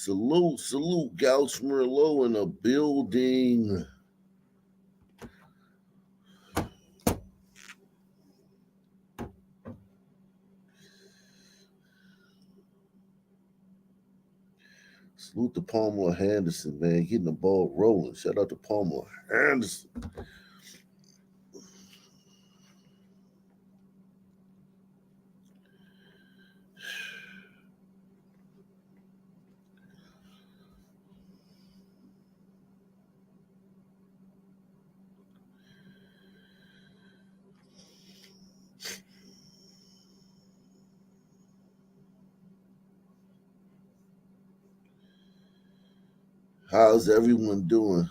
Salute, Gauch Merlot in the building. Salute to Palmer Henderson, man, getting the ball rolling. Shout out to Palmer Henderson. How's everyone doing?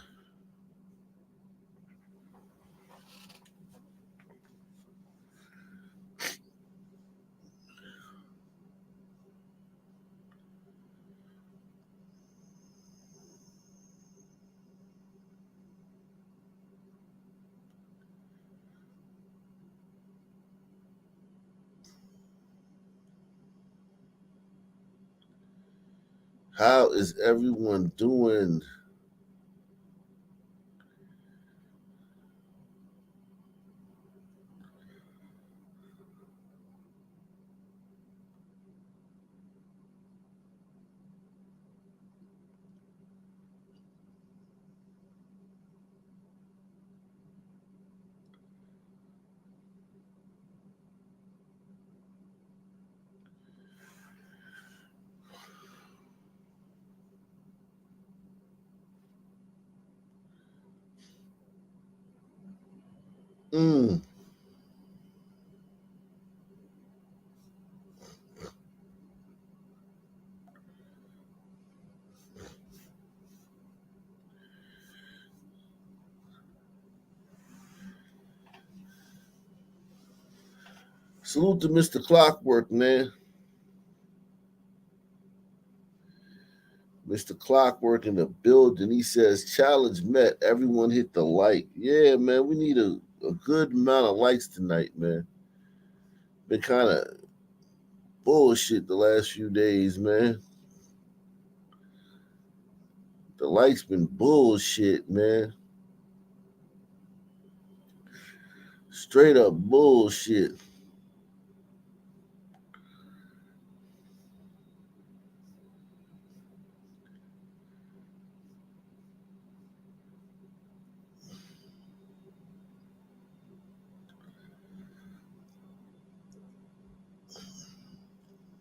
How is everyone doing? Mm. Salute to Mr. Clockwork, man. Mr. Clockwork in the building. He says, challenge met. Everyone hit the like. Yeah, man, we need a good amount of likes tonight, man. Been kind of bullshit the last few days, man. The likes been bullshit, man. Straight up bullshit.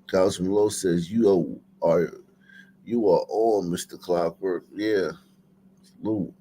Councilman Lowe says you are on, Mr. Clockwork. Yeah. Salute.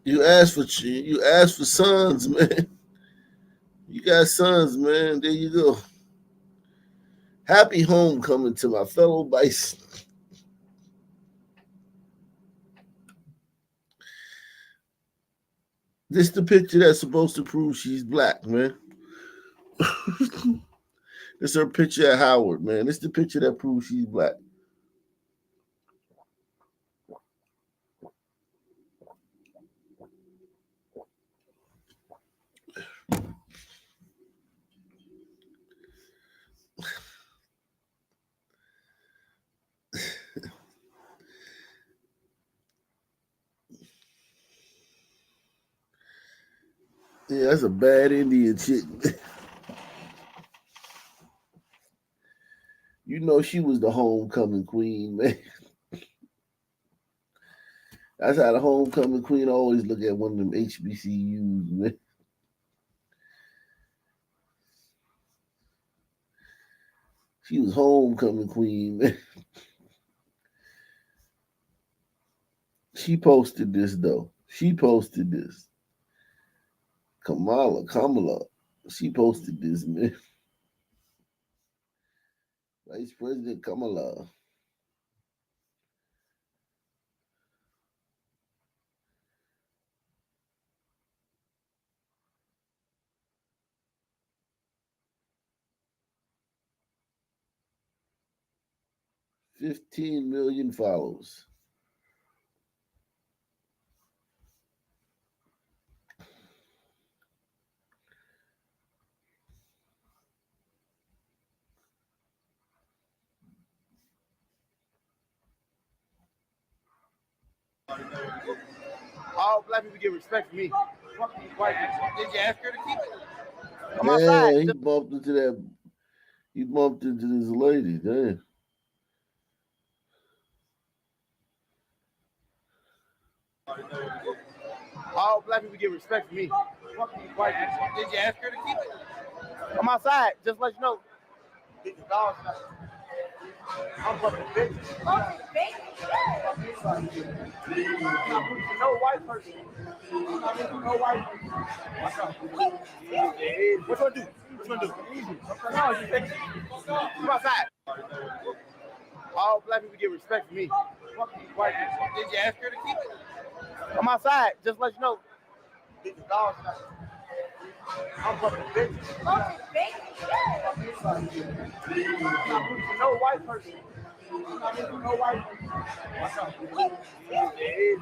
You asked for sons, man. You got sons, man. There you go. Happy homecoming to my fellow bison. This the picture that's supposed to prove she's black, man. This her picture at Howard, man. This the picture that proves she's black. Yeah, that's a bad Indian chick. You know she was the homecoming queen, man. That's how the homecoming queen always look at one of them HBCUs, man. She was homecoming queen, man. She posted this though. She posted this. Kamala. She posted this, man. Vice President Kamala. $15 million followers. All black people get respect for me. Fuck these white people. Did you ask her to keep it? Yeah, he bumped into that. He bumped into this lady. Damn. All black people get respect for me. Fuck these white people. Did you ask her to keep it? I'm outside. Just let you know. Get the dog shot. I'm fucking bitch. No white person. No white person. What you want to do? What you want to do? No, you fix it. I'm outside. All black people get respect for me. Fuck these white people. Did you ask her to keep it? I'm outside. Just let you know. Get the dog shot. I'm fucking bitch. No white person. No white person.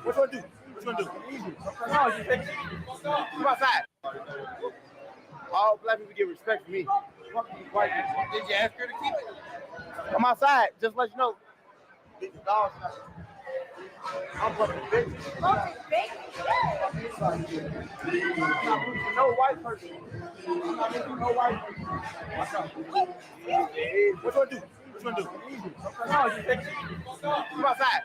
What you want to do? What you want to do? No, you fix it. I'm outside. All black people get respect for me. Fuck these white people. Did you ask her to keep it? I'm outside. Just let you know. Get the dog shot. I'm fucking bitch. No white person. No white person. What you want to do? What you want to do? No, you fix it. I'm outside.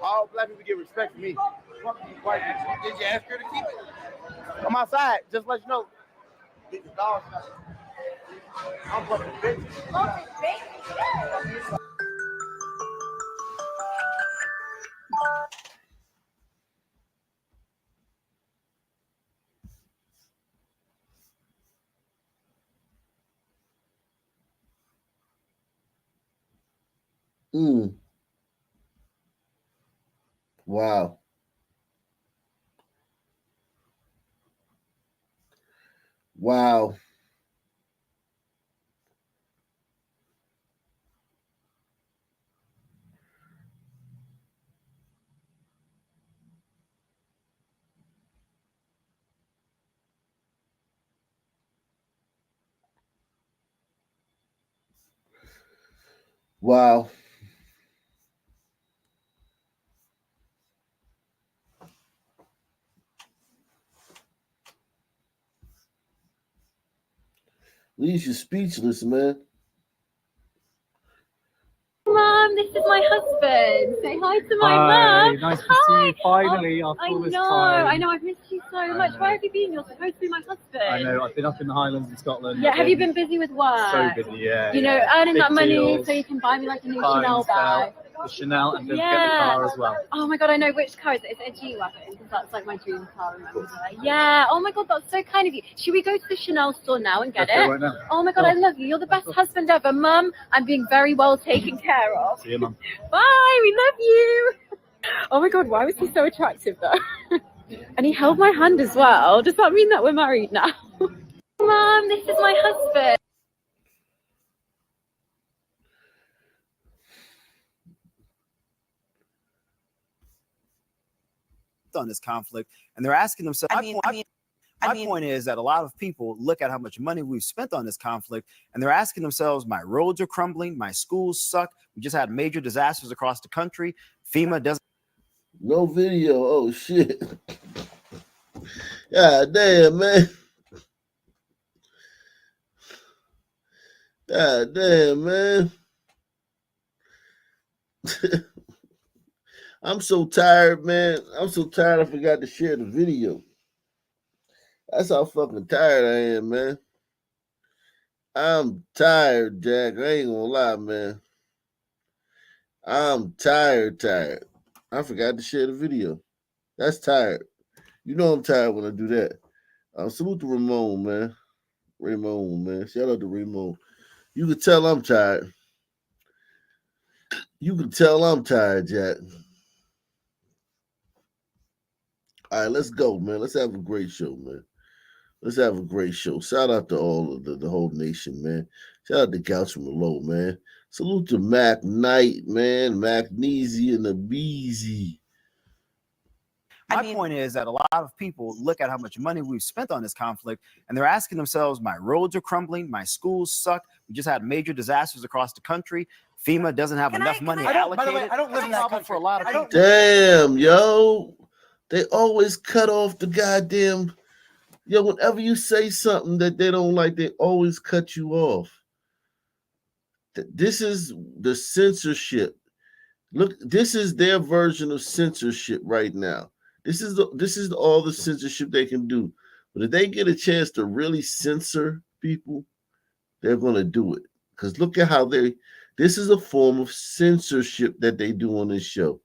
All black people get respect for me. Fuck these white people. Did you ask her to keep it? I'm outside. Just let you know. Get the dog shot. I'm fucking bitch. Wow. Wow. Wow. Leaves you speechless, man. Mom, this is my husband. Say hi to my mom. Nice to see you finally after all this time. I know, I've missed you so much. Where have you been? You're supposed to be my husband. I know, I've been up in the Highlands in Scotland. Yeah, have you been busy with work? So busy, yeah. You know, earning Big that money deals. so you can buy me like a new Chanel bag. the Chanel and then get the car as well. Oh my god, I know which car is it. It's a G-Wagon because that's like my dream car. Remember? Yeah. Oh my god, that's so kind of you. Should we go to the Chanel store now and get Okay, it? right now. Oh my god, I love you. You're the best husband ever, Mum. I'm being very well taken care of. See you, Mum. Bye. We love you. Oh my god, why was he so attractive though? And he held my hand as well. Does that mean that we're married now? Mum, this is my husband. On this conflict, and they're asking themselves. My point is that a lot of people look at how much money we've spent on this conflict, and they're asking themselves, my roads are crumbling, my schools suck, we just had major disasters across the country. FEMA doesn't. No video. Oh shit. God damn, man. God damn, man. I'm so tired, man. I'm so tired I forgot to share the video. That's how fucking tired I am, man. I'm tired, Jack. I ain't gonna lie, man. I'm tired. I forgot to share the video. That's tired. You know I'm tired when I do that. Salute to Ramon, man. Ramon, man. Shout out to Ramon. You can tell I'm tired. You can tell I'm tired, Jack. All right, let's go, man. Let's have a great show, man. Let's have a great show. Shout out to all of the whole nation, man. Shout out to Gouch from Below, man. Salute to Mac Knight, man. Magnesia and the Beezy. My point is that a lot of people look at how much money we've spent on this conflict, and they're asking themselves, my roads are crumbling, my schools suck, we just had major disasters across the country. FEMA doesn't have enough money allocated. By the way, I don't live in that country. For a lot of people. Damn, yo. They always cut off the goddamn... Yo, whenever you say something that they don't like, they always cut you off. This is the censorship. Look, this is their version of censorship right now. This is all the censorship they can do. But if they get a chance to really censor people, they're going to do it. Because look at how this is a form of censorship that they do on this show.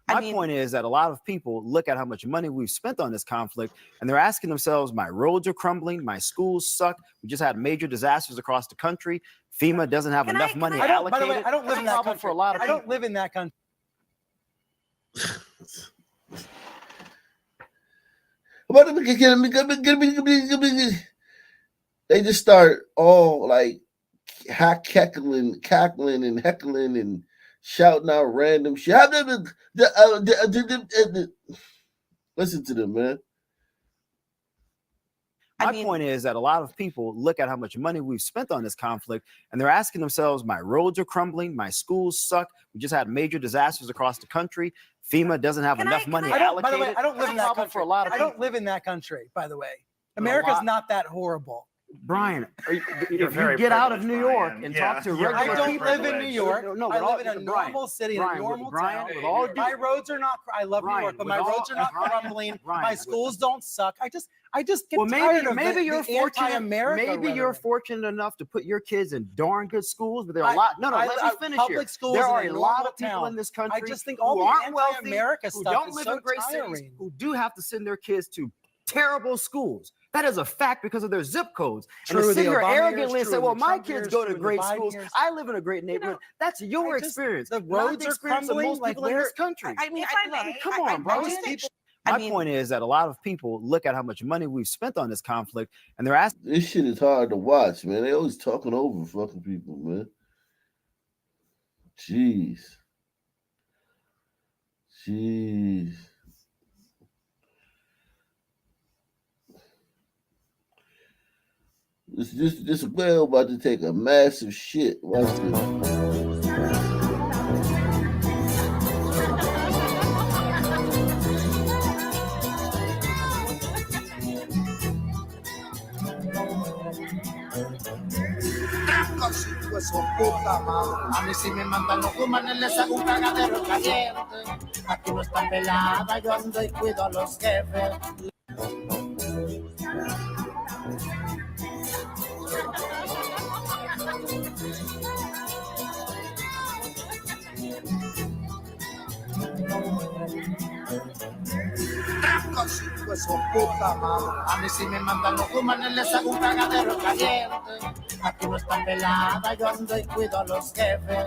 My point is that a lot of people look at how much money we've spent on this conflict, and they're asking themselves, my roads are crumbling, my schools suck, we just had major disasters across the country. FEMA doesn't have enough money allocated. By the way, I don't live in that country. For a lot of people. I don't live in that country. They just start all like cackling and heckling and shouting out random shit. Listen to them, man. My point is that a lot of people look at how much money we've spent on this conflict, and they're asking themselves, my roads are crumbling, my schools suck, we just had major disasters across the country. FEMA doesn't have enough money allocated. By the way, I don't live in that country. For a lot of I don't live in that country, by the way. America's not that horrible. Brian, if you get out of New York and talk to regular people. I don't live in New York. No, I live in a normal city, in a normal town. My roads are not. I love New York, but my roads are not crumbling. My schools don't suck. I just get tired of maybe you're fortunate. Maybe you're fortunate enough to put your kids in darn good schools, but there are a lot. No, let me finish here. Schools there are a lot of people in this country. I just think all who the aren't wealthy, America who stuff don't is live so in great tiring. cities, who do have to send their kids to terrible schools. That is a fact because of their zip codes. And to sit here arrogantly and say, well, my kids go to great schools. I live in a great neighborhood. That's your experience. The roads are crumbling. Most people in this country. Come on, bro. My point is that a lot of people look at how much money we've spent on this conflict, and they're asking. This shit is hard to watch, man. They always talking over fucking people, man. Jeez. This whale about to take a massive shit. Watch this. Su puta madre. A mí sí me mandan los humanos, les hago un cagadero caliente. Aquí no está pelada, yo ando y cuido a los jefes. hijo de su puta madre. A mí sí me mandan los humanos, les hago un cagadero caliente. Aquí no está pelada, yo ando y cuido a los jefes.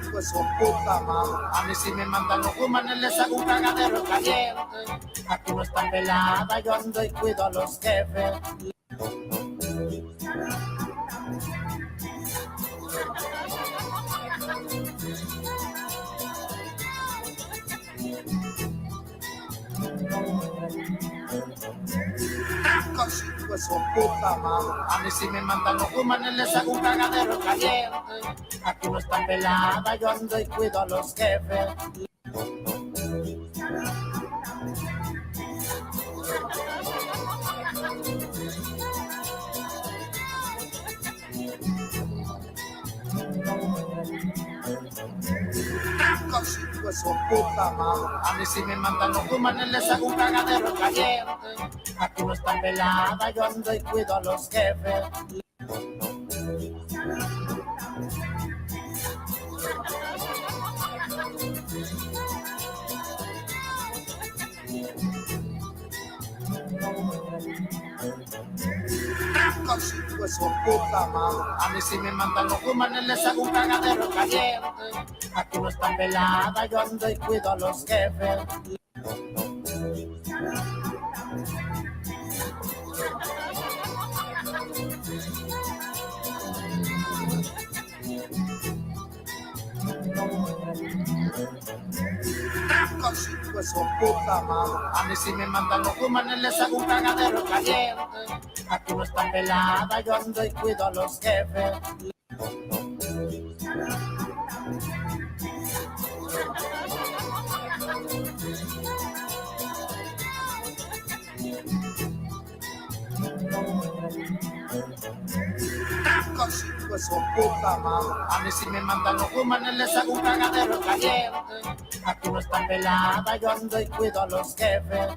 Hijo de su puta madre. A mí sí me mandan los humanos, les hago un cagadero caliente. Aquí no está pelada, yo ando y cuido a los jefes. Hijo de su puta madre. A mí sí me mandan los humanos, les hago un cagadero caliente. Aquí no está pelada, yo ando y cuido a los jefes. Hijo de su puta madre. A mí sí me mandan los humanos, les hago un cagadero caliente. Aquí no está pelada, yo ando y cuido a los jefes. Hijo de su puta madre. A mí sí me mandan los humanos, les hago un cagadero caliente. Aquí no está pelada, yo ando y cuido a los jefes. Hijo de su puta madre. A mí sí me mandan los humanos, les hago un cagadero caliente. Aquí no está pelada, yo ando y cuido a los jefes. Hijo de su puta madre. A mí sí me mandan los humanos, les hago un cagadero caliente. Aquí no está pelada, yo ando y cuido a los jefes.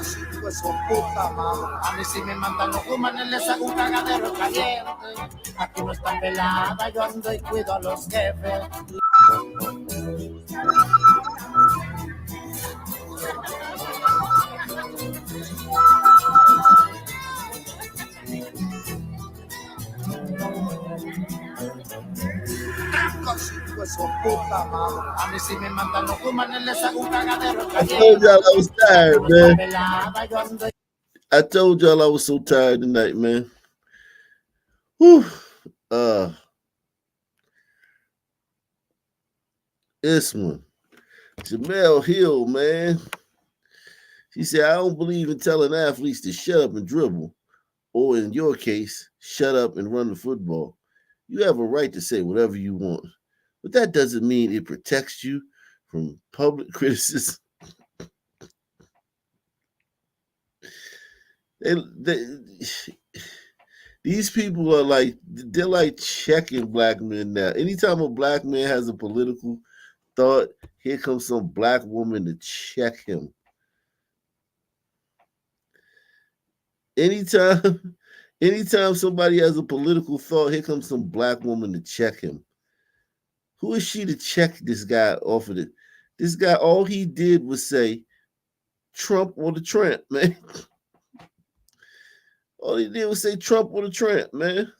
Hijo de su puta madre. A mí sí me mandan los humanos, les hago un cagadero caliente. Aquí no está pelada, yo ando y cuido a los jefes. Hijo de su puta madre. A mí sí me mandan los humanos, les hago un cagadero I told caliente. y'all I was tired, Aquí no está man. pelada, yo ando y I told y'all I was so tired tonight, man. Whew. This one. Jamel Hill, man. She said, I don't believe in telling athletes to shut up and dribble, or in your case, shut up and run the football. You have a right to say whatever you want, but that doesn't mean it protects you from public criticism. These people are like, they're like checking black men now. Anytime a black man has a political thought, here comes some black woman to check him. Anytime somebody has a political thought, here comes some black woman to check him. Who is she to check this guy off of it? This guy, all he did was say Trump or the tramp, man. All he did was say Trump or the tramp, man.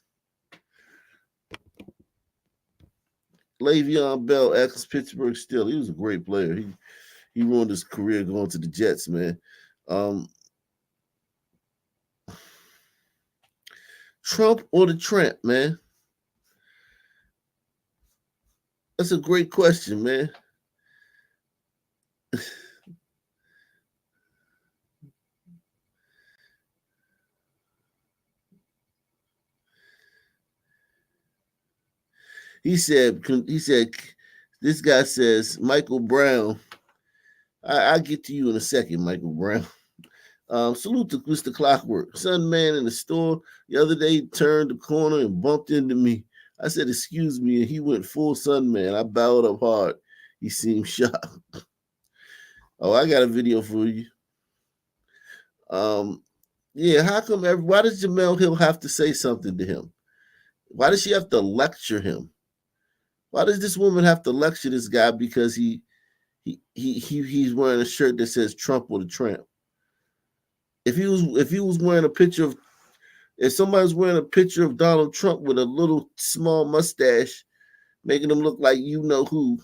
Le'Veon Bell, ex-Pittsburgh Steelers. He was a great player. He ruined his career going to the Jets, man. Trump or the tramp, man? That's a great question, man. He said, this guy says, Michael Brown. I'll get to you in a second, Michael Brown. Salute to Mr. Clockwork. Son man in the store the other day turned the corner and bumped into me. I said, excuse me, and he went full sun man. I bowed up hard. He seemed shocked. Oh, I got a video for you. Yeah, how come why does Jemele Hill have to say something to him? Why does she have to lecture him? Why does this woman have to lecture this guy because he's wearing a shirt that says Trump with a tramp? If he was wearing a picture of, if somebody's wearing a picture of Donald Trump with a little small mustache, making him look like you know who,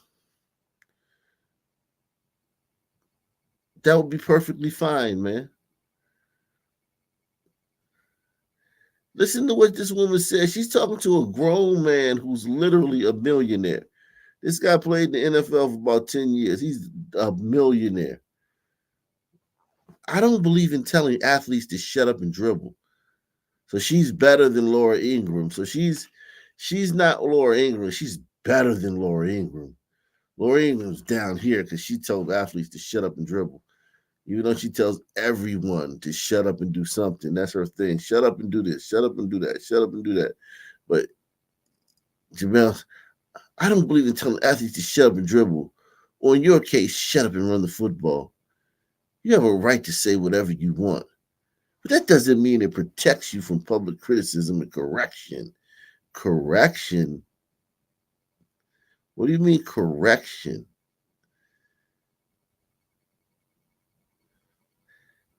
that would be perfectly fine, man. Listen to what this woman says. She's talking to a grown man who's literally a millionaire. This guy played in the NFL for about 10 years. He's a millionaire. I don't believe in telling athletes to shut up and dribble. So she's better than Laura Ingraham. So she's not Laura Ingraham. She's better than Laura Ingraham. Laura Ingram's down here because she told athletes to shut up and dribble. Even though she tells everyone to shut up and do something. That's her thing. Shut up and do this. Shut up and do that. Shut up and do that. But Jemele, I don't believe in telling athletes to shut up and dribble. Or in your case, shut up and run the football. You have a right to say whatever you want. But that doesn't mean it protects you from public criticism and correction. Correction? What do you mean correction?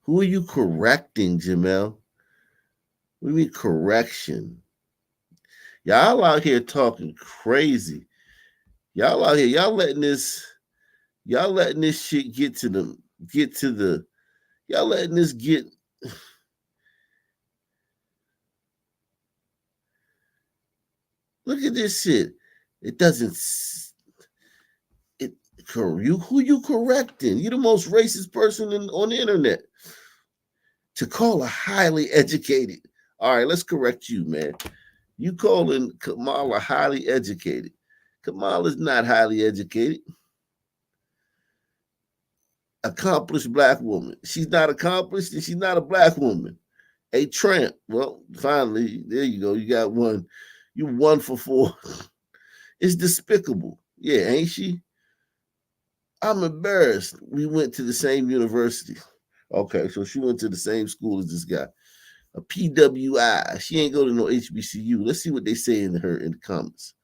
Who are you correcting, Jemele? What do you mean correction? Y'all out here talking crazy. Y'all out here, y'all letting this shit y'all letting this get. Look at this shit. It doesn't. Who you correcting? You're the most racist person on the internet. To call a highly educated. All right, let's correct you, man. You calling Kamala highly educated. Kamala's not highly educated. Accomplished black woman. She's not accomplished and she's not a black woman. A tramp. Well, finally, there you go. You got one. You 1 for 4. It's despicable. Yeah, ain't she? I'm embarrassed. We went to the same university. Okay, so she went to the same school as this guy. A PWI. She ain't go to no HBCU. Let's see what they say in the comments.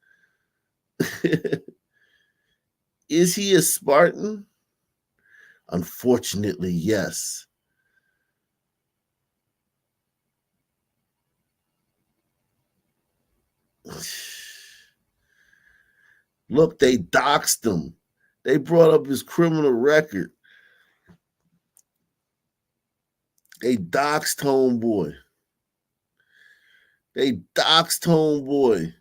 Is he a Spartan? Unfortunately, yes. Look, they doxed him. They brought up his criminal record. They doxed homeboy. They doxed homeboy.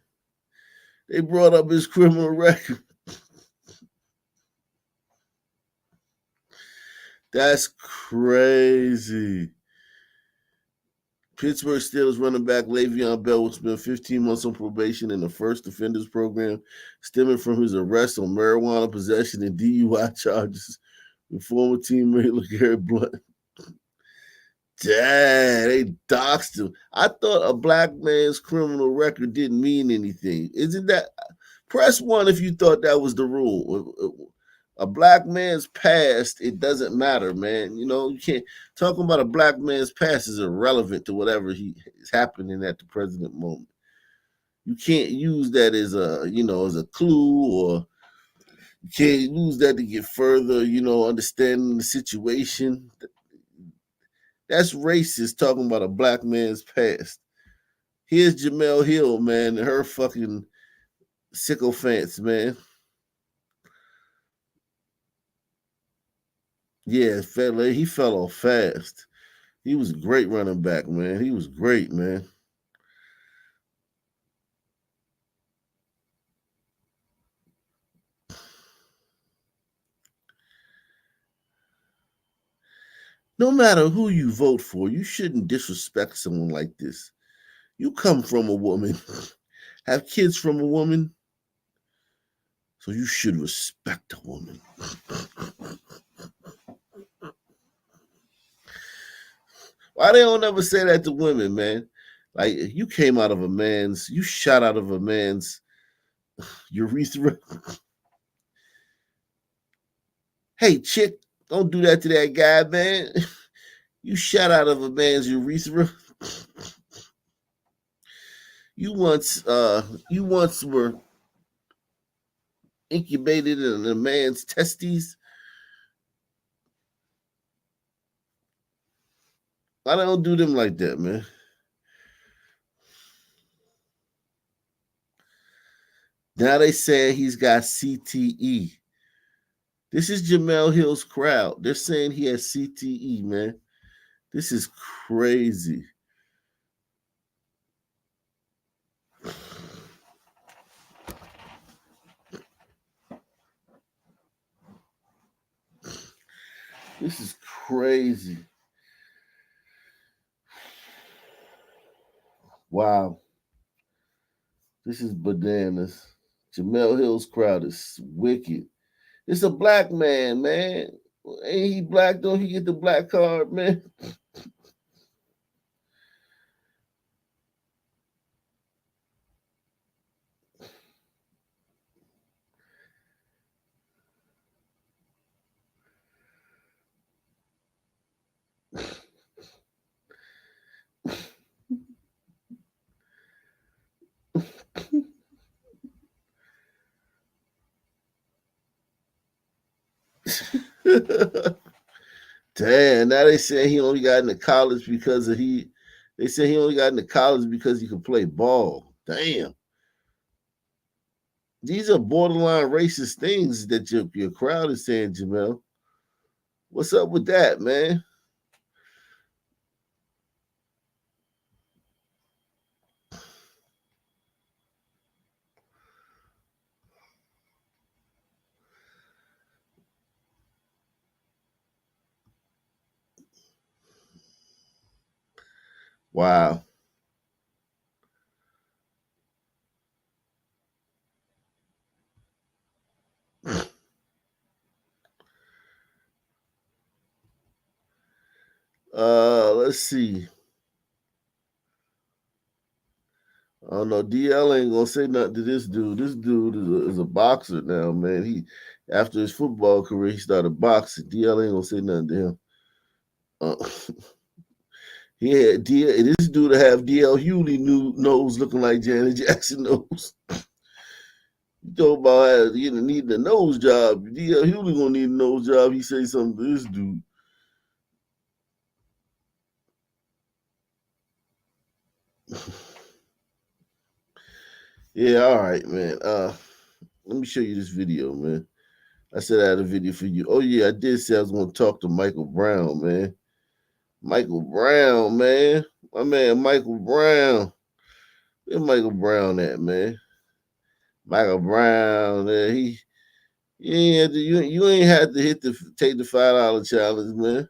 They brought up his criminal record. That's crazy. Pittsburgh Steelers running back Le'Veon Bell will spend 15 months on probation in the first offenders program, stemming from his arrest on marijuana possession and DUI charges with former teammate LeGarrette Blount. Dang, they doxed him. I thought a black man's criminal record didn't mean anything. Isn't that? Press 1 if you thought that was the rule. A black man's past, it doesn't matter, man. You know, you can't talking about a black man's past is irrelevant to whatever is happening at the present moment. You can't use that as a clue, or you can't use that to get further, understanding the situation. That's racist talking about a black man's past. Here's Jemele Hill, man, and her fucking sycophants, man. Yeah, he fell off fast. He was a great running back, man. He was great, man. No matter who you vote for, you shouldn't disrespect someone like this. You come from a woman, have kids from a woman, so you should respect a woman. Why they don't ever say that to women, man? Like you shot out of a man's urethra. Hey, chick, don't do that to that guy, man. You shot out of a man's urethra. You once were incubated in a man's testes. I don't do them like that, man. Now they saying he's got CTE. This is Jemele Hill's crowd. They're saying he has CTE, man. This is crazy. This is crazy. Wow. This is bananas. Jemele Hill's crowd is wicked. It's a black man, man. Ain't he black? Don't he get the black card, man? Damn, now they say he only got into college because they say he only got into college because he could play ball. Damn. These are borderline racist things that your crowd is saying, Jemele. What's up with that, man? Wow. Let's see. I don't know. DL ain't gonna say nothing to this dude. This dude is a boxer now, man. He after his football career, he started boxing. DL ain't gonna say nothing to him. This dude to have DL Hughley nose looking like Janet Jackson nose. You talk about needing a nose job. DL Hughley gonna need a nose job. He say something to this dude. Yeah, all right, man. Let me show you this video, man. I said I had a video for you. Oh yeah, I did say I was gonna talk to Michael Brown, man. Michael Brown, man. My man Michael Brown. Where's Michael Brown at, man? Michael Brown, you ain't had to take the $5 challenge, man.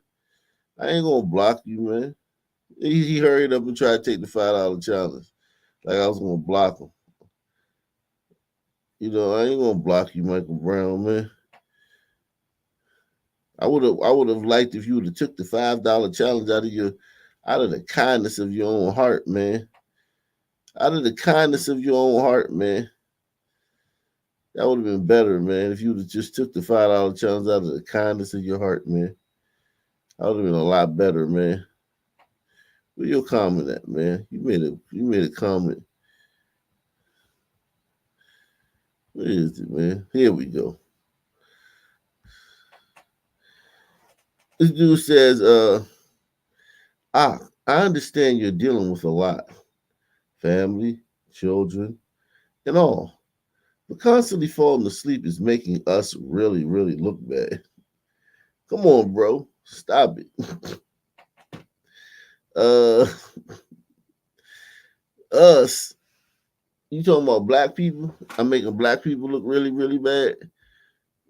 I ain't gonna block you, man. He hurried up and tried to take the $5 challenge. Like I was gonna block him. I ain't gonna block you, Michael Brown, man. I would have liked if you would have took the $5 challenge out of the kindness of your own heart, man. Out of the kindness of your own heart, man. That would have been better, man, if you would have just took the $5 challenge out of the kindness of your heart, man. That would have been a lot better, man. Where your comment at, man? You made a comment. Where is it, man? Here we go. This dude says, I understand you're dealing with a lot. Family, children, and all. But constantly falling asleep is making us really, really look bad. Come on, bro. Stop it. Us. You talking about black people? I'm making black people look really, really bad?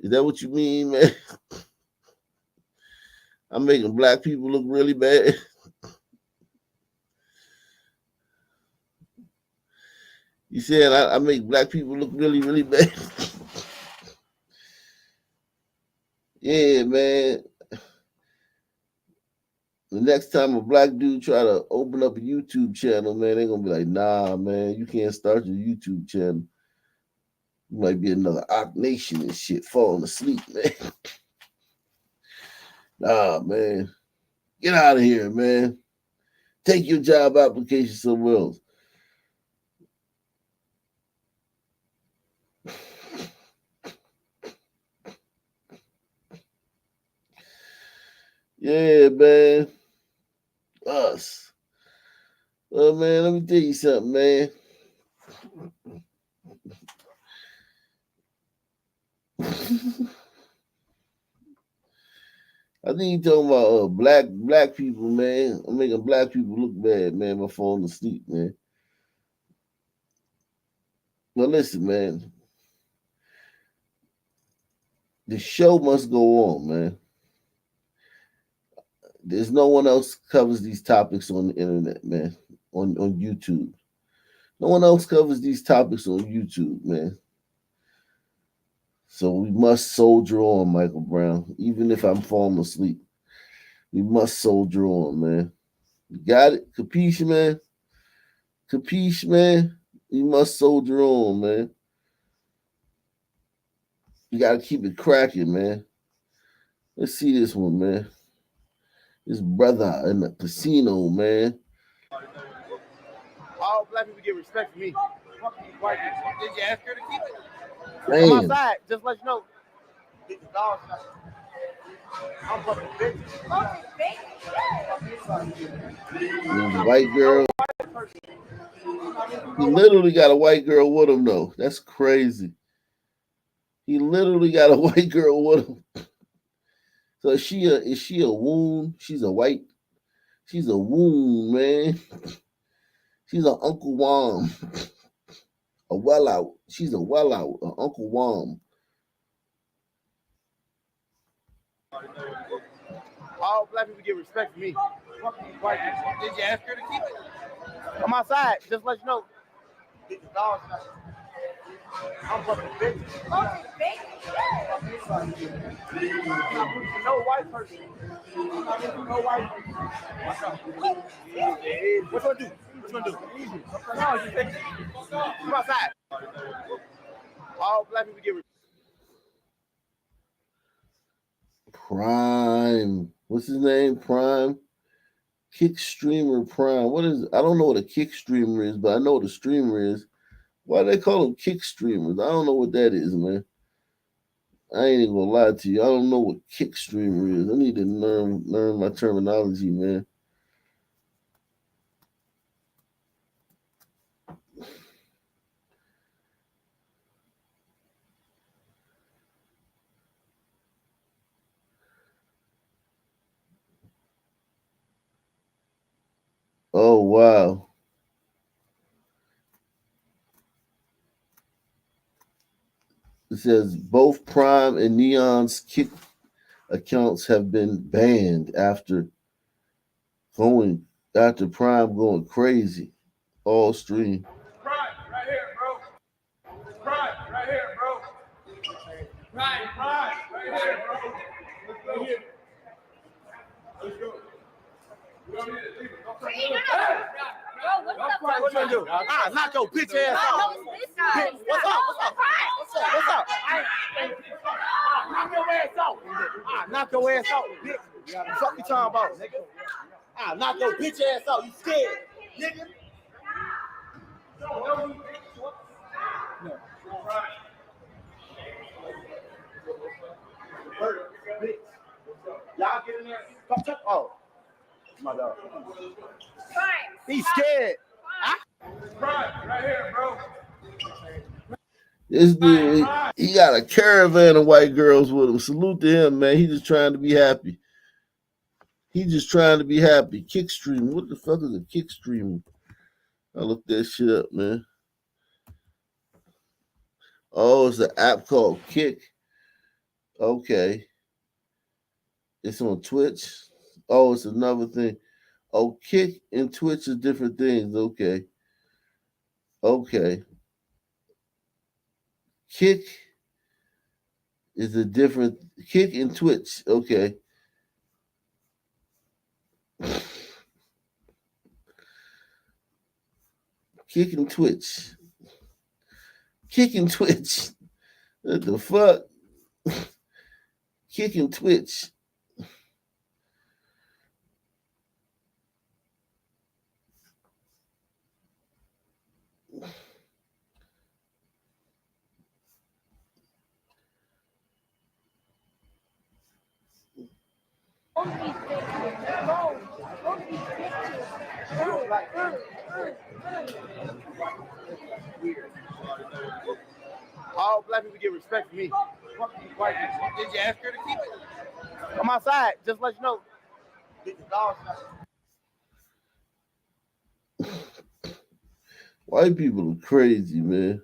Is that what you mean, man? I'm making black people look really bad? You saying I make black people look really, really bad? Yeah, man. The next time a black dude try to open up a YouTube channel, man, they're gonna be like, nah, man, you can't start your YouTube channel. You might be another Ock Nation and shit falling asleep, man. Nah, man. Get out of here, man. Take your job application somewhere else. Yeah, man. Us. Well, man, let me tell you something, man. I think you talking about black people, man. I'm making black people look bad, man, by falling asleep, man. Well, listen, man. The show must go on, man. There's no one else covers these topics on the internet, man. On YouTube. No one else covers these topics on YouTube, man. So we must soldier on, Michael Brown. Even if I'm falling asleep, we must soldier on, man. You got it? Capiche, man? Capiche, man? You must soldier on, man. You got to keep it cracking, man. Let's see this one, man. This brother in the casino, man. All black people get respect for me. Fuck these white people. Did you ask her to keep it? Damn. Come outside. Just let you know. Get the dogs out. I'm fucking bitch. The white girl. He literally got a white girl with him, though. That's crazy. He literally got a white girl with him. So is she a wound? She's a wound, man. She's an Uncle Wom. A well out. She's a well out. An Uncle Wom. All black people get respect for me. Fuck these white people. Did you ask her to keep it? Come outside. Just let you know. Get the dogs out. I'm fucking bitch. No white person. No white person. What you gonna do? What you gonna do? Easy. No, you fix it. Come outside. All black people get respect. Prime. What's his name? Prime. Kick streamer Prime. What is it? I don't know what a kick streamer is, but I know what a streamer is. Why do they call them kick streamers? I don't know what that is, man. I ain't even gonna lie to you. I don't know what kick streamer is. I need to learn my terminology, man. Oh, wow. It says both Prime and Neon's kick accounts have been banned after Prime going crazy all stream. Prime, right here, bro. Prime, right here, bro. Prime, right here, bro. Let's go here. Let's go. We don't need to leave it. Don't touch it. Bro, what's up? What you gonna do? Knock your bitch ass out. What's up? Knock your ass out. Knock your ass out, bitch. Fuck you talking about, nigga? Knock your bitch ass out. You scared, nigga? Y'all get in there. Come check. Oh, my dog. He's scared. Right here, bro. This dude, he got a caravan of white girls with him. Salute to him, man. He's just trying to be happy. Kick streamer. What the fuck is a kick streamer? I looked that shit up, man. Oh, it's an app called Kick. Okay. It's on Twitch. Oh, it's another thing. Oh, Kick and Twitch are different things. Okay. Kick is a different Kick and Twitch. Okay. Kicking Twitch. Kicking Twitch. What the fuck? Kicking Twitch. All black people get respect for me. Fuck these white people. Did you ask her to keep it? I'm outside. Just let you know. White people are crazy, man.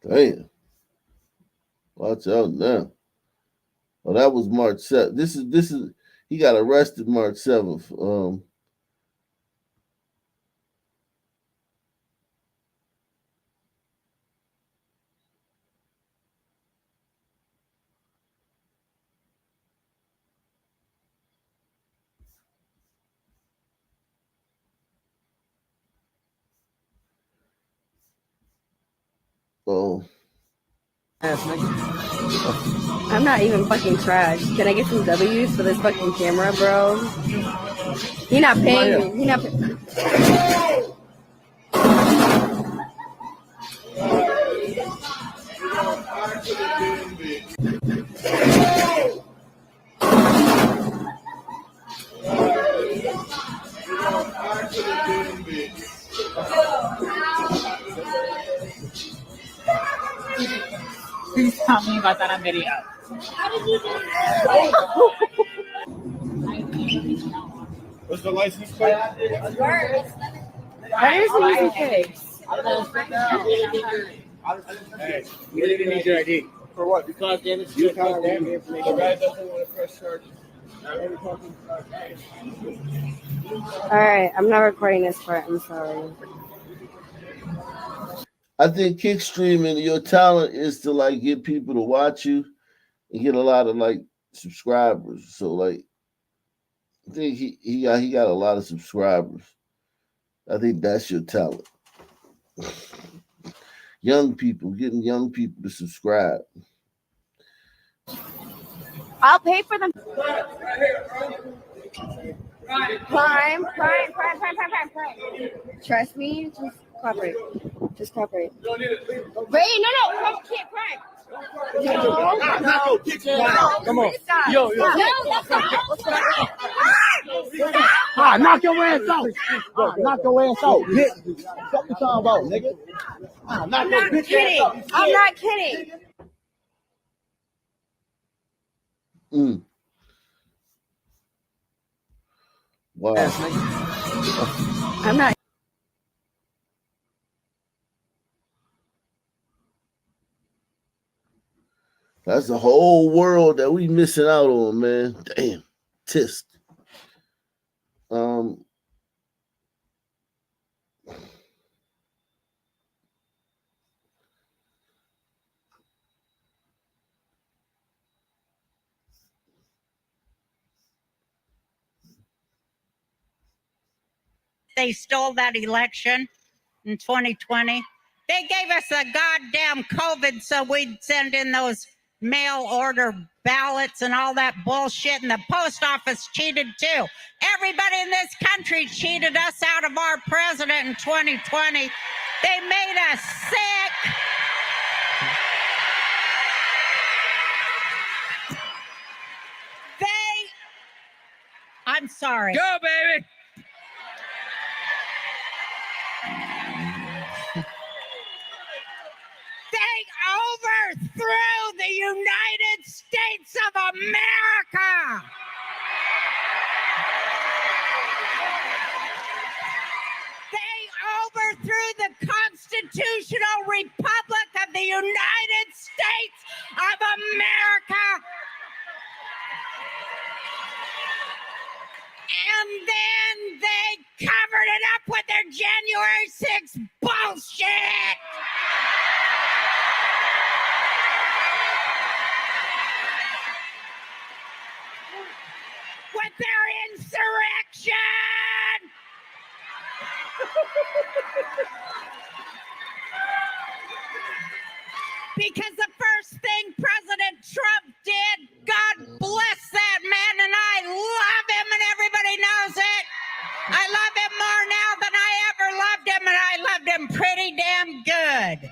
Damn. Watch out now. Oh, that was March 7th. This is he got arrested March 7th. Oh. I'm not even fucking trash. Can I get some W's for this fucking camera, bro? He not paying me. He not paying. Please tell me about that on video. What's the license plate? Why is he using fakes? Hey, we didn't need your ID. For what? Because then it's you can't damn the information. The guy doesn't want to press charges. Alright, I'm not recording this part. I'm sorry. I think kick streaming, your talent is to like get people to watch you and get a lot of like subscribers. So like I think he got a lot of subscribers. I think that's your talent. Young people, getting young people to subscribe. I'll pay for them. Prime. Trust me, just cooperate. Just cooperate. Wait, no, can't Prime. No. Come on. Yo. No, Knock your ass out. Knock your ass out, bitch. What you talking about, nigga? I'm not kidding. I'm not kidding. Wow. I'm not. That's the whole world that we missing out on, man. Damn. Tisk. They stole that election in 2020. They gave us a goddamn COVID so we'd send in those mail order ballots and all that bullshit, and the post office cheated too. Everybody in this country cheated us out of our president in 2020. They made us sick. I'm sorry. Go, baby. They overthrew the United States of America. They overthrew the constitutional republic of the United States of America. And then they covered it up with their January 6th bullshit. because the first thing President Trump did, God bless that man, and I love him, and everybody knows it. I love him more now than I ever loved him, and I loved him pretty damn good.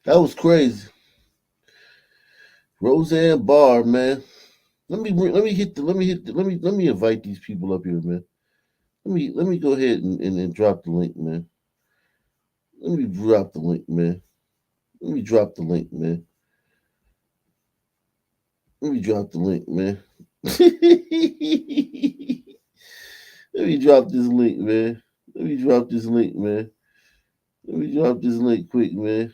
That was crazy. Roseanne Barr, man. Let me invite these people up here, man. Let me go ahead and drop the link, man. Let me drop the link, man. Let me drop the link, man. Let me drop the link, man. Let me drop this link, man. Let me drop this link, man. Let me drop this link quick, man.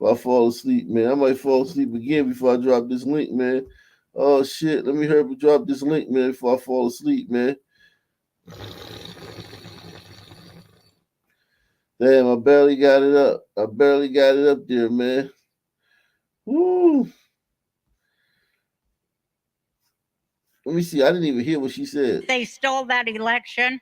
If I fall asleep, man, I might fall asleep again before I drop this link, man. Oh shit! Let me hurry up and drop this link, man, before I fall asleep, man. Damn, I barely got it up. I barely got it up there, man. Woo! Let me see. I didn't even hear what she said. They stole that election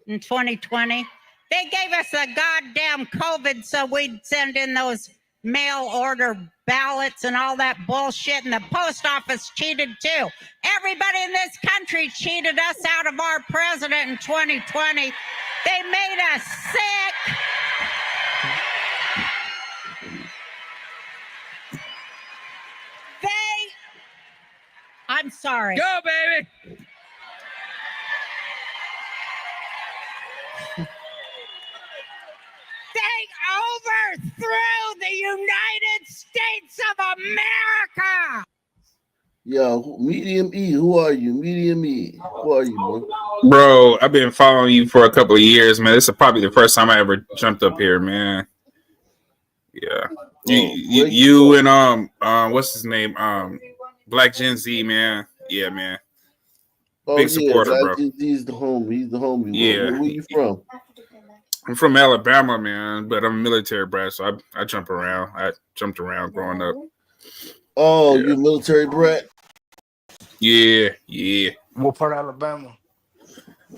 in 2020. They gave us a goddamn COVID so we'd send in those mail order ballots and all that bullshit, and the post office cheated too. Everybody in this country cheated us out of our president in 2020. They made us sick. I'm sorry. Go, baby. They overthrew the United States of America. Yo, Medium E, who are you? Medium E, who are you, bro? Bro, I've been following you for a couple of years, man. This is probably the first time I ever jumped up here, man. Yeah. You and what's his name? Black Gen Z, man. Yeah, man. Big supporter, Black bro. Gen Z is the homie. He's the homie. Yeah. Where you from? I'm from Alabama, man, but I'm a military brat, so I jump around. I jumped around growing up. Oh, yeah. You military brat? Yeah. What part of Alabama?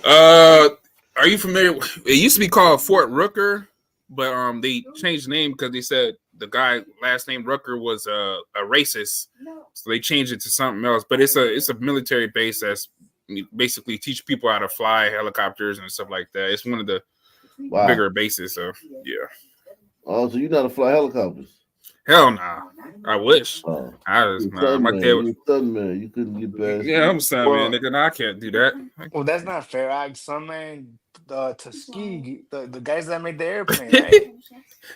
Are you familiar? It used to be called Fort Rooker, but they changed the name because they said the guy last name Rooker was a racist, so they changed it to something else. But it's a military base that's basically teach people how to fly helicopters and stuff like that. It's one of the bigger bases. So yeah. Oh, so you're not to fly helicopters? Hell nah. I wish. Oh. I was my dad was man. You couldn't get past. Yeah, I'm son, man. Nigga, no, I can't do that. Well, that's not fair. I asked some man Tuskegee, the guys that made the airplane, right?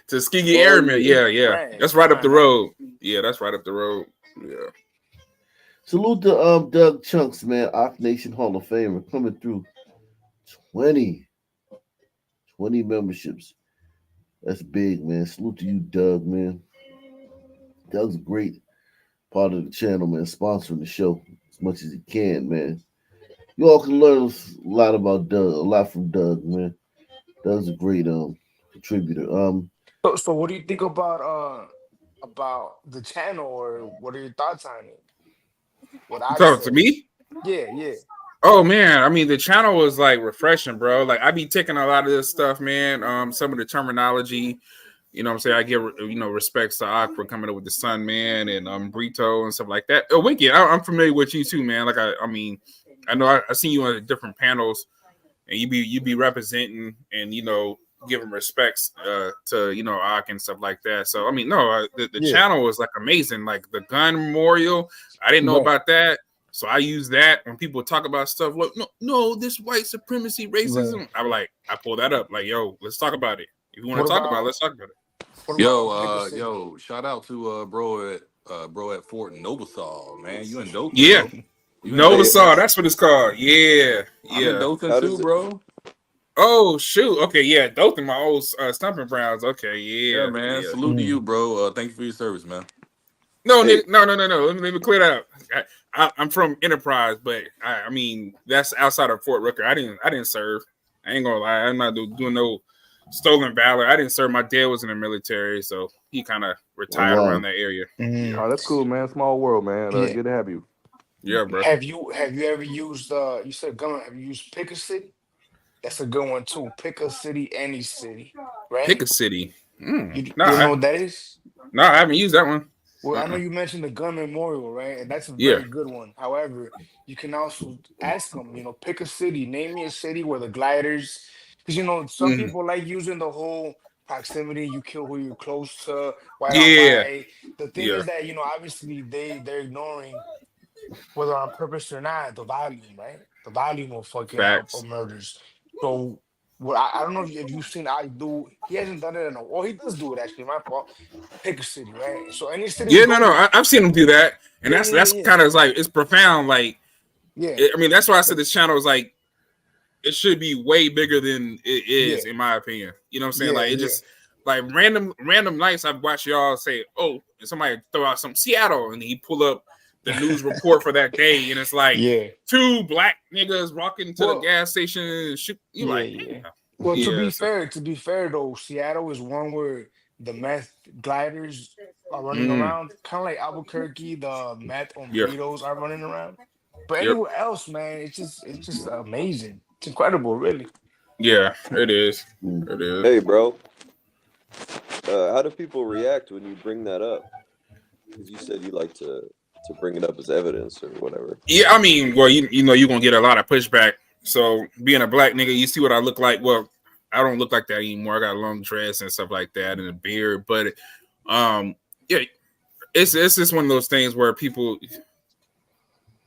Tuskegee Airmen, yeah. Right. That's right up the road. Yeah, that's right up the road. Yeah. Salute to Doug Chunks, man. Ock Nation Hall of Famer coming through. 20 memberships. That's big, man. Salute to you, Doug, man. Doug's a great part of the channel, man. Sponsoring the show as much as he can, man. You all can learn a lot about Doug, a lot from Doug, man. Doug's a great contributor. So what do you think about the channel, or what are your thoughts on it? What I talking to me? Yeah. Oh man, I mean the channel was like refreshing, bro. Like I be taking a lot of this stuff, man. Some of the terminology, You know what I'm saying? I give respects to Ak for coming up with the Sun Man and Brito and stuff like that. Oh, Wicked, I'm familiar with you too, man. Like I mean, I know I seen you on different panels, and you be representing and giving respects to Ak and stuff like that. So I mean, no, the channel was like amazing. Like the gun memorial, I didn't know about that. So I use that when people talk about stuff like no, this white supremacy, racism. Right. I pull that up. Like, yo, let's talk about it. If you want to talk about it, let's talk about it. Yo, shout out to bro at Fort Noblesol, man. You in Dothan? Yeah, Noblesol. That's what it's called. Yeah. I'm in Dothan too, bro. Oh shoot. Okay, yeah, Dothan, my old Stomping Browns. Okay, yeah, man. Yeah. Salute to you, bro. Thank you for your service, man. No, hey. No. Let me clear that up. I'm from Enterprise, but I mean that's outside of Fort Rucker. I didn't serve. I ain't gonna lie. I'm not doing no stolen valor. I didn't serve. My dad was in the military, so he kind of retired around that area. Mm-hmm. Oh, that's cool, man. Small world, man. Good to have you. Yeah, bro. Have you ever used you said gun? Have you used Pick a City? That's a good one too. Pick a city, any city, right? Pick a city. You know what that is? No, I haven't used that one. Well, I know you mentioned the gun memorial, right? And that's a very good one. However, you can also ask them, pick a city, name me a city where the gliders, because some people like using the whole proximity, you kill who you're close to, white on white. The thing is that, obviously they're ignoring, whether on purpose or not, the volume, right? The volume of fucking of murders. So I don't know if you've seen I do. He hasn't done it in a while. He does do it actually. My fault. Pick a city, right? So any city. Yeah, no. I've seen him do that, and that's kind of like it's profound. Like, I mean, that's why I said this channel is like it should be way bigger than it is, in my opinion. You know what I'm saying? Like it just like random nights I've watched y'all say, "Oh," and somebody throw out some Seattle, and he pull up the news report for that day, and it's like 2 black niggas walking to the gas station and shoot. You Well, to be fair though, Seattle is one where the meth gliders are running around, kind of like Albuquerque. The meth on burritos are running around, but anywhere else, man, it's just amazing. It's incredible, really. Yeah, it is. It is. Hey, bro, how do people react when you bring that up? Because you said you like to bring it up as evidence or whatever. Yeah, I mean, well, you're gonna get a lot of pushback. So being a black nigga, you see what I look like. Well, I don't look like that anymore. I got a long dress and stuff like that and a beard. But it's just one of those things where people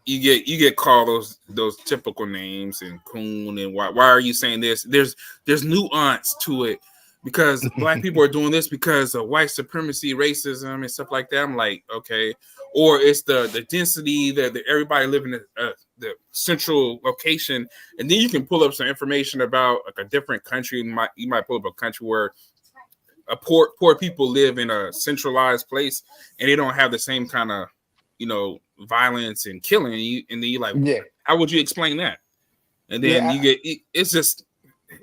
you get called those typical names and coon and why are you saying this? There's nuance to it. Because black people are doing this because of white supremacy, racism, and stuff like that. I'm like, okay. Or it's the density that everybody living in the central location, and then you can pull up some information about like a different country. You might pull up a country where a poor people live in a centralized place, and they don't have the same kind of violence and killing. And then you're like, how would you explain that? And then you get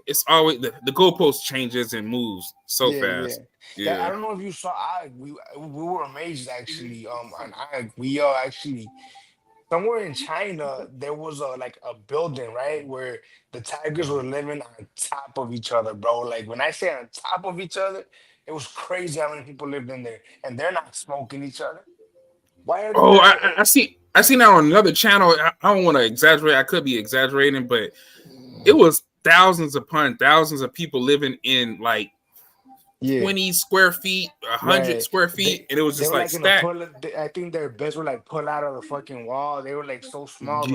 it's always the goalpost changes and moves so fast. Yeah. I don't know if you saw. We were amazed actually. We actually somewhere in China there was a building, right, where the tigers were living on top of each other, bro. Like when I say on top of each other, it was crazy how many people lived in there, and they're not smoking each other. Why are they? Oh, I see that on another channel. I don't want to exaggerate. I could be exaggerating, but it was thousands upon thousands of people living in like 20 square feet, 100 square feet, and it was just like stacked. I think their beds were like pulled out of the fucking wall. They were like so small. And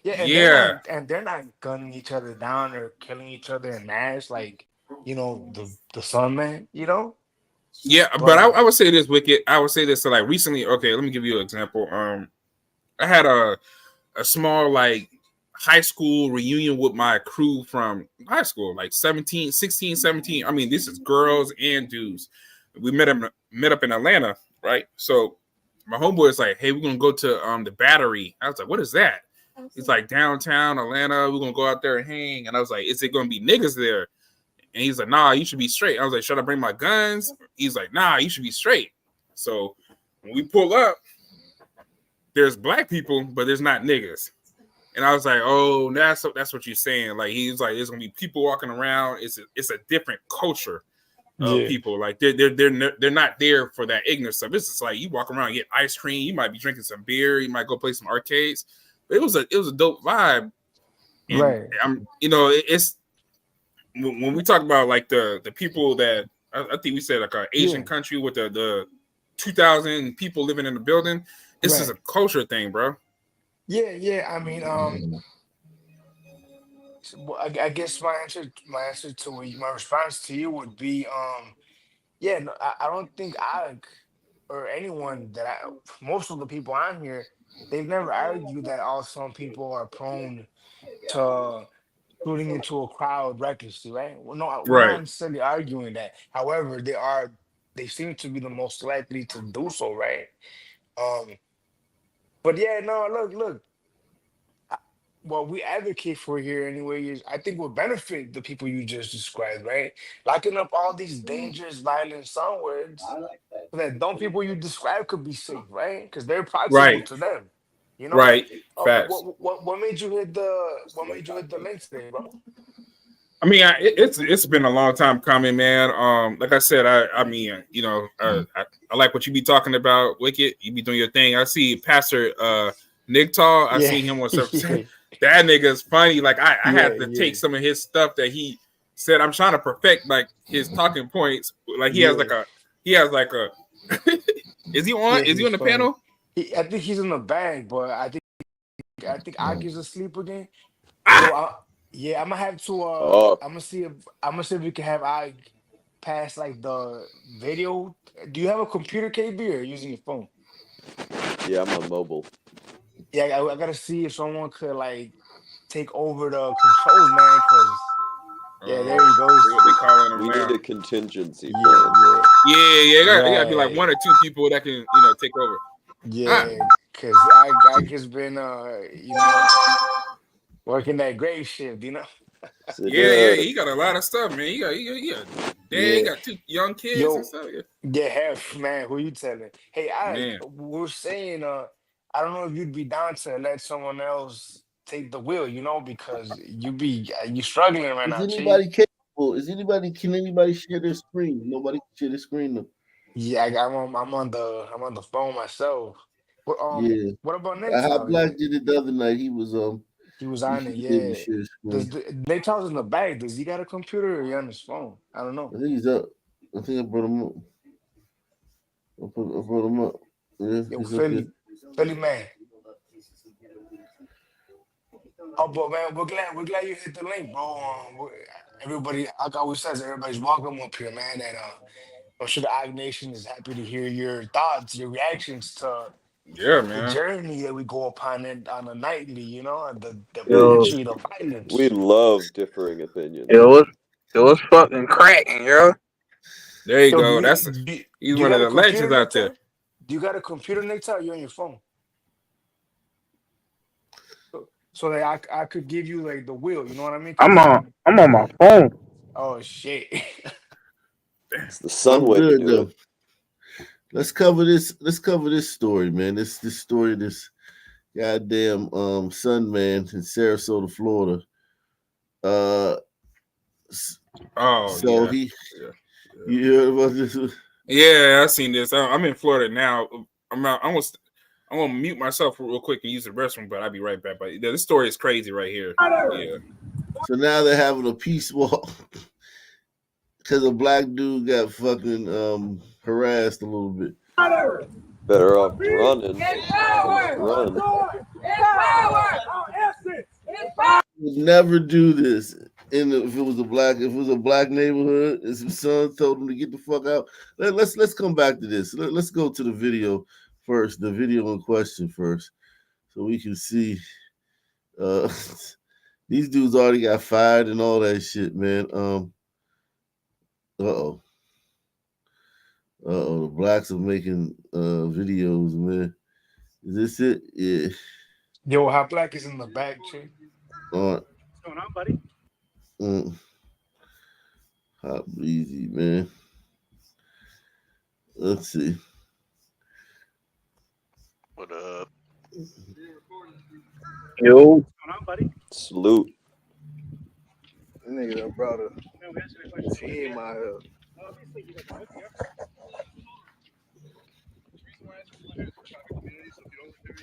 they're not gunning each other down or killing each other in mass like the Sun Man. Yeah, but I would say this, Wicked. I would say this. So like recently, okay, let me give you an example. I had a small like high school reunion with my crew from high school, like 16, 17. I mean, this is girls and dudes. We met up in Atlanta, right? So my homeboy is like, hey, we're gonna go to the Battery. I was like, what is that? It's like downtown Atlanta. We're gonna go out there and hang. And I was like, is it gonna be niggas there? And he's like, nah, you should be straight. I was like, should I bring my guns? He's like, nah, you should be straight. So when we pull up, there's black people, but there's not niggas. And I was like, oh, that's what you're saying. Like he's like, there's gonna be people walking around. It's a different culture. people. Like they're not there for that ignorant stuff. It's just like you walk around, get ice cream. You might be drinking some beer. You might go play some arcades. It was a dope vibe. And Right. It's when we talk about like the people that I think we said like an Asian country with the 2,000 people living in the building. This is a culture thing, bro. Yeah. I mean, I guess my answer to my response to you would be, no, I don't think or anyone most of the people on here, they've never argued that some people are prone to shooting into a crowd recklessly, right? Well, no, we're not necessarily arguing that. However, they seem to be the most likely to do so, right? But yeah, no, look. What we advocate for here anyway is I think will benefit the people you just described, right? Locking up all these dangerous, violent soundwords so that people you describe could be safe, right? Because they're proximal to them. You know? Right. Facts. What made you hit the link today, bro? I mean, it's been a long time coming, man. Like I said, I like what you be talking about, Wicked. You be doing your thing. I see Pastor Nigtal. I seen him on something. That nigga is funny. Like I had to take some of his stuff that he said. I'm trying to perfect like his talking points. Like he has like a. Is he on? Is he on the panel? I think he's in the bag, but I think Aki's asleep again. So I'm gonna have to. I'm gonna see if we can have I pass like the video. Do you have a computer, KB, or are you using your phone? Yeah, I'm on mobile. Yeah, I gotta see if someone could like take over the controls, man. Cause there he goes. We need a contingency plan. Yeah. It gotta be like one or two people that can take over. Yeah, cause I just been working that grave shift, Yeah, he got a lot of stuff, man. He got two young kids and stuff. Yeah, man. Who you telling? Hey, we're saying I don't know if you'd be down to let someone else take the wheel, because you struggling right now. Is anybody capable? Can anybody share their screen? Nobody can share their screen though. Yeah, I'm on the phone myself. What about next How time? Black did it the other night. He was on it. Yeah. Nigtal's in the bag. Does he got a computer or he on his phone? I don't know. I think he's up. I think I brought him up. I brought him up. Yeah, Yo, Philly man. Oh, but man, we're glad you hit the link, bro. Everybody, like I always says, everybody's welcome up here, man. And I'm sure the Ag Nation is happy to hear your thoughts, your reactions to the journey that we go upon it on a nightly, and the bigotry, the violence. We love differing opinions. It was fucking cracking, yo. There you go. He's one of the legends out there. Do you got a computer, Nigtal, or you on your phone? So that I could give you like the wheel, you know what I mean? I'm on my phone. Oh shit. It's the sun way to do it. Let's cover this story, man. This story, this goddamn Sun man in Sarasota, Florida. You heard about this? Yeah, I seen this. I'm in Florida now. I'm gonna mute myself real quick and use the restroom, but I'll be right back. But this story is crazy right here. Yeah. So now they're having a peace walk because a black dude got fucking harassed a little bit. Better off running. Run. Would never do this. If it was a black neighborhood, and some son told him to get the fuck out. Let's come back to this. Let's go to the video first. The video in question first, so we can see. These dudes already got fired and all that shit, man. The blacks are making videos, man. Is this it? Yeah. Yo, how Black is in the back, chick? What's going on, buddy? Hot breezy, man. Let's see. What up? Yo. What's going on, buddy? Salute. That nigga brought a team out here.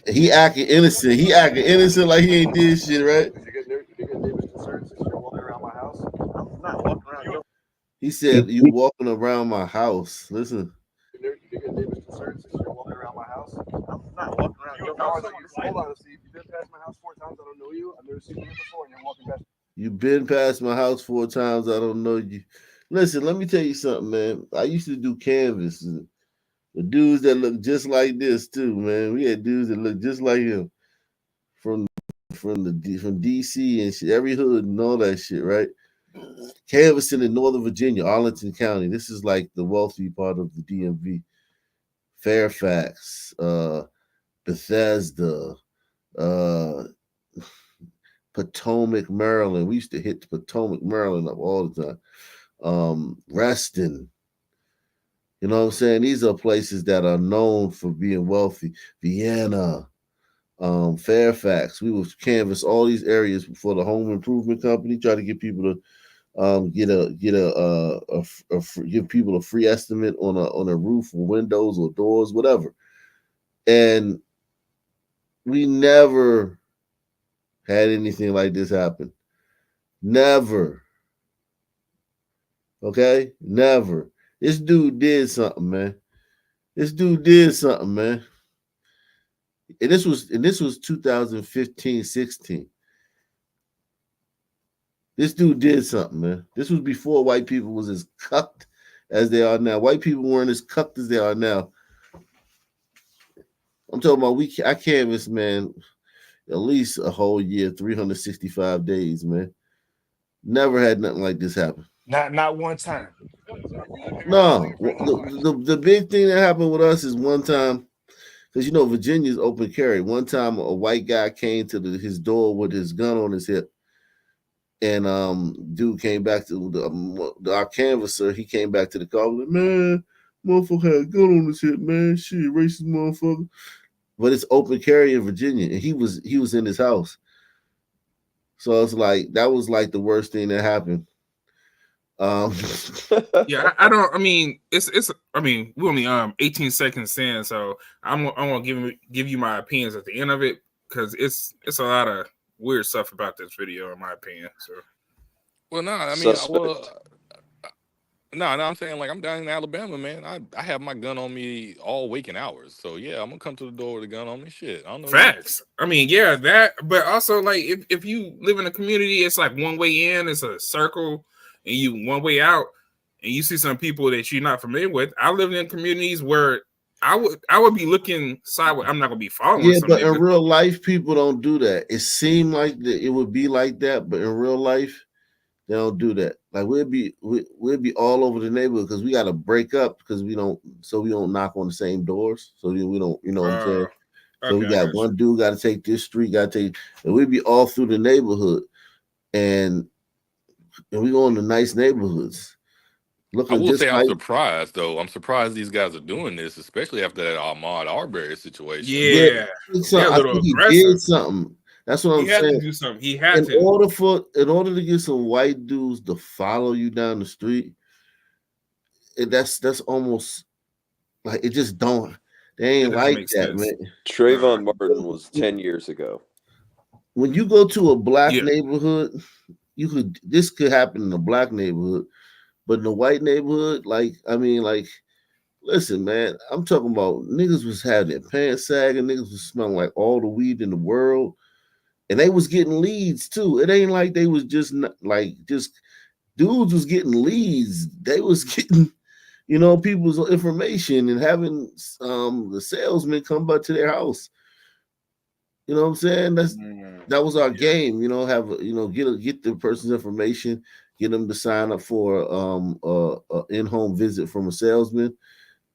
He acting innocent. He acting innocent like he ain't did shit, right? He said, "You walking around my house." Listen. You've been past my house 4 times. I don't know you. Listen, let me tell you something, man. I used to do canvas. The dudes that look just like this too, man. We had dudes that look just like him from DC and shit, every hood and all that shit, right? Canvassing in Northern Virginia, Arlington County. This is like the wealthy part of the DMV. Fairfax, Bethesda, Potomac, Maryland. We used to hit Potomac, Maryland up all the time. Reston. You know what I'm saying? These are places that are known for being wealthy. Vienna, Fairfax. We would canvass all these areas for the home improvement company, try to get people to give people a free estimate on a roof or windows or doors, whatever. And we never had anything like this happen. Never. Okay? Never. This dude did something, man. This dude did something, man. And this was 2015-16. This dude did something, man. This was before white people was as cucked as they are now. White people weren't as cucked as they are now. I'm talking about I canvassed, man, at least a whole year, 365 days, man. Never had nothing like this happen. Not one time. No, the big thing that happened with us is one time, because you know Virginia's open carry. One time a white guy came to his door with his gun on his hip, and dude came back to our canvasser. He came back to the car, like, man, motherfucker had a gun on his hip, man. Shit, racist motherfucker. But it's open carry in Virginia, and he was in his house. So it's like that was like the worst thing that happened. Yeah, I don't. I mean, it's. I mean, we only 18 seconds in, so I'm gonna give you my opinions at the end of it because it's a lot of weird stuff about this video, in my opinion. So, well, no, I mean, no, I'm saying like I'm down in Alabama, man. I have my gun on me all waking hours, so yeah, I'm gonna come to the door with a gun on me. Shit, I don't know. Facts. I mean, yeah, that. But also, like, if you live in a community, it's like one way in, it's a circle. And you one way out, and you see some people that you're not familiar with. I live in communities where I would be looking sideways. I'm not gonna be following. Yeah, but in real life, people don't do that. It seemed like it would be like that, but in real life, they don't do that. Like we'll be all over the neighborhood because we got to break up because we don't knock on the same doors. So we don't, you know what I'm saying. So we got one dude got to take this street, and we'd be all through the neighborhood, and we go into nice neighborhoods. I will say I'm surprised, though. I'm surprised these guys are doing this, especially after that Ahmaud Arbery situation. Yeah, I think he did something. That's what I'm saying. He had to do something. He had to. In order to get some white dudes to follow you down the street, that's almost like it just don't. They ain't like that, man. Trayvon Martin was 10 years ago. When you go to a black neighborhood, this could happen in a black neighborhood, but in a white neighborhood, listen, man, I'm talking about niggas was having their pants sagging, niggas was smelling like all the weed in the world, and they was getting leads too. It ain't like they was just dudes was getting leads. They was getting, people's information and having the salesman come back to their house. You know what I'm saying? That was our game. Get the person's information, get them to sign up for a in-home visit from a salesman,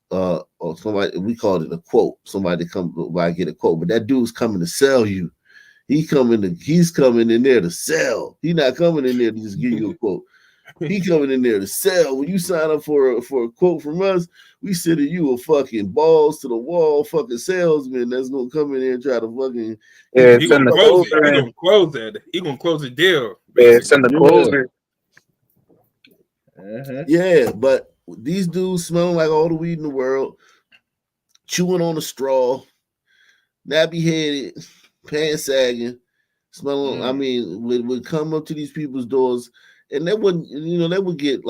or somebody. We called it a quote. Somebody come by get a quote, but that dude's coming to sell you. He's coming in there to sell. He's not coming in there to just give you a quote. He coming in there to sell. When you sign up for a quote from us, we consider you a fucking balls to the wall fucking salesman that's gonna come in there and try to fucking he gonna close it. He gonna close that. He gonna close the deal. Yeah, it's in the closer. Yeah, but these dudes smelling like all the weed in the world, chewing on a straw, nappy headed, pants sagging, smelling. I mean, would come up to these people's doors, and they wouldn't, they would get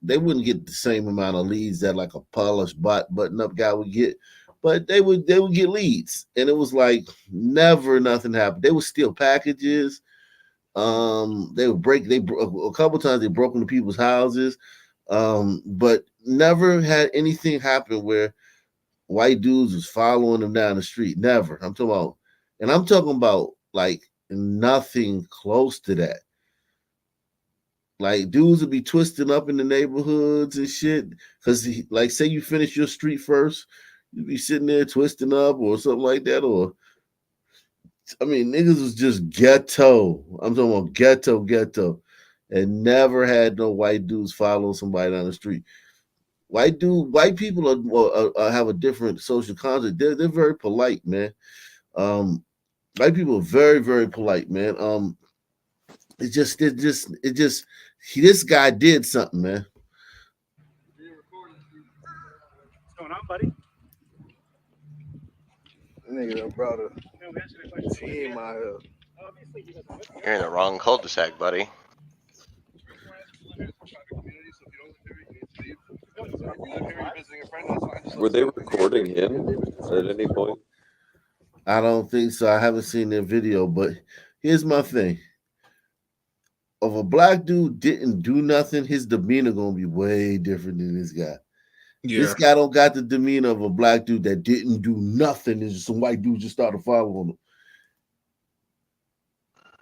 they wouldn't get the same amount of leads that like a polished button up guy would get, but they would get leads, and it was like never nothing happened. They would steal packages. They would a couple times they broke into people's houses, but never had anything happen where white dudes was following them down the street. Never. I'm talking about like nothing close to that. Like dudes would be twisting up in the neighborhoods and shit. Cause like say you finish your street first, you'd be sitting there twisting up or something like that. Or I mean, niggas was just ghetto. I'm talking about ghetto. And never had no white dudes follow somebody down the street. White people have a different social concept. They're very polite, man. White people are very, very polite, man. This guy did something, man. What's going on, buddy? Nigga, brother. He ain't my help. You're in the wrong cul-de-sac, buddy. Were they recording him at any point? I don't think so. I haven't seen their video, but here's my thing. If a black dude didn't do nothing, his demeanor gonna be way different than this guy. Yeah. This guy don't got the demeanor of a black dude that didn't do nothing, and just some white dudes just started following him.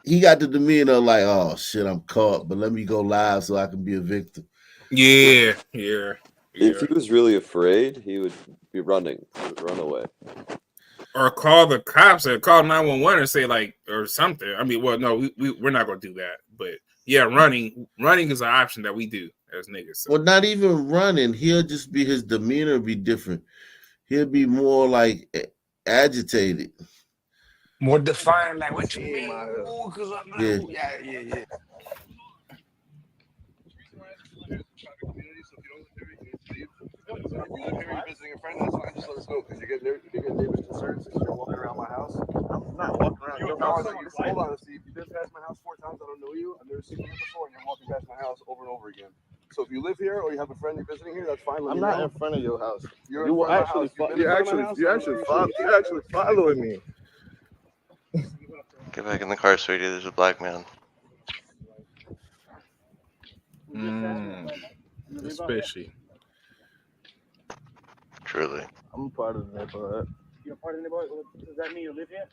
He got the demeanor like, oh shit, I'm caught, but let me go live so I can be a victim. Yeah. If he was really afraid, he would be running. He would run away. Or call the cops or call 911 and say like or something. I mean, well, no, we're not gonna do that. But yeah, running is an option that we do as niggas. So. Well, not even running. He'll just be his demeanor be different. He'll be more like agitated. More defiant, like what you mean? Ooh, cause I'm yeah. If you live here, you're visiting a friend, that's fine. Just let us know because you get neighbors concerned since you're walking around my house. I'm not walking around your house. Hold on, Steve. You've been past my house 4 times. I don't know you. I've never seen you before, and you're walking past my house over and over again. So if you live here or you have a friend you're visiting here, that's fine. I'm not in front of your house. You're actually following me. Get back in the car, sweetie. There's a black man. Especially. Truly. I'm part of the neighborhood. You're part of the neighborhood? Does that mean you live here?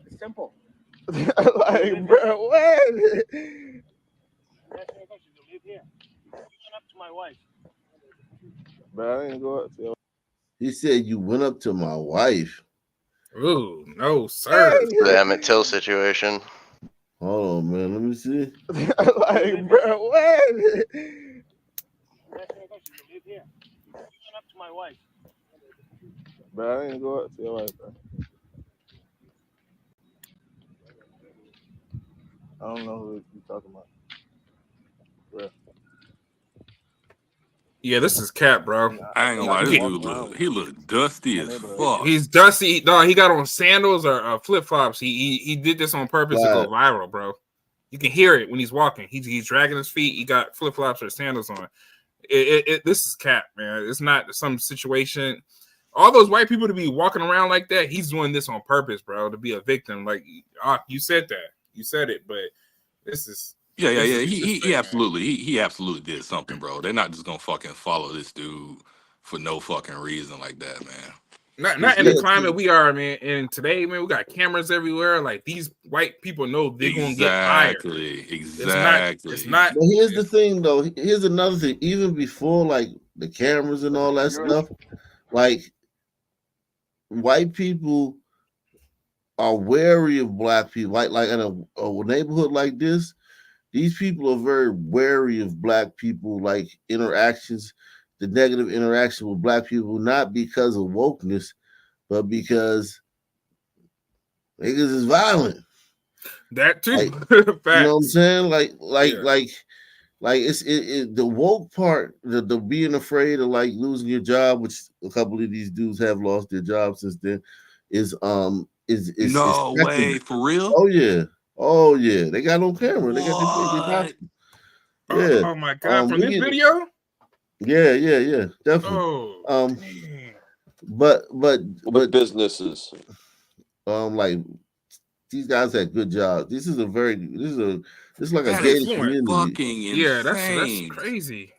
It's simple. Like, bro, what? You live here. You went up to my wife. But I didn't go up to. He said you went up to my wife. Ooh, no, sir. The Emmett Till situation. Hold on, man. Let me see. Like, bro, what? You live here. You went up to my wife. But I didn't go up to your wife, bro. I don't know who you're talking about. Bro. Yeah, this is Cap, bro. I ain't gonna lie, this dude he look dusty as fuck. He's dusty. No, he got on sandals or flip flops. He did this on purpose to go viral, bro. You can hear it when he's walking. He's dragging his feet. He got flip flops or sandals on. This is Cap, man. It's not some situation. All those white people to be walking around like that, he's doing this on purpose, bro, to be a victim. Like you said that. You said it, but this is. Yeah. He absolutely did something, bro. They're not just gonna fucking follow this dude for no fucking reason like that, man. Not in the climate we are, man. And today, man, we got cameras everywhere. Like these white people know they're gonna get fired. Exactly. It's not. But here's the thing, though. Here's another thing. Even before like the cameras and all that stuff, like white people are wary of black people. Like in a neighborhood like this. These people are very wary of black people, like interactions, the negative interaction with black people, not because of wokeness, but because niggas is violent. That too. Like, you know what I'm saying? Like Like the woke part, the being afraid of like losing your job, which a couple of these dudes have lost their jobs since then, is No way, for real? Oh yeah, they got on camera. They got this. Yeah. Oh my god, from this video? Yeah, definitely. Oh, But businesses. Like these guys had good jobs. This is like a That gated is community. fucking yeah, that's insane. crazy.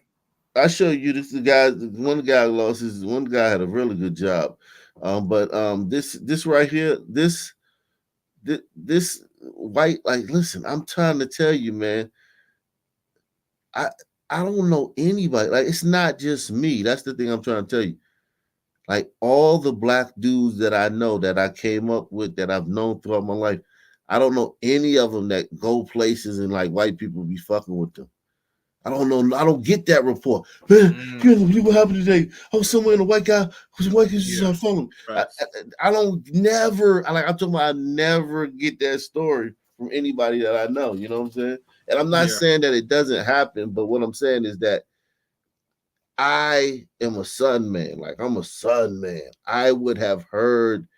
I show you this. The guy, one guy lost his. One guy had a really good job, but this right here, this white, like, listen, I'm trying to tell you, man. I don't know anybody. Like, it's not just me. That's the thing I'm trying to tell you. Like, all the black dudes that I know, that I came up with, that I've known throughout my life, I don't know any of them that go places and like white people be fucking with them. I don't know. I don't get that report. Man, you can't believe what happened today. I was somewhere and a white guy was just on phone. I don't never, I'm talking about, I never get that story from anybody that I know. You know what I'm saying? And I'm not saying that it doesn't happen, but what I'm saying is that I am a Sun man. Like, I'm a Sun man. I would have heard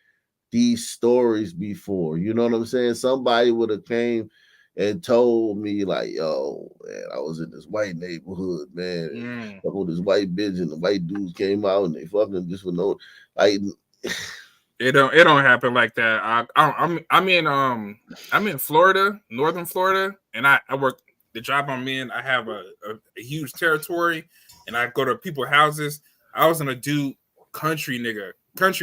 these stories before. You know what I'm saying? Somebody would have came and told me, like, yo, man, I was in this white neighborhood, man. Fucking with this white bitch, and the white dudes came out and they fucking just with no, like. It don't happen like that. I'm in Florida, northern Florida, and I work the job I'm in. I have a huge territory, and I go to people's houses. I was in a dude, country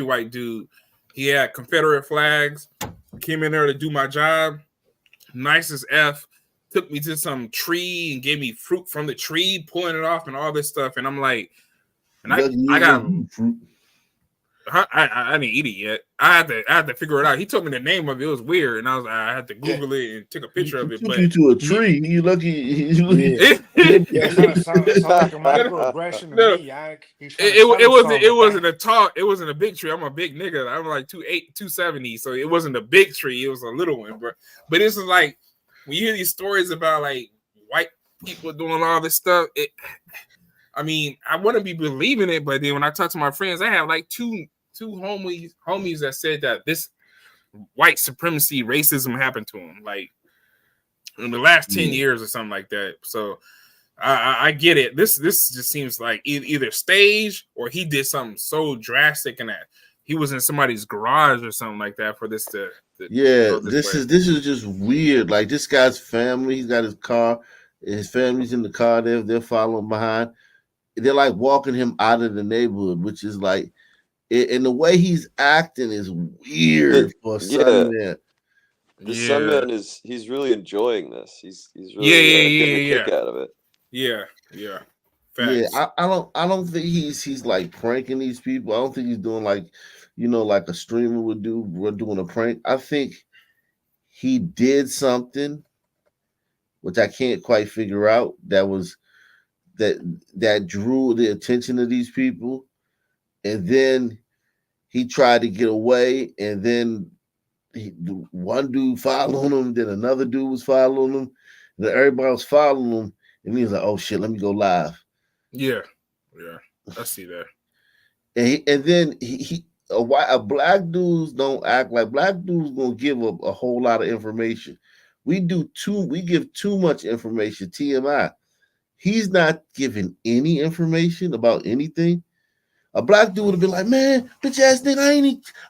white dude. He had Confederate flags. Came in there to do my job. Nice as F. Took me to some tree and gave me fruit from the tree, pulling it off and all this stuff. And I'm like, and I got fruit. I didn't eat it yet. I had to figure it out. He told me the name of it. It was weird, and I had to Google it and take a picture of it. Took you to a tree. You lucky. Sounds like a microaggression to me. It wasn't a tall. It wasn't a big tree. I'm a big nigga. I'm like 270, so it wasn't a big tree. It was a little one, but this is like when you hear these stories about like white people doing all this stuff. I mean, I wouldn't be believing it, but then when I talk to my friends, I have like two homies that said that this white supremacy racism happened to them like in the last 10 years or something like that. So I get it. This just seems like either stage or he did something so drastic in that he was in somebody's garage or something like that for this to this is just weird. Like, this guy's family, he's got his car, his family's in the car, they're following behind. They're like walking him out of the neighborhood, which is like, and the way he's acting is weird for a Sun man. The Sun man he's really enjoying this. He's really getting a kick out of it. Yeah. Facts. Yeah, I don't think he's like pranking these people. I don't think he's doing like, like a streamer would do. We're doing a prank. I think he did something, which I can't quite figure out. That drew the attention of these people, and then he tried to get away, and then one dude following him, then another dude was following him, and then everybody was following him, and he was like, "Oh shit, let me go live." Yeah, I see that. And then a black dudes don't act like black dudes gonna give up a whole lot of information. We give too much information. TMI. He's not giving any information about anything. A black dude would have been like, "Man, bitch ass nigga, I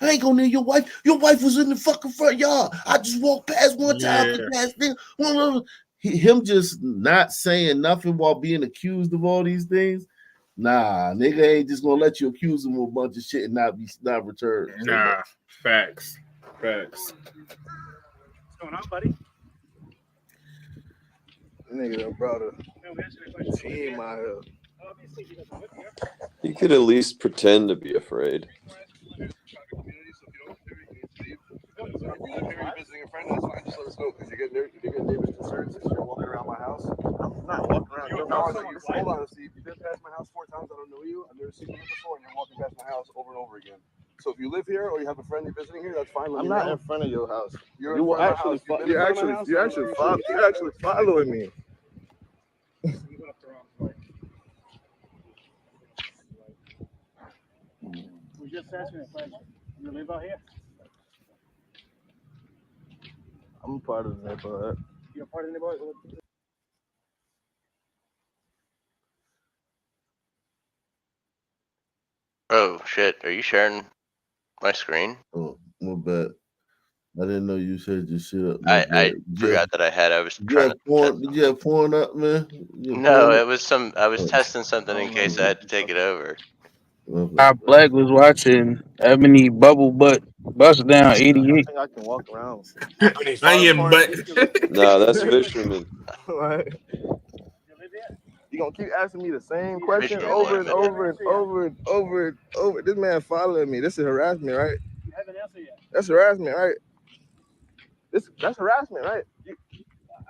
ain't going near your wife. Your wife was in the fucking front yard. I just walked past one time, bitch ass nigga." Him just not saying nothing while being accused of all these things. Nah, nigga ain't just gonna let you accuse him of a bunch of shit and not return. Nah, facts. What's going on, buddy? Nigga brought a team out here. You could at least pretend to be afraid. If you live here, you're visiting a friend, that's fine. Just let us know because you get neighbors concerned since you're walking around my house. I'm not walking around. Hold on, Steve. You've been past my house 4 times. I don't know you. I've never seen you before, and you're walking past my house over and over again. So if you live here or you have a friend you're visiting here, that's fine. I'm not in front of your house. You're actually following me. We just asking a question. You live out here? I'm part of the neighborhood. You're part of the neighborhood? Oh shit! Are you sharing my screen? Oh, my bad. I didn't know you said your shit up. I forgot that I had. I was trying to. Did you have porn up, man? No, it was some. I was testing something in case I had to take it over. Black was watching Ebony Bubble Butt Bust Down 88. I can walk around. Nah, that's fisherman. Right. You gonna keep asking me the same question over and over and over and over and over. This man following me. This is harassment, right? You haven't answered yet. That's harassment, right? That's harassment, right?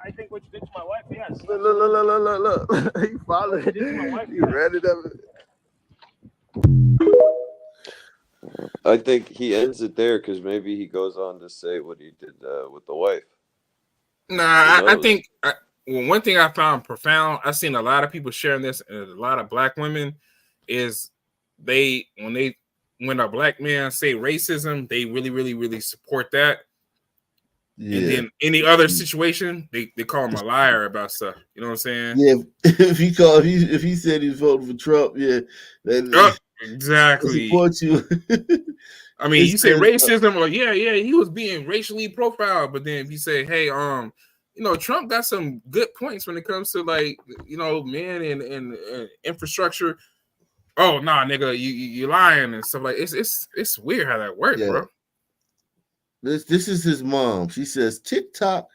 I think what you did to my wife, yes. Look. He followed. What you did to my wife, You read it up. I think he ends it there because maybe he goes on to say what he did with the wife. Nah, I think one thing I found profound, I've seen a lot of people sharing this, and a lot of black women, is when a black man say racism, they really, really, really support that. Yeah. And then any other situation, they call him a liar about stuff. You know what I'm saying? Yeah, if he said he's voting for Trump, yeah, exactly. Support you. I mean, you say racism, like yeah, he was being racially profiled, but then if you say, hey, Trump got some good points when it comes to like, men and infrastructure. Oh nah, nigga, you lying and stuff like it's weird how that works, bro. This is his mom. She says, TikTok,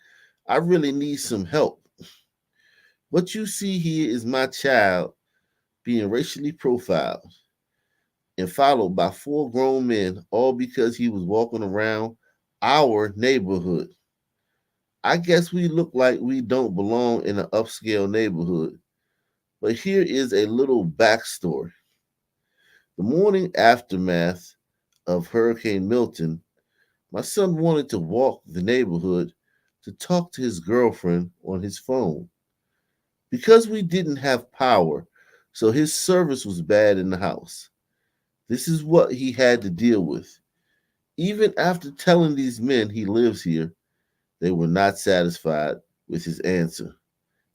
I really need some help. What you see here is my child being racially profiled and followed by 4 grown men, all because he was walking around our neighborhood. I guess we look like we don't belong in an upscale neighborhood. But here is a little backstory. The morning aftermath of Hurricane Milton, my son wanted to walk the neighborhood to talk to his girlfriend on his phone. Because we didn't have power, so his service was bad in the house. This is what he had to deal with. Even after telling these men he lives here, they were not satisfied with his answer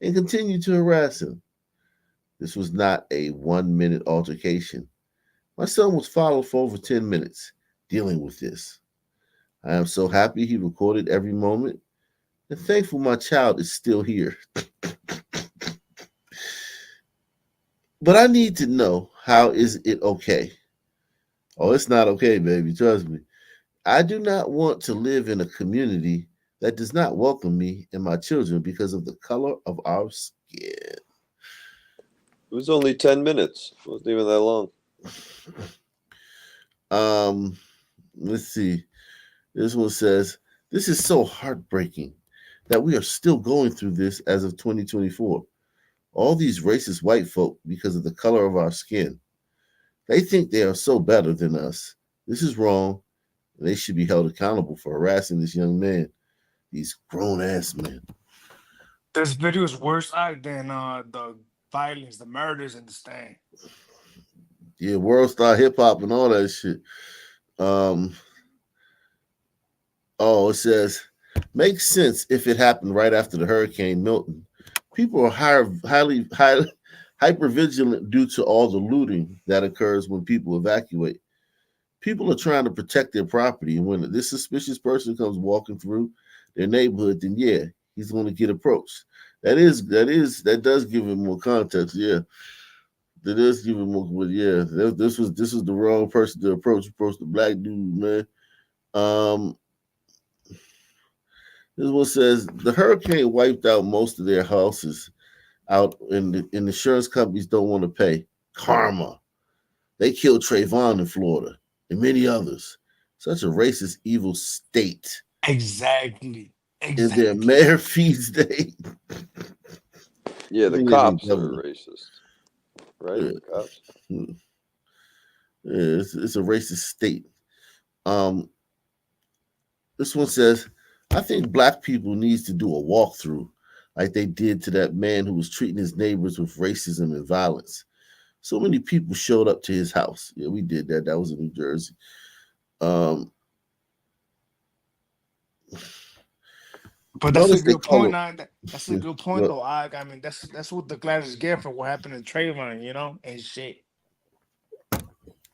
and continued to harass him. This was not a 1-minute altercation. My son was followed for over 10 minutes dealing with this. I am so happy he recorded every moment and thankful my child is still here. But I need to know, how is it okay? Oh, it's not okay, baby. Trust me. I do not want to live in a community that does not welcome me and my children because of the color of our skin. It was only 10 minutes. It wasn't even that long. Let's see. This one says, this is so heartbreaking that we are still going through this as of 2024. All these racist white folk because of the color of our skin. They think they are so better than us. This is wrong. And they should be held accountable for harassing this young man. These grown-ass men. This video is worse than the violence, the murders, and the stain. Yeah, world star hip hop and all that shit. It says, makes sense if it happened right after the Hurricane Milton. People are highly hyper vigilant due to all the looting that occurs when people evacuate. People are trying to protect their property, and when this suspicious person comes walking through their neighborhood, then yeah, he's going to get approached. That does give him more context. Yeah, that does give him more. But yeah, this was the wrong person to approach. Approach the black dude, man. This one says the hurricane wiped out most of their houses out, and the insurance companies don't want to pay. Karma. They killed Trayvon in Florida and many others. Such a racist, evil state. Exactly. And their mayor feeds day. Yeah, the cops are racist. Right? Yeah. The cops. Yeah, it's a racist state. This one says, I think black people needs to do a walkthrough like they did to that man who was treating his neighbors with racism and violence. So many people showed up to his house. Yeah, we did that. That was in New Jersey. But that's a good point. That's a good point, though. I mean, that's what the Gladiators get for what happened to Trayvon, and shit.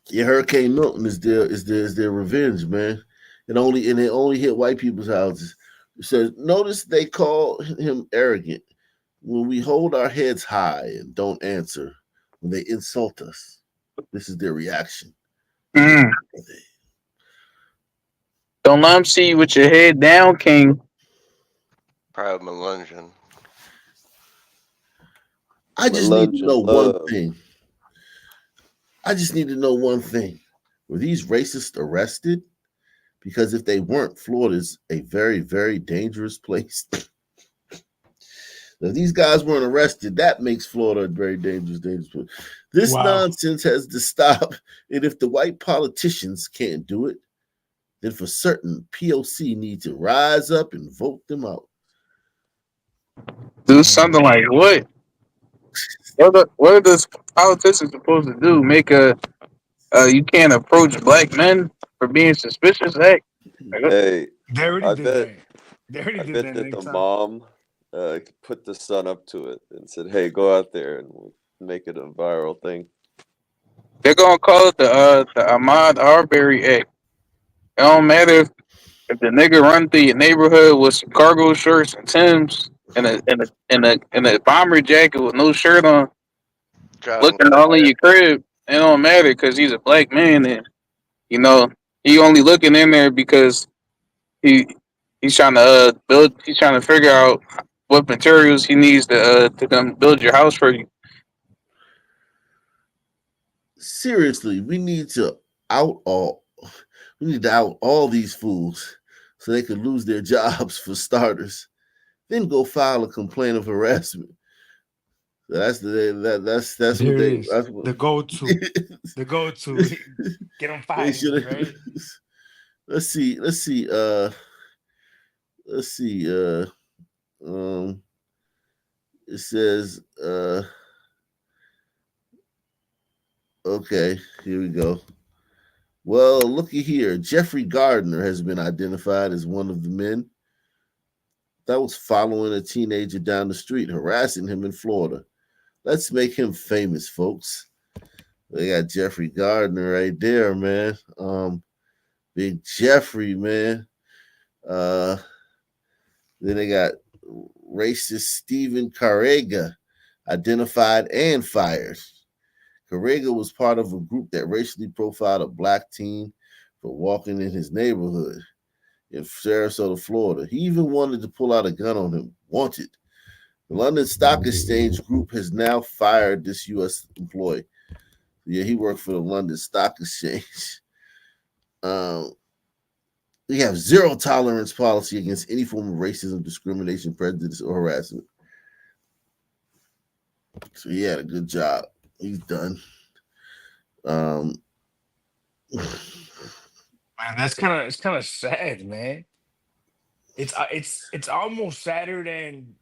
Yeah, Hurricane Milton is their revenge, man. It only hit white people's houses. It says, notice they call him arrogant when we hold our heads high and don't answer when they insult us. This is their reaction. Don't let them see you with your head down, King. Proud Melungeon. I just need to know one thing. I just need to know one thing. Were these racists arrested? Because if they weren't, Florida's a very, very dangerous place. If these guys weren't arrested, that makes Florida a very dangerous place. This nonsense has to stop. And if the white politicians can't do it, then for certain, POC need to rise up and vote them out. Do something like what? What are those politicians supposed to do? Make you can't approach black men for being suspicious act? Hey, They already I did bet, that. They already I did bet that that next the time. mom put the son up to it and said, "Hey, go out there and we'll make it a viral thing." They're gonna call it the Ahmaud Arbery Act. It don't matter if the nigga run through your neighborhood with some cargo shorts and Timbs and a bomber jacket with no shirt on, looking all in your crib. It don't matter because he's a black man, and he only looking in there because he's trying to build. He's trying to figure out what materials he needs to come build your house for you. Seriously, we need to out all these fools so they could lose their jobs for starters. Then go file a complaint of harassment. That's the go-to. The go-to. Get them fired, right? Let's see. It says okay, here we go. Well, looky here. Jeffrey Gardner has been identified as one of the men that was following a teenager down the street, harassing him in Florida. Let's make him famous, folks. They got Jeffrey Gardner right there, man. Big Jeffrey, man. Then they got racist Stephen Carrega, identified and fired. Carrega was part of a group that racially profiled a black teen for walking in his neighborhood in Sarasota, Florida. He even wanted to pull out a gun on him. Wanted. The London Stock Exchange Group has now fired this U.S. employee. Yeah, he worked for the London Stock Exchange. We have zero tolerance policy against any form of racism, discrimination, prejudice, or harassment. So he had a good job. He's done. Man, it's kind of sad, man. It's almost sadder than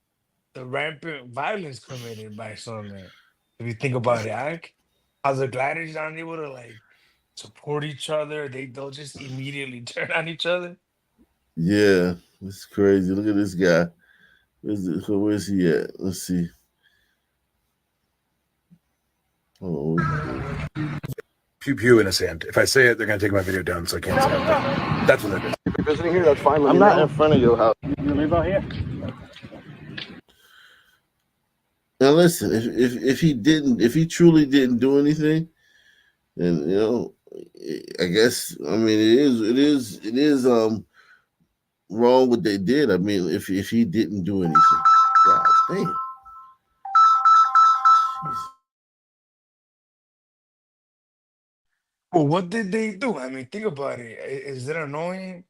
the rampant violence committed by some man. If you think about it, how the gladiators aren't able to support each other, they'll just immediately turn on each other. Yeah, it's crazy. Look at this guy. Where's he at? Let's see. Oh, pew pew innocent. If I say it, they're gonna take my video down, so I can't say it. That's what it is. If you're visiting here, that's fine. I'm not in front of your house. You live out here? Now listen, if he truly didn't do anything, then I guess it is wrong what they did. I mean, if he didn't do anything, God damn. Well, what did they do? I mean, think about it. Is it annoying?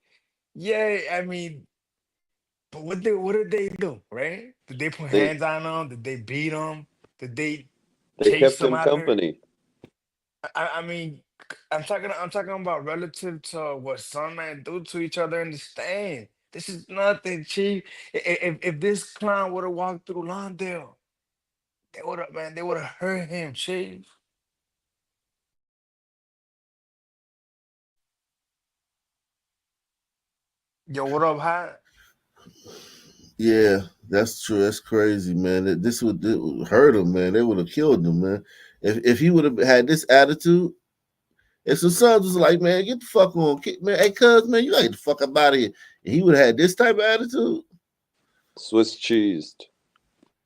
Yeah, I mean, but what did they do, right? Did they put hands on them? Did they beat them? Did they They chase kept them him out there? company. I mean, I'm talking about relative to what some men do to each other in the stand. This is nothing, Chief. If this clown would have walked through Lawndale, they would have hurt him, Chief. Yo, what up, Hot? Yeah, that's true. That's crazy, man. This would hurt him, man. They would have killed him, man. If he would have had this attitude, if some sons was like, man, get the fuck on, man. Hey, cuz, man, you gotta get the fuck up out of here. And he would have had this type of attitude. Swiss cheesed.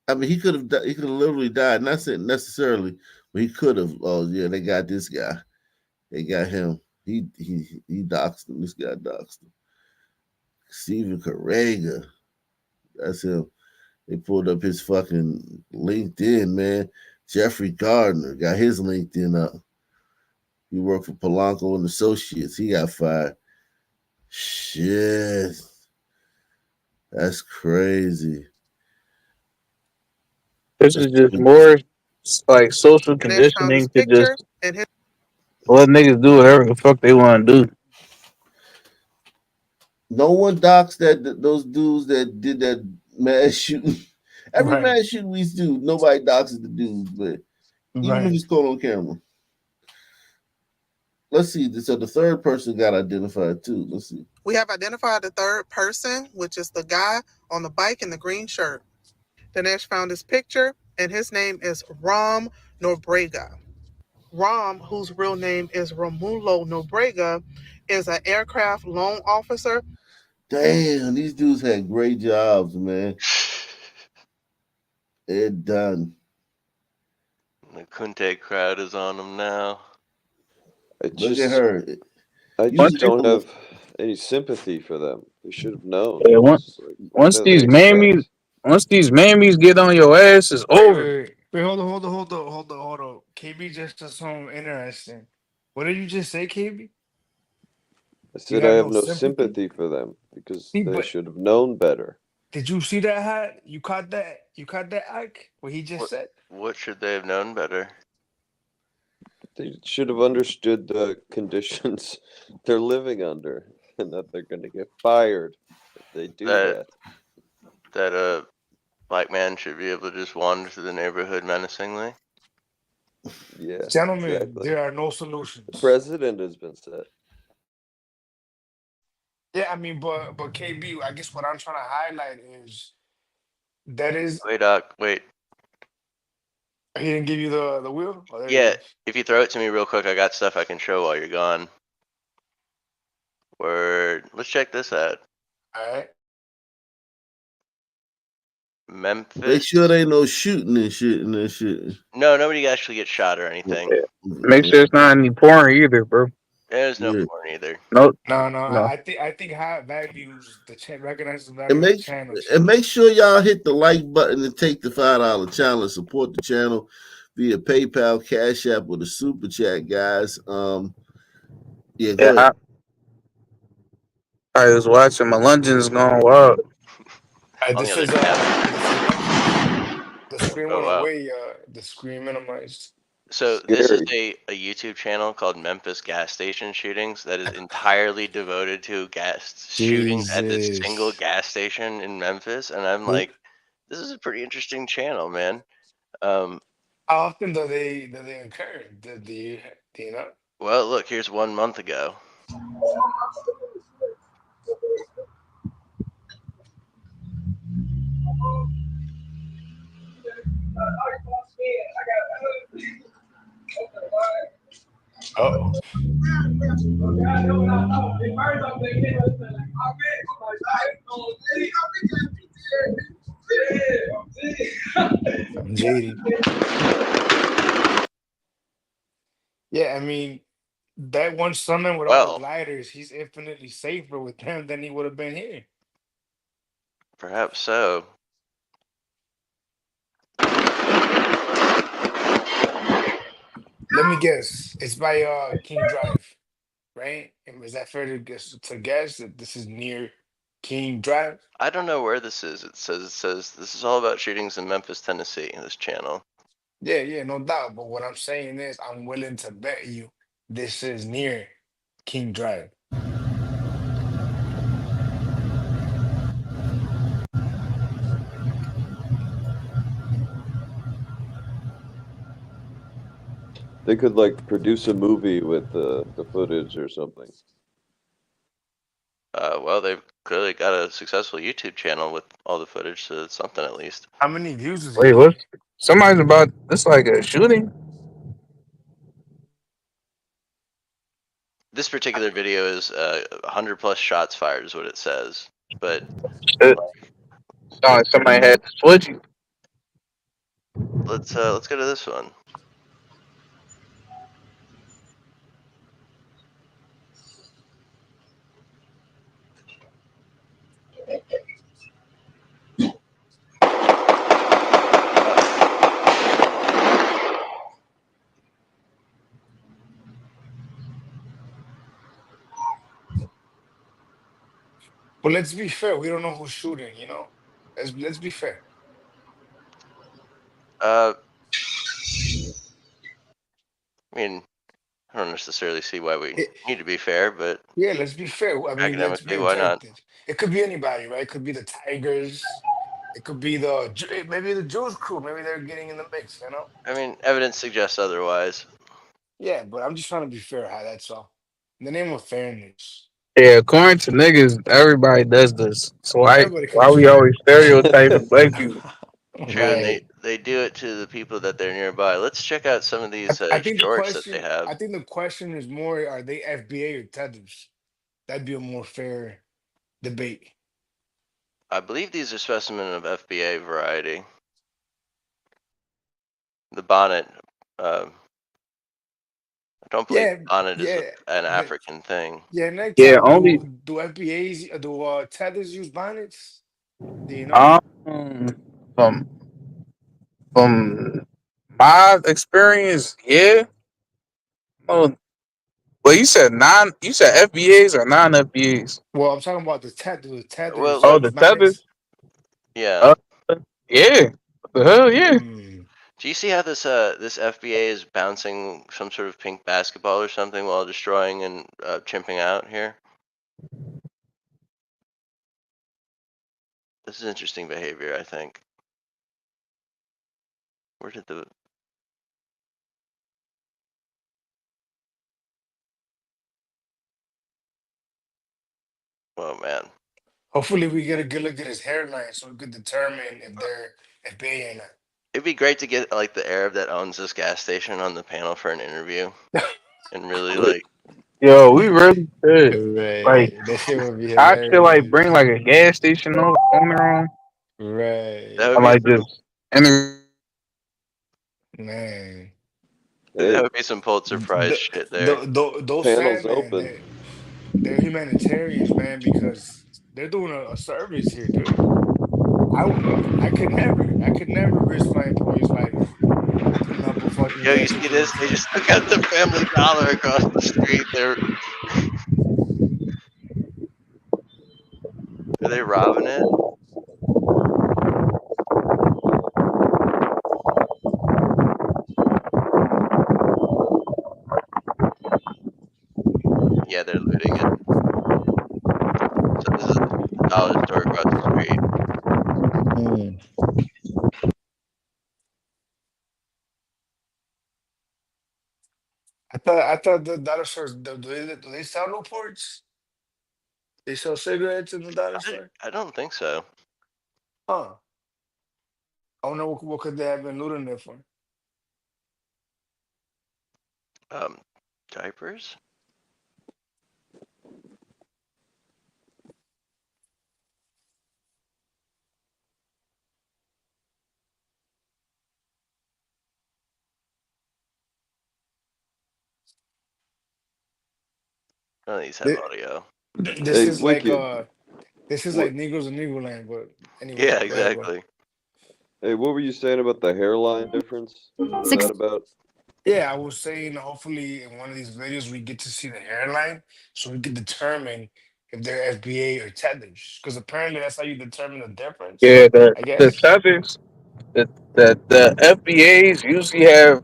I mean, he could have literally died. Not saying necessarily, but he could have. Oh yeah, they got this guy. They got him. He doxed him. This guy doxed him. Steven Correga. That's him. They pulled up his fucking LinkedIn, man. Jeffrey Gardner got his LinkedIn up. He worked for Polanco and Associates. He got fired. Shit. That's crazy. This is just more like social conditioning to just let niggas do whatever the fuck they want to do. No one docs those dudes that did that mass shooting. Every mass shooting we do, nobody doxes the dudes, but even if it's caught on camera. Let's see. So the third person got identified too. Let's see. We have identified the third person, which is the guy on the bike in the green shirt. Dinesh found his picture, and his name is Ram Nobrega. Ram, whose real name is Romulo Nobrega, is an aircraft loan officer. Damn, these dudes had great jobs, man. They're done. The Kunte crowd is on them now. Look at her. I just don't have any sympathy for them. They should have known. Yeah, once these mammies get on your ass, it's over. Wait, hold on. KB just said something interesting. What did you just say, KB? I said I have no sympathy for them because they should have known better. Did you see that hat? You caught that? You caught that, Ike? What he just said? What should they have known better? They should have understood the conditions they're living under and that they're going to get fired if they do that. That a black man should be able to just wander through the neighborhood menacingly? Yeah. Gentlemen, exactly. there are no solutions. The president has been set. Yeah, I mean, but KB, I guess what I'm trying to highlight is that is. Wait, Doc, wait. He didn't give you the wheel? Oh, Yeah, if you throw it to me real quick, I got stuff I can show while you're gone. Word. Let's check this out. All right. Memphis. Make sure there ain't no shooting and shit and that shit. No, nobody actually gets shot or anything. Make sure it's not any porn either, bro. There's no porn either. Nope. No. I think Hot values recognizes the value of the channel. And make sure y'all hit the like button and take the $5 challenge. Support the channel via PayPal, Cash App, or the Super Chat, guys. Yeah, go ahead. I was watching my luncheons going wild. This is the screen went away. The screen minimized. So this is a YouTube channel called Memphis Gas Station Shootings that is entirely devoted to shootings at this single gas station in Memphis, and I'm like, this is a pretty interesting channel, man. How often do they occur? Do you know? Well, look, here's 1 month ago. Oh. I'm jaded. Yeah, I mean, that one Sunman with all the gliders, he's infinitely safer with them than he would have been here. Perhaps so. Let me guess. It's by King Drive, right? And is that fair to guess that this is near King Drive? I don't know where this is. It says this is all about shootings in Memphis, Tennessee. This channel. Yeah, no doubt. But what I'm saying is, I'm willing to bet you this is near King Drive. They could like produce a movie with the footage or something. Well, they've clearly got a successful YouTube channel with all the footage, so it's something at least. How many views is Wait, it? what? Somebody's about this like a shooting? This particular video is 100 plus shots fired is what it says, but Shit. Sound like somebody had to switch you. let's go to this one. But let's be fair. We don't know who's shooting. You know, let's be fair. I mean, I don't necessarily see why we need to be fair, but Yeah, let's be fair. I mean, let's be academically, why not? objective. It could be anybody, right? It could be the Tigers. It could be maybe the Jews crew. Maybe they're getting in the mix. You know? I mean, evidence suggests otherwise. Yeah, but I'm just trying to be fair. That's all. In the name of fairness. Yeah, according to niggas, everybody does this. So why Everybody why comes we from. always stereotyping black people? True, and they do it to the people that they're nearby. Let's check out some of these I think the shorts that question. they have. I think the question is more: are they FBA or tethers? That'd be a more fair debate. I believe these are specimen of FBA variety. The bonnet, I don't believe bonnet is an African thing. Yeah, next Yeah, time, only do FBAs, do tethers use bonnets? Do you know? from my experience, yeah. Oh, well, you said FBAs or non FBAs? Well, I'm talking about the tethers. Well, Oh, the tethers. Yeah. Yeah. What the hell, yeah. Do you see how this FBA is bouncing some sort of pink basketball or something while destroying and chimping out here? This is interesting behavior, I think. Where did the... Oh, man. Hopefully, we get a good look at his hairline so we could determine if they're FBA or not. It'd be great to get like the Arab that owns this gas station on the panel for an interview, and really like. Yo, we really should. Right. Like, That shit would be I should like hilarious. bring like a gas station owner on. Right. That I would be like just Man. That would be some Pulitzer Prize shit there. Those Panel's Sandmen, open. they're humanitarians, man, because they're doing a service here, dude. I could never risk my employee's life putting up a fucking. Yo, you see this? They just took out the Family Dollar across the street. Are they robbing it? Yeah, they're looting it. So this is the dollar store across the street. I thought the dollar stores do they sell Newports? They sell cigarettes in the dollar store? I don't think so. Huh. I wonder what could they have been looting there for? Diapers? None of these have audio. This is like Negroes in Negroland, but anyway. Yeah, go ahead, bro. exactly. Hey, what were you saying about the hairline difference? What's that about? Yeah, I was saying hopefully in one of these videos we get to see the hairline so we can determine if they're FBA or tethers. Because apparently that's how you determine the difference. yeah, I the guess. tethers, the FBAs usually have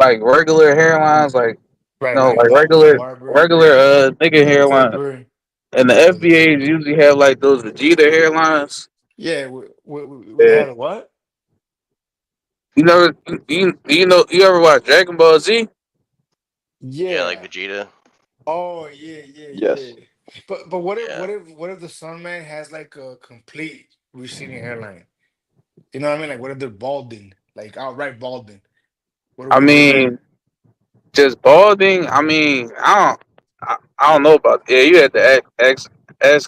like regular hairlines, like Right, like like regular Marbury, nigga hairline, Tilbury. and the FBAs usually have like those Vegeta hairlines. Yeah, we had a what? You know, you ever watch Dragon Ball Z? Yeah, like Yeah. Vegeta. Oh yeah, yeah, Yes. yeah. But what if Yeah. the Sun Man has like a complete receding hairline? You know what I mean? Like what if they're balding, like outright balding? What are I we gonna do then? mean, just balding. I mean, I don't know about. Yeah, you had to ask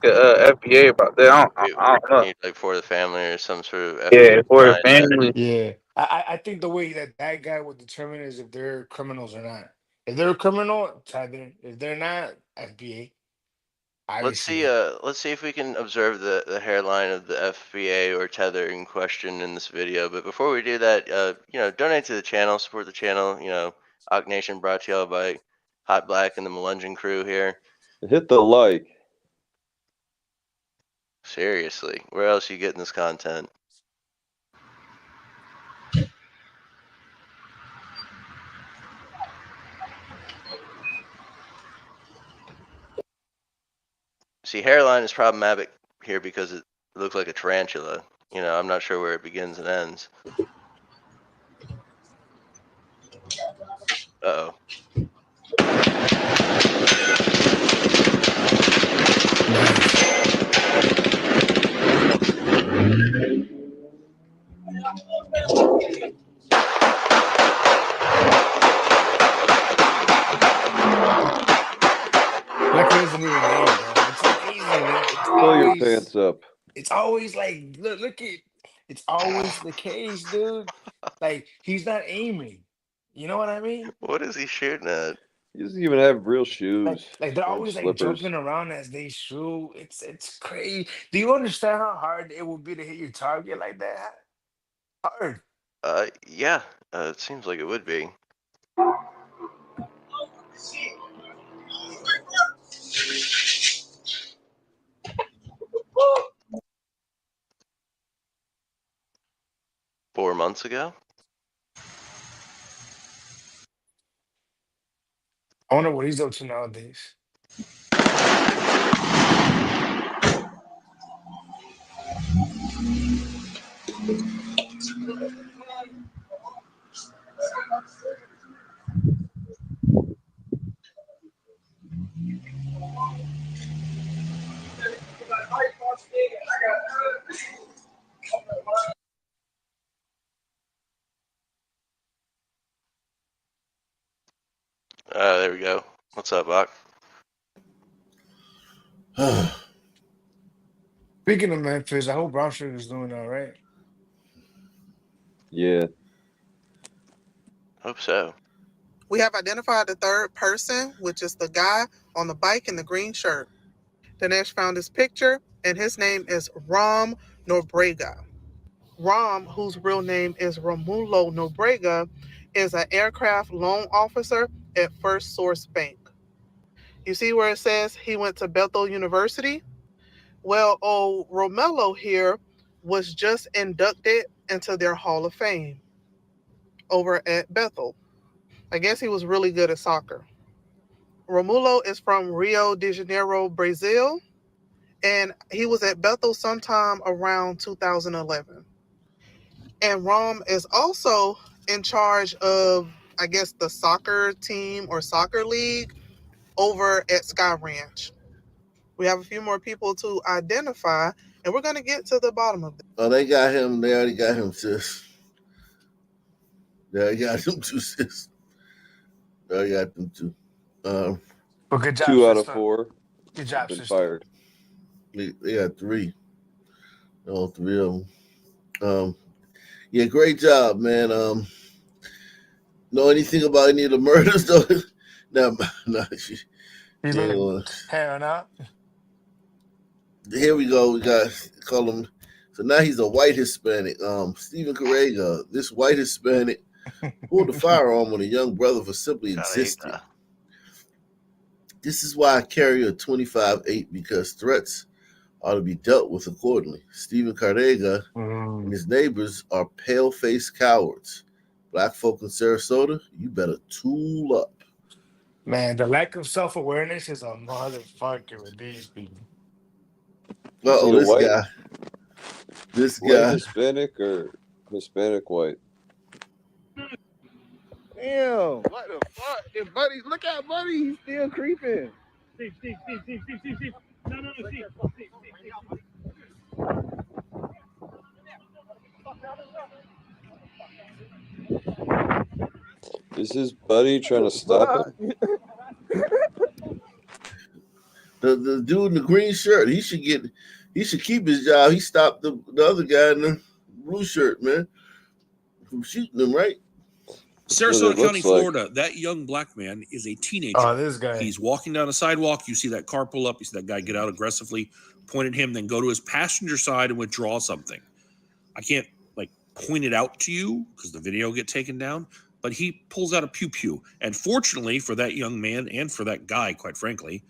a FBA about that. I don't know. Need like for the family or some sort of Yeah, FDA for the behind that. family. Yeah, I think the way that guy would determine is if they're criminals or not. If they're a criminal, Tether. If they're not, FBA. Obviously. Let's see if we can observe the hairline of the FBA or tether in question in this video. But before we do that, donate to the channel, support the channel. Ock Nation brought to y'all by Hot Black and the Melungeon crew here. Hit the like. Seriously, where else are you getting this content? See, hairline is problematic here because it looks like a tarantula. I'm not sure where it begins and ends. Uh-oh. Luckily, it isn't even aim, bro. It's amazing. It's Pull your always, pants up. it's always like, look at, it's always the case, dude. Like he's not aiming. You know what I mean? What is he shooting at? He doesn't even have real shoes. Like they're or always like slippers. jumping around as they shoot. It's crazy. Do you understand how hard it would be to hit your target like that? Hard. Yeah. It seems like it would be. Four months ago? I wonder what he's up to nowadays. There we go. What's up, Bach? Speaking of Memphis, I hope Brown Sugar is doing all right. Yeah. Hope so. We have identified the third person, which is the guy on the bike in the green shirt. Dinesh found his picture, and his name is Ram Nobrega. Ram, whose real name is Romulo Nobrega, is an aircraft loan officer at First Source Bank. You see where it says he went to Bethel University? Well, old Romello here was just inducted into their Hall of Fame over at Bethel. I guess he was really good at soccer. Romulo is from Rio de Janeiro, Brazil, and he was at Bethel sometime around 2011. And Rom is also in charge of, I guess, the soccer team or soccer league over at Sky Ranch. We have a few more people to identify, and we're going to get to the bottom of this. Oh, they got him. They already got him, sis. They already got him too, sis. They already got them too. Well, good job, 2 out of sister. 4. Good job, been sister. fired. They got 3. All 3 of them. Yeah, great job, man. Know anything about any of the murders though? No. He's like tearing up. Here we go. We got call him. So now he's a white Hispanic. Stephen Correga, this white Hispanic, pulled a firearm on a young brother for simply existing. This is why I carry a 25-8 because threats are to be dealt with accordingly. Stephen Correga and his neighbors are pale-faced cowards. Black folk in Sarasota, you better tool up. Man, the lack of self-awareness is a motherfucker with these people. Uh-oh, this guy. This White guy. Hispanic or Hispanic white? Damn, what the fuck? If Buddy, look at Buddy, he's still creeping. Steve. No, Steve. Is his buddy trying to stop him? The dude in the green shirt, he should keep his job. He stopped the other guy in the blue shirt, man, from shooting him, right? Sarasota County, Florida. That young black man is a teenager. Oh, this guy. He's walking down a sidewalk. You see that car pull up. You see that guy get out aggressively, point at him, then go to his passenger side and withdraw something. I can't point it out to you because the video will get taken down, but he pulls out a pew-pew. And fortunately for that young man and for that guy, quite frankly,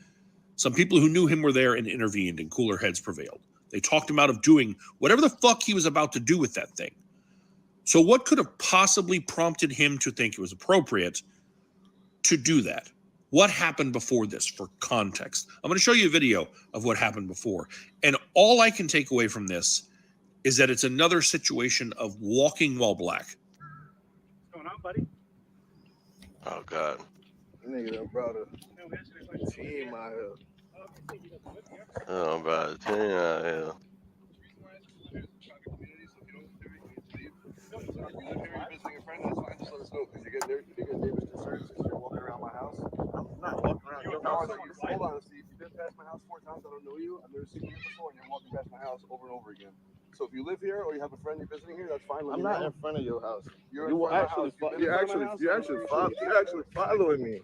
some people who knew him were there and intervened, and cooler heads prevailed. They talked him out of doing whatever the fuck he was about to do with that thing. So what could have possibly prompted him to think it was appropriate to do that? What happened before this for context? I'm going to show you a video of what happened before. And all I can take away from this is that it's another situation of walking while black. What's going on, buddy? Oh, God. Nigga done brought a team out here. Oh, bro. Yeah. Visiting a friend, that's fine. Just let us know because you're getting neighbors concerned since you're walking around my house. I'm not walking around your house. Hold on, Steve. You've been past my house 4 times. I don't know you. I've never seen you before, and you're walking past my house over and over again. So if you live here or you have a friend you're visiting here, that's fine. I'm not in front of your house. You're actually following me.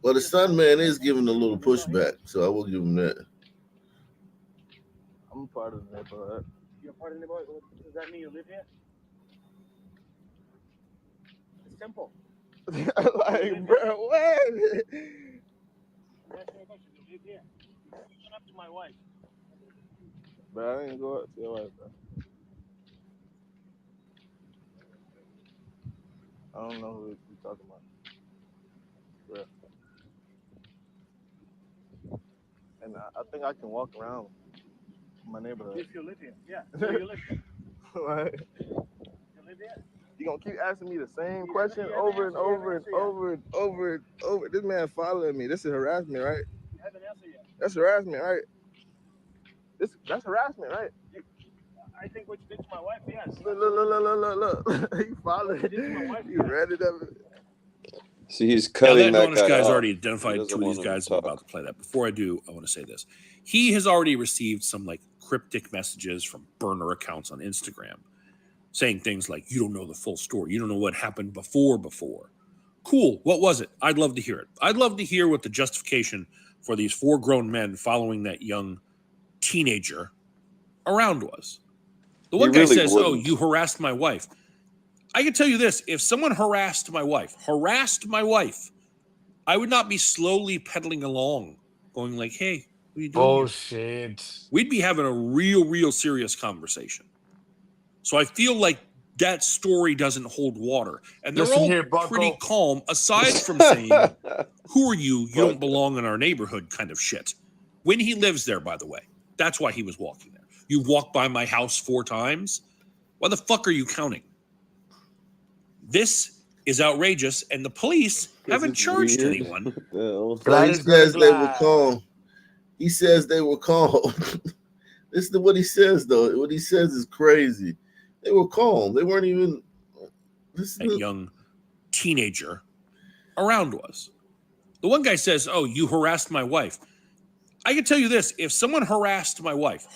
Well, the Sun Man is giving a little pushback, so I will give him that. I'm part of the neighborhood. You're part of the neighborhood? Does that mean you live here? It's simple. Like, bro, what? I'm asking you a question. You live here. You went up to my wife. Bro, I didn't go up to your wife, bro. I don't know who you're talking about. Bro. And I think I can walk around my neighborhood. If you live here, yeah. So you live here. What? You live here. You gonna keep asking me the same question over and over and over and over and over. This man following me. This is harassment, right? You haven't answered yet. That's harassment, right? That's harassment, right? I think what you did to my wife, yes. Look. He followed. You read it up. See, he's cutting now, that that guy guy's off. already identified 2 of these guys. I'm about to play that. Before I do, I want to say this. He has already received some cryptic messages from burner accounts on Instagram saying things like, you don't know the full story. You don't know what happened before. Cool. What was it? I'd love to hear it. I'd love to hear what the justification for these 4 grown men following that young teenager around was. The one guy says, oh, you harassed my wife. I can tell you this. If someone harassed my wife, I would not be slowly pedaling along going like, hey, what are you doing here? Bullshit. We'd be having a real serious conversation. So I feel like that story doesn't hold water. And they're all pretty calm, aside from saying, who are you? You don't belong in our neighborhood kind of shit. When he lives there, by the way. That's why he was walking there. You walked by my house 4 times? Why the fuck are you counting? This is outrageous, and the police haven't charged anyone. Well, he says they were calm. He says they were calm. This is what he says, though. What he says is crazy. They were calm. They weren't even. That young teenager around was. The one guy says, oh, you harassed my wife. I can tell you this. If someone harassed my wife,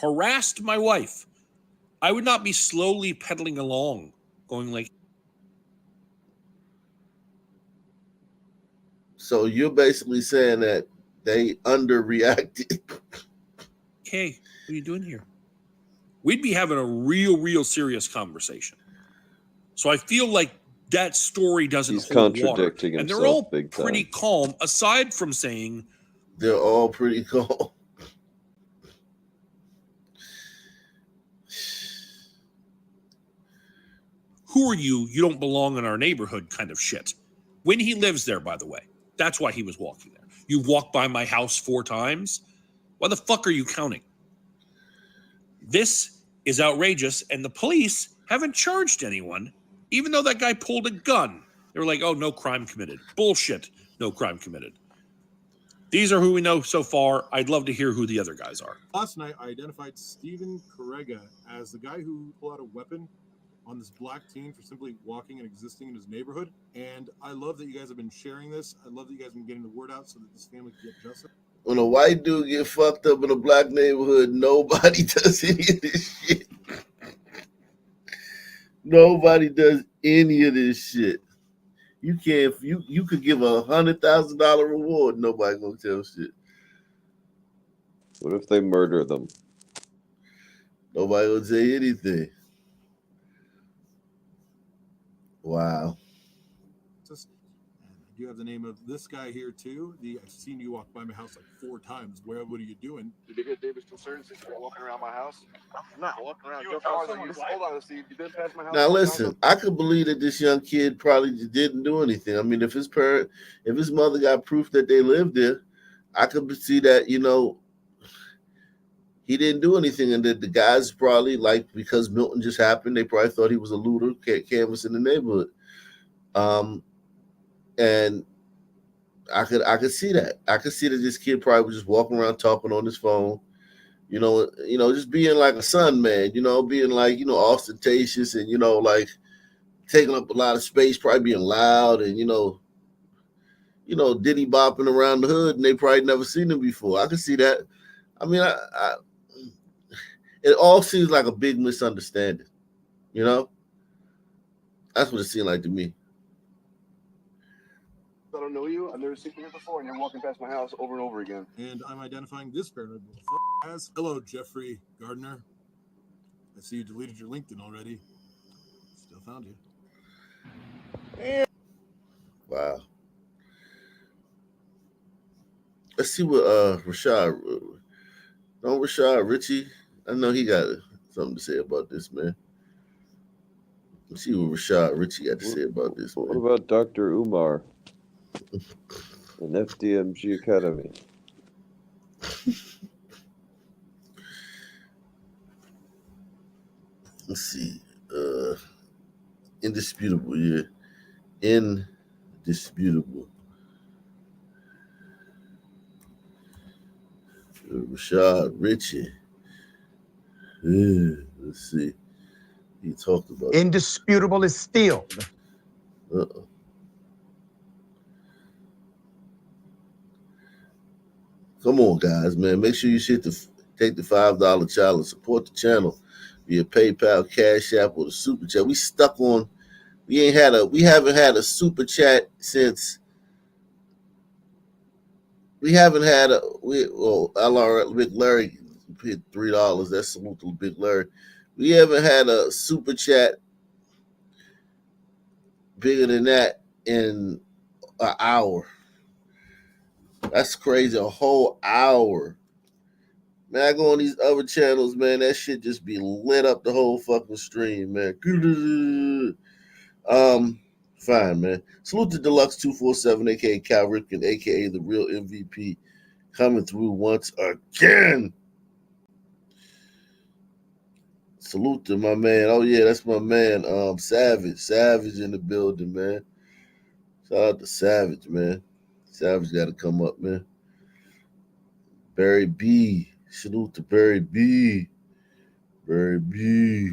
I would not be slowly pedaling along going like. So you're basically saying that they underreacted. Hey, what are you doing here? We'd be having a real serious conversation. So I feel like that story doesn't hold water. And they're all pretty calm, aside from saying they're all pretty calm. Who are you? You don't belong in our neighborhood kind of shit. When he lives there, by the way. That's why he was walking there. You walked by my house 4 times? Why the fuck are you counting? This is outrageous, and the police haven't charged anyone, even though that guy pulled a gun. They were like, oh, no crime committed. Bullshit, no crime committed. These are who we know so far. I'd love to hear who the other guys are. Last night, I identified Stephen Correga as the guy who pulled out a weapon on this black teen for simply walking and existing in his neighborhood. And I love that you guys have been sharing this. I love that you guys have been getting the word out so that this family can get justice. When a white dude get fucked up in a black neighborhood, nobody does any of this shit. Nobody does any of this shit. You can't. You could give $100,000 reward. Nobody gonna tell shit. What if they murder them? Nobody gonna say anything. Wow. I do have the name of this guy here too. I've seen you walk by my house like 4 times. What are you doing? Did you get David's concerns since you're walking around my house? I'm not walking around your house. Hold on, Steve. You did pass my house. Now listen, I could believe that this young kid probably didn't do anything. I mean, if his mother got proof that they lived there, I could see that, he didn't do anything, and that the guys probably, like, because Milton just happened, they probably thought he was a looter, canvassing the neighborhood. And I could see that. I could see that this kid probably was just walking around talking on his phone, just being like a son man, being like, ostentatious and, like taking up a lot of space, probably being loud and, diddy bopping around the hood, and they probably never seen him before. I could see that. I mean, it all seems like a big misunderstanding, That's what it seemed like to me. I don't know you. I've never seen you here before, and you're walking past my house over and over again. And I'm identifying this paranoid as hello, Jeffrey Gardner. I see you deleted your LinkedIn already. Still found you. Wow. Let's see what Rashad Richie. I know he got something to say about this, man. Let's see what Rashad Richie got to say about this. What about Dr. Umar? An FDMG Academy. Let's see. Indisputable, yeah. Indisputable. Rashad Richie. Let's see. He talked about indisputable is still. Uh-oh. Come on, guys, man. Make sure you take the $5 challenge. Support the channel via PayPal, Cash App, or the Super Chat. We haven't had a Super Chat since. We haven't had Big Larry hit $3. That's salute to Big Larry. We haven't had a Super Chat bigger than that in an hour. That's crazy. A whole hour. Man, I go on these other channels, man. That shit just be lit up the whole fucking stream, man. Fine, man. Salute to Deluxe 247, aka Cal Ripken, aka the real MVP, coming through once again. Salute to my man. Oh yeah, that's my man. Savage in the building, man. Shout out to Savage, man. Savage got to come up, man. Barry B. Salute to Barry B. Barry B.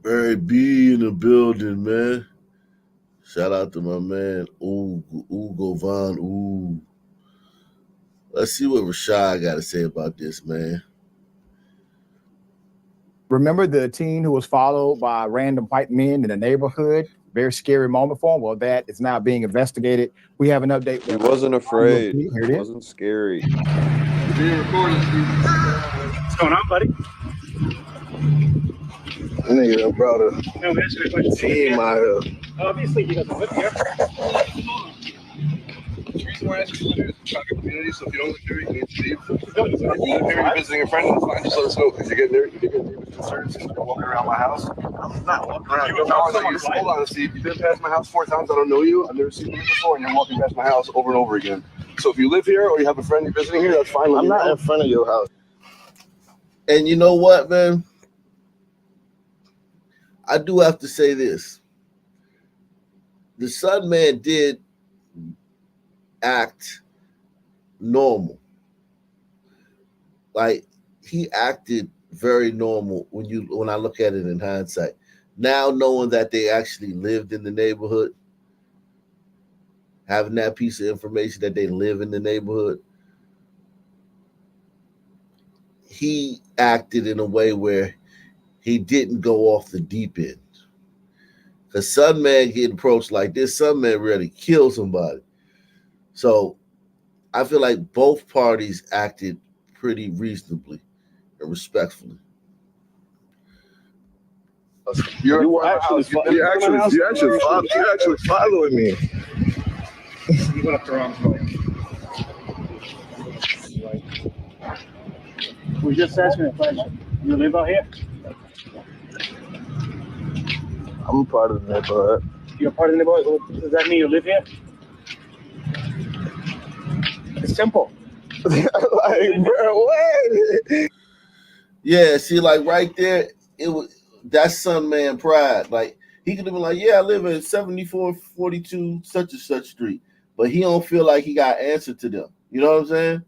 Barry B in the building, man. Shout out to my man, Ugo Von Ooh. Let's see what Rashad got to say about this, man. Remember the teen who was followed by random white men in the neighborhood? Very scary moment for him. Well, that is now being investigated. We have an update. He wasn't afraid. Here it It is. wasn't scary. What's going on, buddy? Nigga, brother. No, answer the question. Team out here. Obviously, he doesn't live here. The reason why I asked you to live here is to try to community, so if you don't live here, you need to leave. If you live here, you're visiting a friend, that's fine, just let us know, because you're getting David's concerns since you're walking around my house. I'm not walking around your house. Hold on, Steve. You've been past my house 4 times, I don't know you. I've never seen you before, and you're walking past my house over and over again. So if you live here or you have a friend you're visiting here, that's fine. I'm not in front of your house. And you know what, man? I do have to say this. The Sun Man did act normal. Like, he acted very normal when I look at it in hindsight. Now knowing that they actually lived in the neighborhood, having that piece of information that they live in the neighborhood, he acted in a way where he didn't go off the deep end. Because Sun Man getting approached like this, Sun Man really killed somebody. So I feel like both parties acted pretty reasonably and respectfully. You're actually following me. You went up the wrong way. We're just asking a question. You live out here? I'm part of the neighborhood. You're part of the neighborhood? Does that mean you live here? It's simple. Like, bro, what? Yeah, see, like right there, that's Sun Man pride. Like, he could have been like, yeah, I live at 7442 such and such street, but he don't feel like he got answer to them. You know what I'm saying?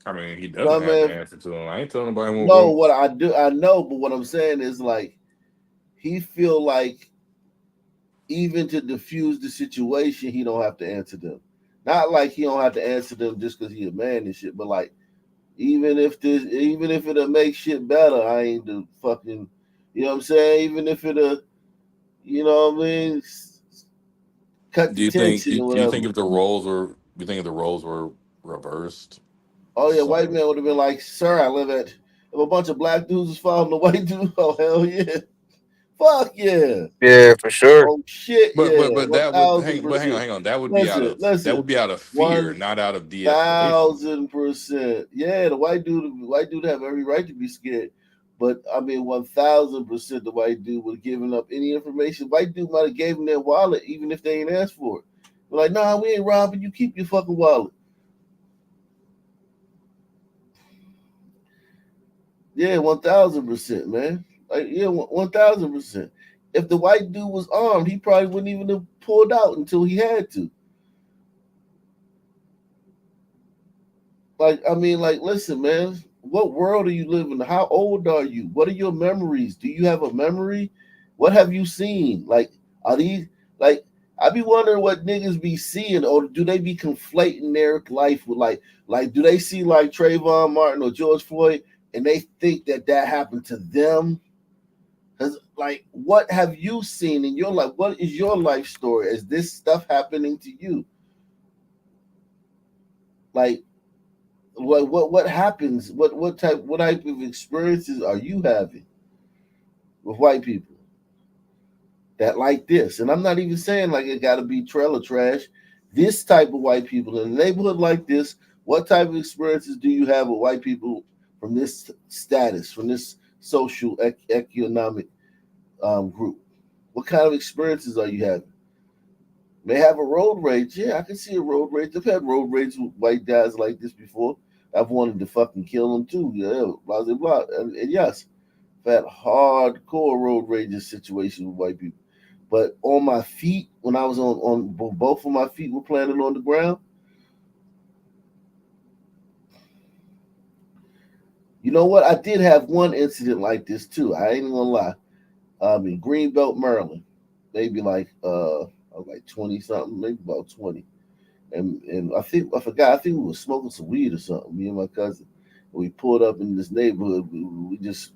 I mean, he doesn't have to answer to them. I ain't telling nobody. No, what I do, I know, but what I'm saying is like, he feel like even to diffuse the situation, he don't have to answer them. Not like he don't have to answer them just because he a man and shit, but like, even if it'll make shit better, I ain't the fucking, you know what I'm saying? Even if it'll, you know what I mean, cut the tension or whatever. Do you think if the roles were reversed? Oh yeah, white man would have been like, sir, I live at, if a bunch of black dudes is following the white dude, oh hell yeah. Fuck yeah. Yeah, for sure. Oh shit. But yeah. that would hang on. That would be out of fear, not out of de-escalation. 1,000%. Yeah, the white dude have every right to be scared. But I mean 1,000% the white dude would have given up any information. White dude might have gave him their wallet even if they ain't asked for it. They're like, nah, we ain't robbing you, keep your fucking wallet. Yeah, 1,000%, man. Like, yeah, 1,000%. If the white dude was armed, he probably wouldn't even have pulled out until he had to. Like, I mean, like, listen, man, what world are you living in? How old are you? What are your memories? Do you have a memory? What have you seen? Like, are these, like, I be wondering what niggas be seeing, or do they be conflating their life with, like, do they see, like, Trayvon Martin or George Floyd, and they think that happened to them? Because, like, what have you seen in your life? What is your life story? Is this stuff happening to you? Like, what happens? What type of experiences are you having with white people that like this? And I'm not even saying like it got to be trailer trash. This type of white people in a neighborhood like this, what type of experiences do you have with white people from this status, from this social economic group? What kind of experiences are you having? May have a road rage. Yeah, I can see a road rage. I've had road rage with white guys like this before. I've wanted to fucking kill them too. Yeah, blah, blah, blah. And yes, I've had hardcore road rage situations with white people. But on my feet, when I was on both of my feet were planted on the ground, you know what? I did have one incident like this too. I ain't gonna lie. In Greenbelt, Maryland, maybe like I was like 20 something, maybe about 20. And I think we were smoking some weed or something, me and my cousin. We pulled up in this neighborhood. We just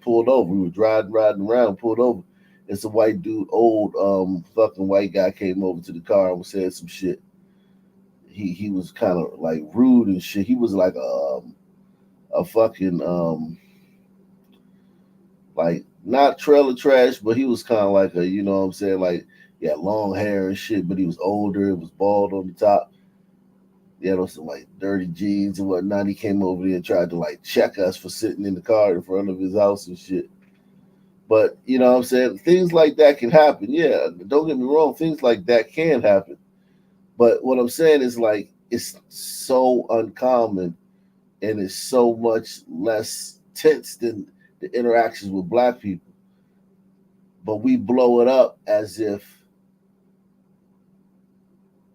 pulled over. We were riding around, pulled over. And some white dude, old fucking white guy, came over to the car and said some shit. He was kind of like rude and shit. He was like a fucking like not trailer trash, but he was kind of like a, you know what I'm saying, like, he had long hair and shit, but he was older. It was bald on the top. He had on some like dirty jeans and whatnot. He came over there and tried to like check us for sitting in the car in front of his house and shit. But you know what I'm saying? Things like that can happen. Yeah, don't get me wrong. Things like that can happen. But what I'm saying is, like, it's so uncommon and it's so much less tense than the interactions with black people. But we blow it up as if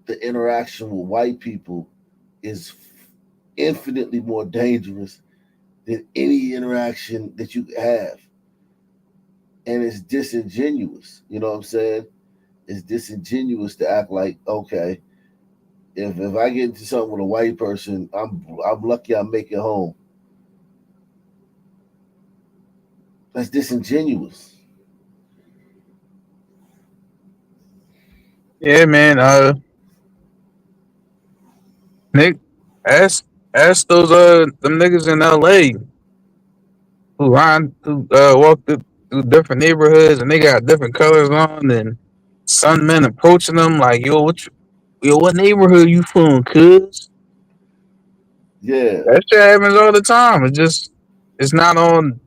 the interaction with white people is infinitely more dangerous than any interaction that you have. And it's disingenuous. You know what I'm saying? It's disingenuous to act like, okay, if I get into something with a white person, I'm lucky I make it home. That's disingenuous. Yeah, man. Nick, ask those them niggas in LA who walk through different neighborhoods and they got different colors on, and some men approaching them like, yo, what neighborhood you from, cuz? Yeah. That shit happens all the time. It's not on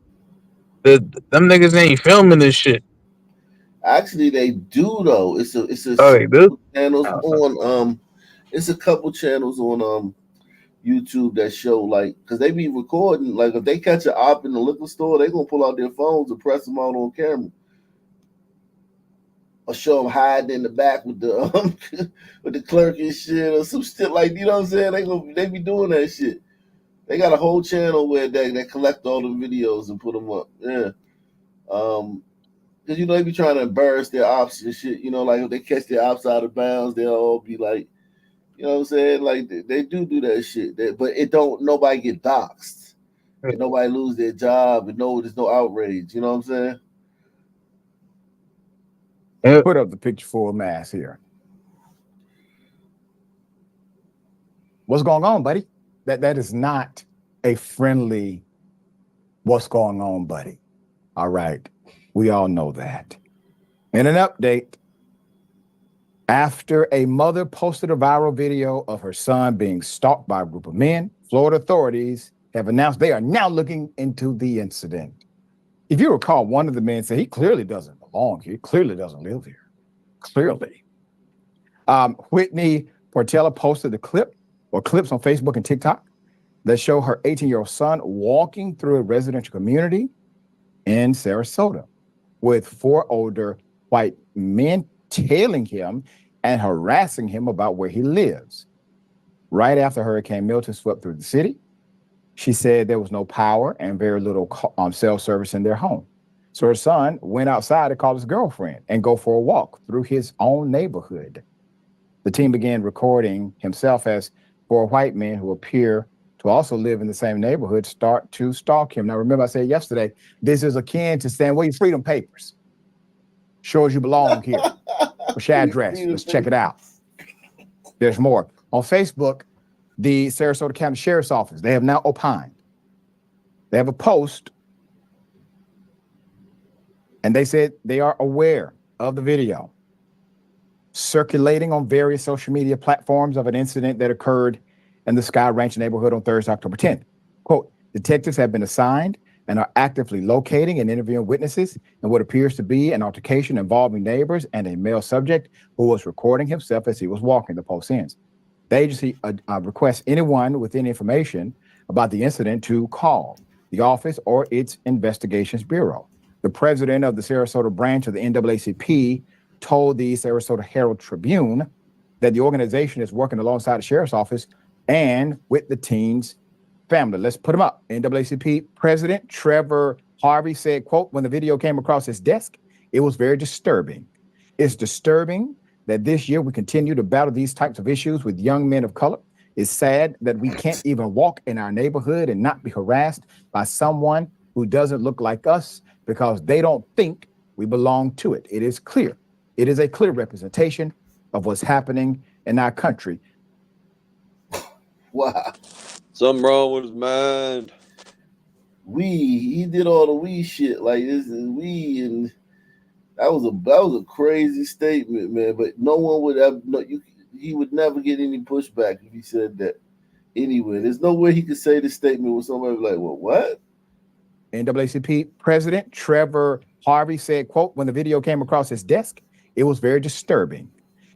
them niggas ain't filming this shit. Actually, they do though. It's a Oh, they do? channels on it's a couple channels on YouTube that show like because they be recording like if they catch an op in the liquor store, they gonna pull out their phones and press them out on camera. Or show them hiding in the back with the with the clerk and shit or some shit like you know what I'm saying. They be doing that shit. They got a whole channel where they collect all the videos and put them up. Yeah. Because, they be trying to embarrass their ops and shit. Like if they catch their ops out of bounds, they'll all be like, you know what I'm saying? Like they do that shit. But nobody get doxxed. And nobody lose their job and there's no outrage. You know what I'm saying? Put up the picture full mass here. What's going on, buddy? That is not a friendly what's going on, buddy. All right. We all know that. In an update, after a mother posted a viral video of her son being stalked by a group of men, Florida authorities have announced they are now looking into the incident. If you recall, one of the men said he clearly doesn't belong here. He clearly doesn't live here. Clearly. Whitney Portela posted the clips on Facebook and TikTok that show her 18-year-old son walking through a residential community in Sarasota with 4 older white men tailing him and harassing him about where he lives. Right after Hurricane Milton swept through the city, she said there was no power and very little cell service in their home. So her son went outside to call his girlfriend and go for a walk through his own neighborhood. The team began recording himself as 4 white men who appear to also live in the same neighborhood start to stalk him. Now, remember I said yesterday, this is akin to saying, where your freedom papers? Shows you belong here. What's your address? Let's check it out. There's more. On Facebook, the Sarasota County Sheriff's Office, they have now opined. They have a post, and they said they are aware of the video circulating on various social media platforms of an incident that occurred in the Sky Ranch neighborhood on Thursday, October 10th. Quote, detectives have been assigned and are actively locating and interviewing witnesses in what appears to be an altercation involving neighbors and a male subject who was recording himself as he was walking, the post ends. The agency requests anyone with any information about the incident to call the office or its investigations bureau. The president of the Sarasota branch of the NAACP told the Sarasota Herald Tribune that the organization is working alongside the sheriff's office and with the teen's family. Let's put him up. NAACP President Trevor Harvey said, quote, when the video came across his desk, it was very disturbing. It's disturbing that this year we continue to battle these types of issues with young men of color. It's sad that we can't even walk in our neighborhood and not be harassed by someone who doesn't look like us because they don't think we belong to it. It is clear. It is a clear representation of what's happening in our country. Wow. Something wrong with his mind. He did all the we shit like this is we, and that was a crazy statement, man. But no one would ever he would never get any pushback if he said that anywhere. There's no way he could say this statement with somebody like, well, what? NAACP President Trevor Harvey said, quote, when the video came across his desk, it was very disturbing.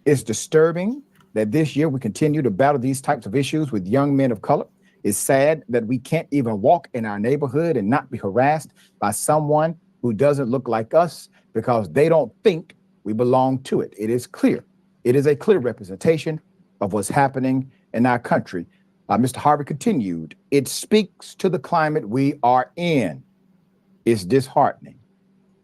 It's disturbing that this year we continue to battle these types of issues with young men of color. It's sad that we can't even walk in our neighborhood and not be harassed by someone who doesn't look like us because they don't think we belong to it. It is clear. It is a clear representation of what's happening in our country. Mr. Harvey continued, it speaks to the climate we are in. It's disheartening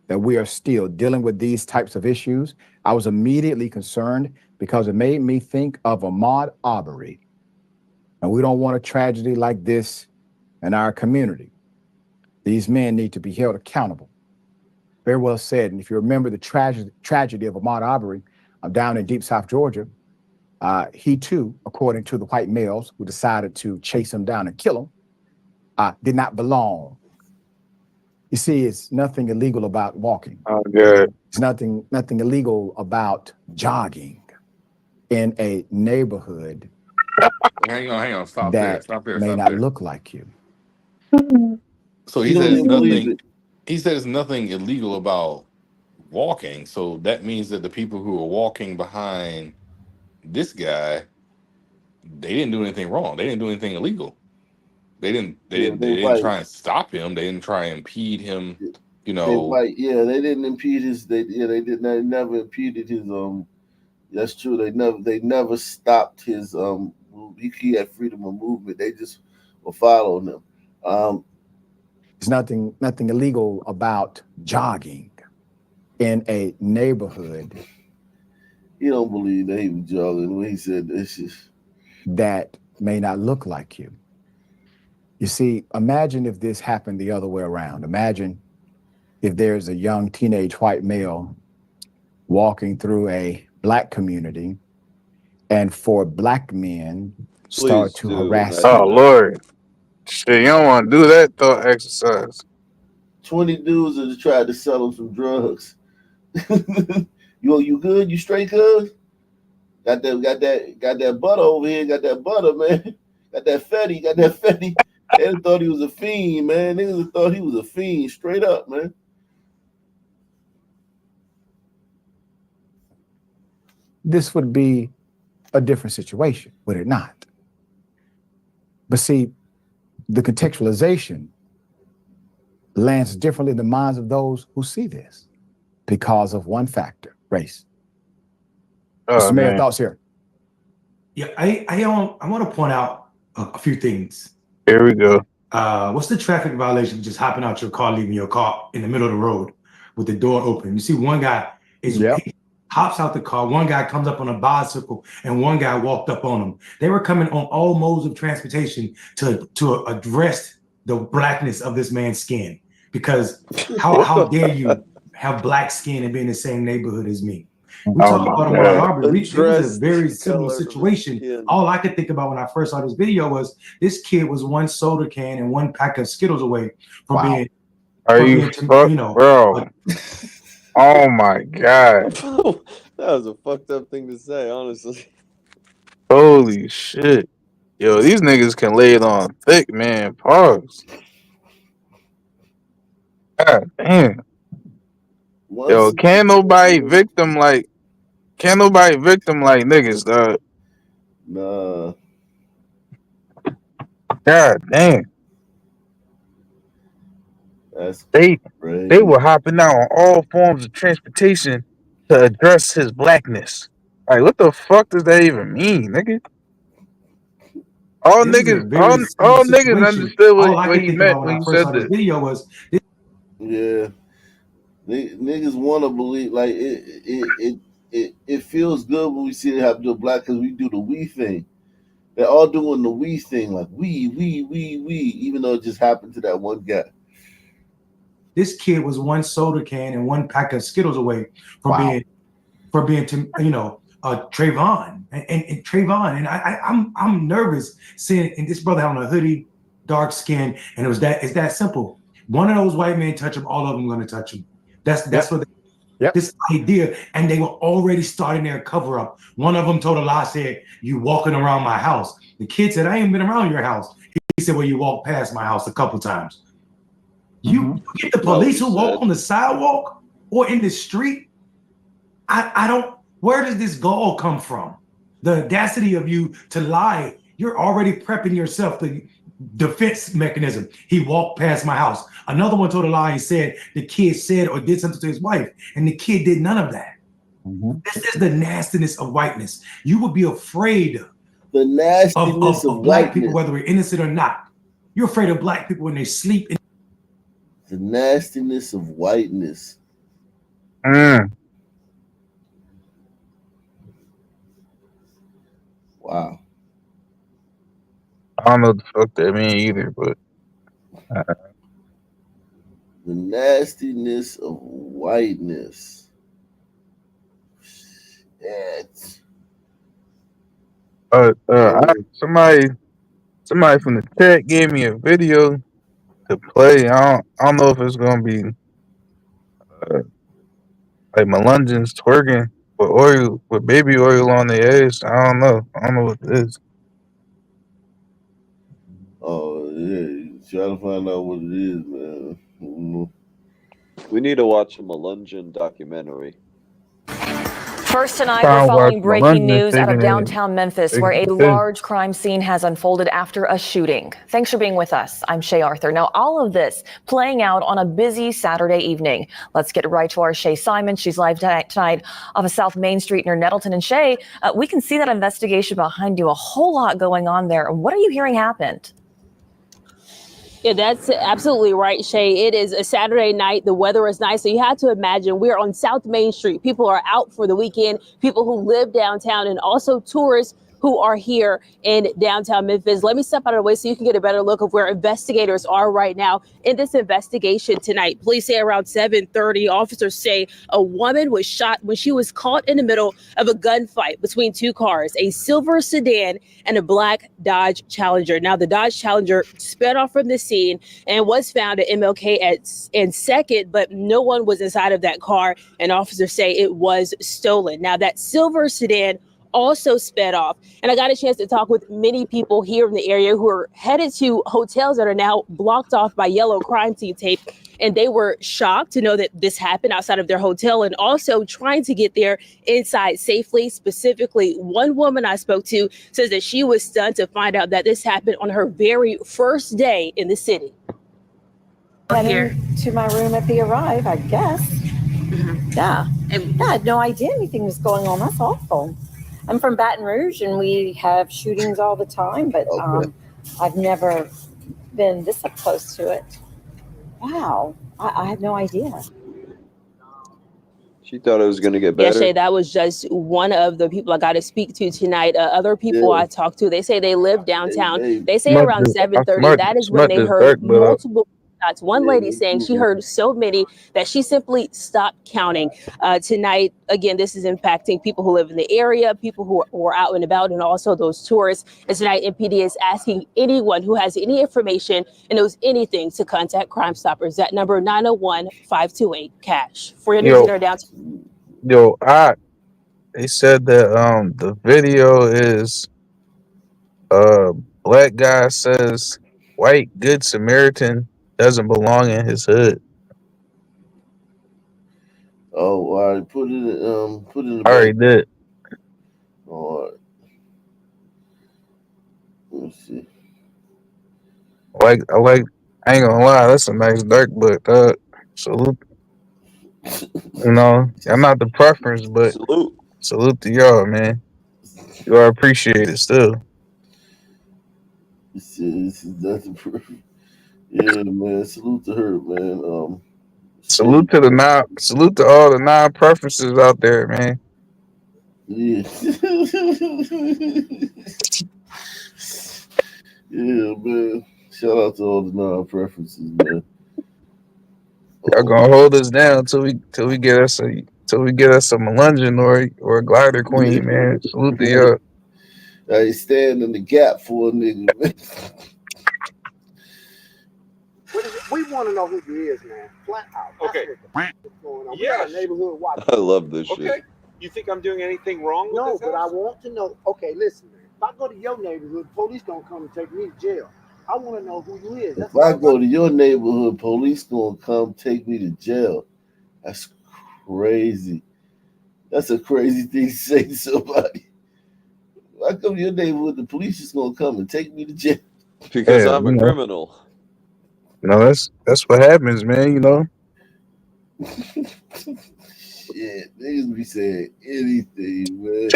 that we are still dealing with these types of issues. I was immediately concerned because it made me think of Ahmaud Arbery. And we don't want a tragedy like this in our community. These men need to be held accountable. Very well said. And if you remember the tragedy of Ahmaud Arbery down in deep South Georgia, he too, according to the white males who decided to chase him down and kill him, did not belong. You see, it's nothing illegal about walking. Oh, good. It's nothing illegal about jogging in a neighborhood Hang on. Stop that there. may not look like you. So he says nothing. He says nothing illegal about walking. So that means that the people who are walking behind this guy, they didn't do anything wrong. They didn't do anything illegal. They didn't try and stop him. They didn't try and impede him. You know. They didn't impede his. They never impeded his. That's true. They never stopped his. He had freedom of movement. They just were following him. There's nothing illegal about jogging in a neighborhood. He don't believe that he was jogging when he said this is that may not look like you. You see, imagine if this happened the other way around. Imagine if there's a young teenage white male walking through a black community and 4 black men start to harass him. Oh, Lord. Shit, you don't want to do that thought exercise. 20 dudes that tried to sell him some drugs. You good? You straight, cuz? Got that butter over here. Got that butter, man. Got that fetty. They thought he was a fiend, man. Niggas thought he was a fiend, straight up, man. This would be a different situation, would it not? But see, the contextualization lands differently in the minds of those who see this because of one factor, race. Mr. Mayor, thoughts here? Yeah, I want to point out a few things. Here we go. What's the traffic violation? Just hopping out your car, leaving your car in the middle of the road with the door open. You see one guy he hops out the car, one guy comes up on a bicycle, and one guy walked up on him. They were coming on all modes of transportation to address the blackness of this man's skin. Because how dare you have black skin and be in the same neighborhood as me? We talk about Ahmaud Arbery. It was a very similar situation. All I could think about when I first saw this video was this kid was 1 soda can and 1 pack of Skittles away from being. Are you fucked, bro? Oh my God. That was a fucked up thing to say, honestly. Holy shit. Yo, these niggas can lay it on thick, man. Pause. God damn. Yo, can't nobody victim like niggas, dog. Nah. God damn. They were hopping out on all forms of transportation to address his blackness. Like, what the fuck does that even mean, nigga? All niggas understood what he meant when he said this. Video was yeah. Niggas want to believe like it feels good when we see it happen to a black because we do the we thing. They're all doing the we thing, like we, even though it just happened to that one guy. This kid was 1 soda can and 1 pack of Skittles away from being Trayvon and Trayvon. And I'm nervous seeing this brother having a hoodie, dark skin, and it's that simple. One of those white men touch him, all of them going to touch him. That's what this idea, and they were already starting their cover up. One of them told a lie, said, "You walking around my house." The kid said, "I ain't been around your house." He said, "Well, you walked past my house a couple times." You get the police who walk on the sidewalk or in the street. I don't. Where does this gall come from? The audacity of you to lie. You're already prepping yourself, the defense mechanism. He walked past my house. Another one told a lie and said the kid said or did something to his wife, and the kid did none of that. This is the nastiness of whiteness. You would be afraid the nastiness of black people, whether we're innocent or not. You're afraid of black people when they sleep. The nastiness of whiteness. Wow. I don't know what the fuck that mean either, but the nastiness of whiteness. Shit. Somebody from the chat gave me a video to play. I don't know if it's gonna be like Melungeons twerking with oil, with baby oil on their ass. I don't know what it is. Oh yeah, try to find out what it is, man. We need to watch a Melungeon documentary. First tonight, we're following breaking news out of downtown Memphis, where a large crime scene has unfolded after a shooting. Thanks for being with us. I'm Shay Arthur. Now, all of this playing out on a busy Saturday evening. Let's get right to our Shay Simon. She's live tonight off of South Main Street near Nettleton. And Shay, we can see that investigation behind you. A whole lot going on there. What are you hearing happened? Yeah, that's absolutely right, Shay. It is a Saturday night. The weather is nice. So you have to imagine we're on South Main Street. People are out for the weekend, people who live downtown, and also tourists who are here in downtown Memphis. Let me step out of the way so you can get a better look of where investigators are right now in this investigation tonight. Police say around 7:30, officers say a woman was shot when she was caught in the middle of a gunfight between two cars, a silver sedan and a black Dodge Challenger. Now, the Dodge Challenger sped off from the scene and was found at MLK and Second, but no one was inside of that car, and officers say it was stolen. Now, that silver sedan also sped off. And I got a chance to talk with many people here in the area who are headed to hotels that are now blocked off by yellow crime scene tape. And they were shocked to know that this happened outside of their hotel and also trying to get there inside safely. Specifically, one woman I spoke to says that she was stunned to find out that this happened on her very first day in the city. Here to my room at the Arrive, I guess. Yeah. And I had no idea anything was going on. That's awful. I'm from Baton Rouge, and we have shootings all the time, but I've never been this up close to it. Wow, I had no idea. She thought it was going to get better. Yeah, Shay, that was just one of the people I got to speak to tonight. Other people I talked to, they say they live downtown. They say around 7:30, that is when they heard multiple shots. One lady saying she heard so many that she simply stopped counting. Tonight, again, this is impacting people who live in the area, people who are out and about, and also those tourists. And tonight, MPD is asking anyone who has any information and knows anything to contact Crime Stoppers. That number 901-528-CASH. For your news center downtown. They said that the video is black guy says white good Samaritan doesn't belong in his hood. Oh, all right. Put it in the I already did. All right. Let's see. I ain't gonna lie, that's a nice dark book. Salute. You know, I'm not the preference, but salute to y'all, man. You are appreciated still. This is nothing perfect. Yeah, man. Salute to her, man. Salute to all the non-preferences out there, man. Yeah. Yeah, man. Shout out to all the non-preferences, man. Y'all gonna hold us down till we get us a Melungeon or a glider queen, man. Salute to y'all. I stand in the gap for a nigga, man. We want to know who you is, man. Flat out. Okay. What's going on. We got a neighborhood watch. I love this shit. Okay. You think I'm doing anything wrong? No, but I want to know. Okay, listen, man. If I go to your neighborhood, police gonna come and take me to jail. I want to know who you is. If I go to your neighborhood, police gonna come take me to jail. That's crazy. That's a crazy thing to say to somebody. I come to your neighborhood, the police is gonna come and take me to jail. Because Yeah, I'm a criminal. No, that's what happens, man. You know. Shit, niggas be saying anything, man.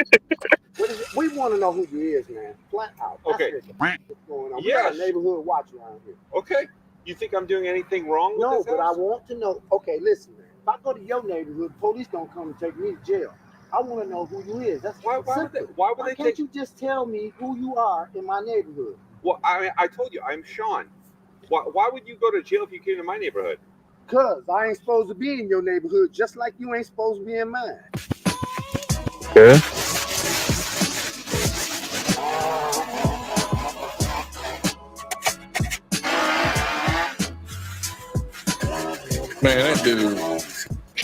We want to know who you is, man. Flat out. Okay. What's going on? We got a neighborhood watch around here. Okay. You think I'm doing anything wrong? No, with this but house? I want to know. Okay, listen, man. If I go to your neighborhood, police don't come and take me to jail. I want to know who you is. That's why would can't you just tell me who you are in my neighborhood? Well, I told you I'm Sean. Why would you go to jail if you came to my neighborhood? Cause I ain't supposed to be in your neighborhood, just like you ain't supposed to be in mine. Okay. Man, that dude.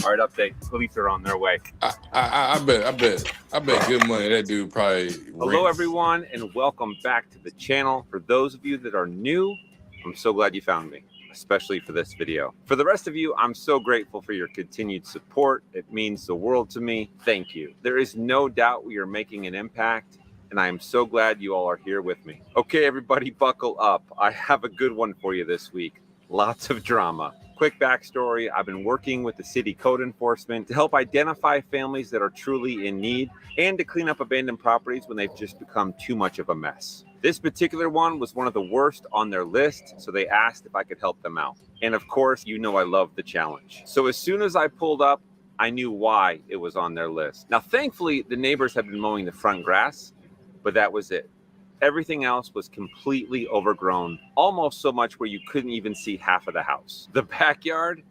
All right, update. Police are on their way. I bet good money that dude probably. Hello, everyone, and welcome back to the channel. For those of you that are new, I'm so glad you found me, especially for this video. For the rest of you, I'm so grateful for your continued support. It means the world to me. Thank you. There is no doubt we are making an impact, and I am so glad you all are here with me. Okay, everybody, buckle up. I have a good one for you this week. Lots of drama. Quick backstory, I've been working with the city code enforcement to help identify families that are truly in need and to clean up abandoned properties when they've just become too much of a mess. This particular one was one of the worst on their list, so they asked if I could help them out. And of course, you know I love the challenge. So as soon as I pulled up, I knew why it was on their list. Now, thankfully, the neighbors had been mowing the front grass, but that was it. Everything else was completely overgrown, almost so much where you couldn't even see half of the house. The backyard,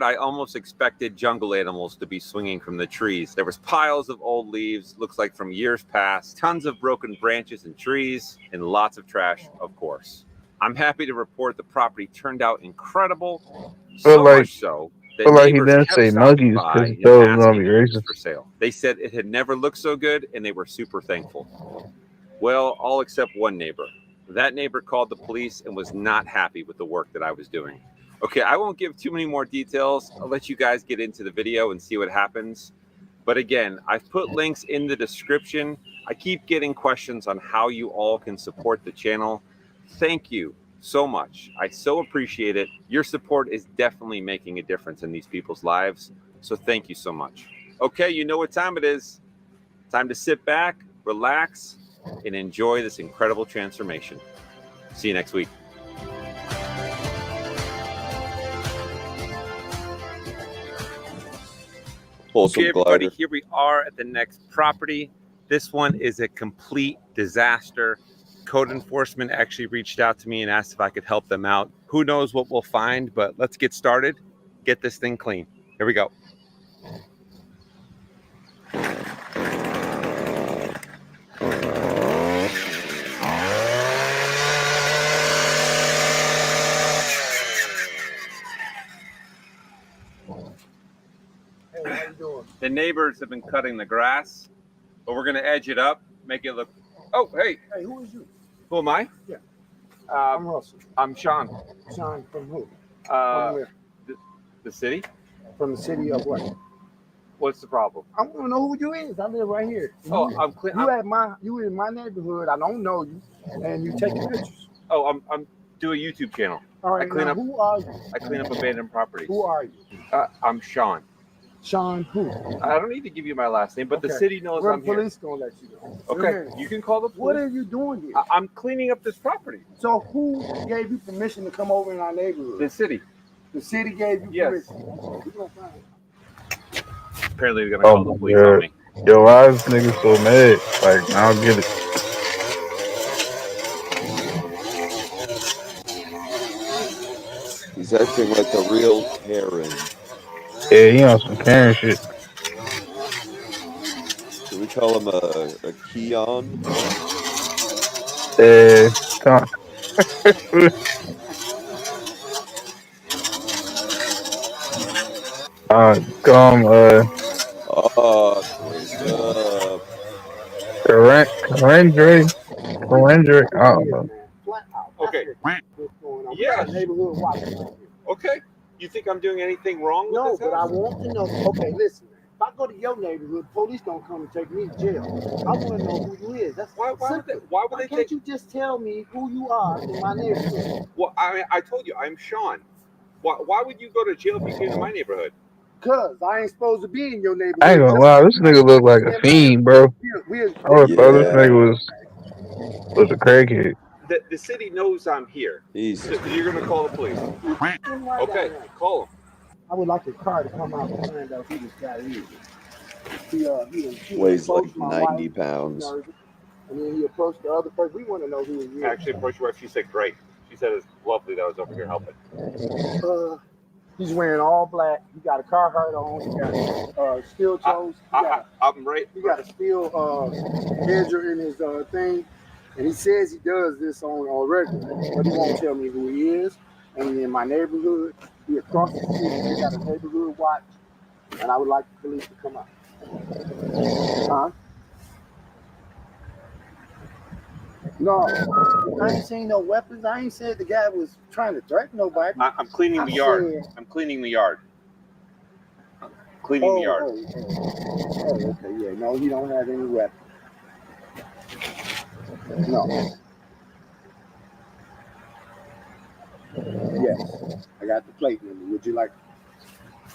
I almost expected jungle animals to be swinging from the trees. There was piles of old leaves, looks like from years past, tons of broken branches and trees, and lots of trash, of course. I'm happy to report the property turned out incredible, so much so that he neighbors didn't kept say stopping monkeys by because and that was gonna asking be if it was racist. for sale. They said it had never looked so good, and they were super thankful. Well, all except one neighbor. That neighbor called the police and was not happy with the work that I was doing. Okay, I won't give too many more details. I'll let you guys get into the video and see what happens. But again, I've put links in the description. I keep getting questions on how you all can support the channel. Thank you so much. I so appreciate it. Your support is definitely making a difference in these people's lives. So thank you so much. Okay, you know what time it is. Time to sit back, relax, and enjoy this incredible transformation. See you next week. Okay, everybody, here we are at the next property. This one is a complete disaster. Code enforcement actually reached out to me and asked if I could help them out. Who knows what we'll find, but let's get started. Get this thing clean. Here we go. Hey, how you doing? The neighbors have been cutting the grass, but we're going to edge it up, make it look. Oh, hey. Hey, who is you? Who am I? Yeah. I'm Russell. I'm Sean. Sean from who? From where? The city. From the city of what? What's the problem? I want to know who you is. I live right here. Oh, You in my neighborhood. I don't know you, and you taking pictures. Oh, I'm do a YouTube channel. All right, now, who are you? I clean up abandoned properties. Who are you? I'm Sean. Sean who? I don't need to give you my last name, but the Okay. city knows Well, I'm the here. police gonna let you know. Okay, you can call the police. What are you doing here? I'm cleaning up this property. So who gave you permission to come over in our neighborhood? The city. The city gave you Yes. permission. We gonna find it. Apparently, they're gonna call the police on me. Yo, why is nigga so mad? Like, I don't get it. He's acting like a real Karen. Yeah, he on some Karen shit. Should we call him a Keon? Come Carendrick, I don't know. Okay. Yeah. Neighborhood watch. Okay. You think I'm doing anything wrong with No, this but I house? want to know. Okay, listen. I go to your neighborhood, police don't come and take me to jail. I want to know who you is. That's why can't you just tell me who you are in my neighborhood? Well, I told you, I'm Sean. Why would you go to jail if you came to my neighborhood? Cause I ain't supposed to be in your neighborhood. I ain't gonna lie, this nigga look like a fiend, bro. I would have thought this nigga was a crackhead. The city knows I'm here. Easy. So you're gonna call the police. Okay, call them. I would like a car to come out and find out who this guy is. He Weighs like approached my 90 wife, pounds. and then he approached the other person. We want to know who he is. Actually, approached your wife. She said, "Great." She said it's lovely that I was over here helping. He's wearing all black. He got a Carhartt on. He got steel toes. I'm right. He got a steel edger in his thing, and he says he does this on regular, but he won't tell me who he is. And in my neighborhood, he across the street. They got a neighborhood watch, and I would like the police to come out. Huh? No, I ain't seen no weapons. I ain't said the guy was trying to threaten nobody. I'm cleaning the yard. I'm cleaning the yard. Cleaning the yard. Oh, okay, yeah. No, he don't have any weapons. No. Yes, I got the plate number. Would you like?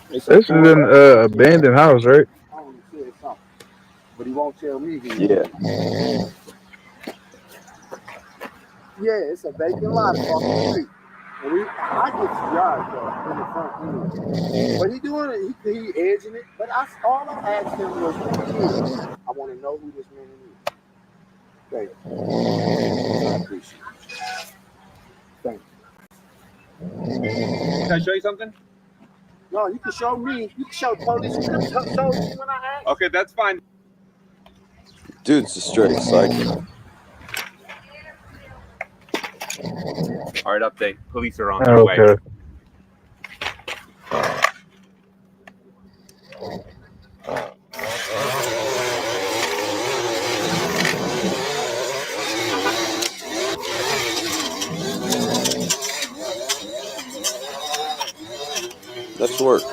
This is an abandoned house, right? I only said something, but he won't tell me. Yeah. Yeah, it's a vacant lot across the street. And I get the yard though in the front anyway. But he doing it, he edging it. But all I asked him was who he is. I want to know who this man is. Thank you. I appreciate it. Thank you. Can I show you something? No, you can show me. You can show the police. You can show me when I ask. Okay, that's fine. Dude's a straight psycho. All right, update. Police are on their way. Let's work.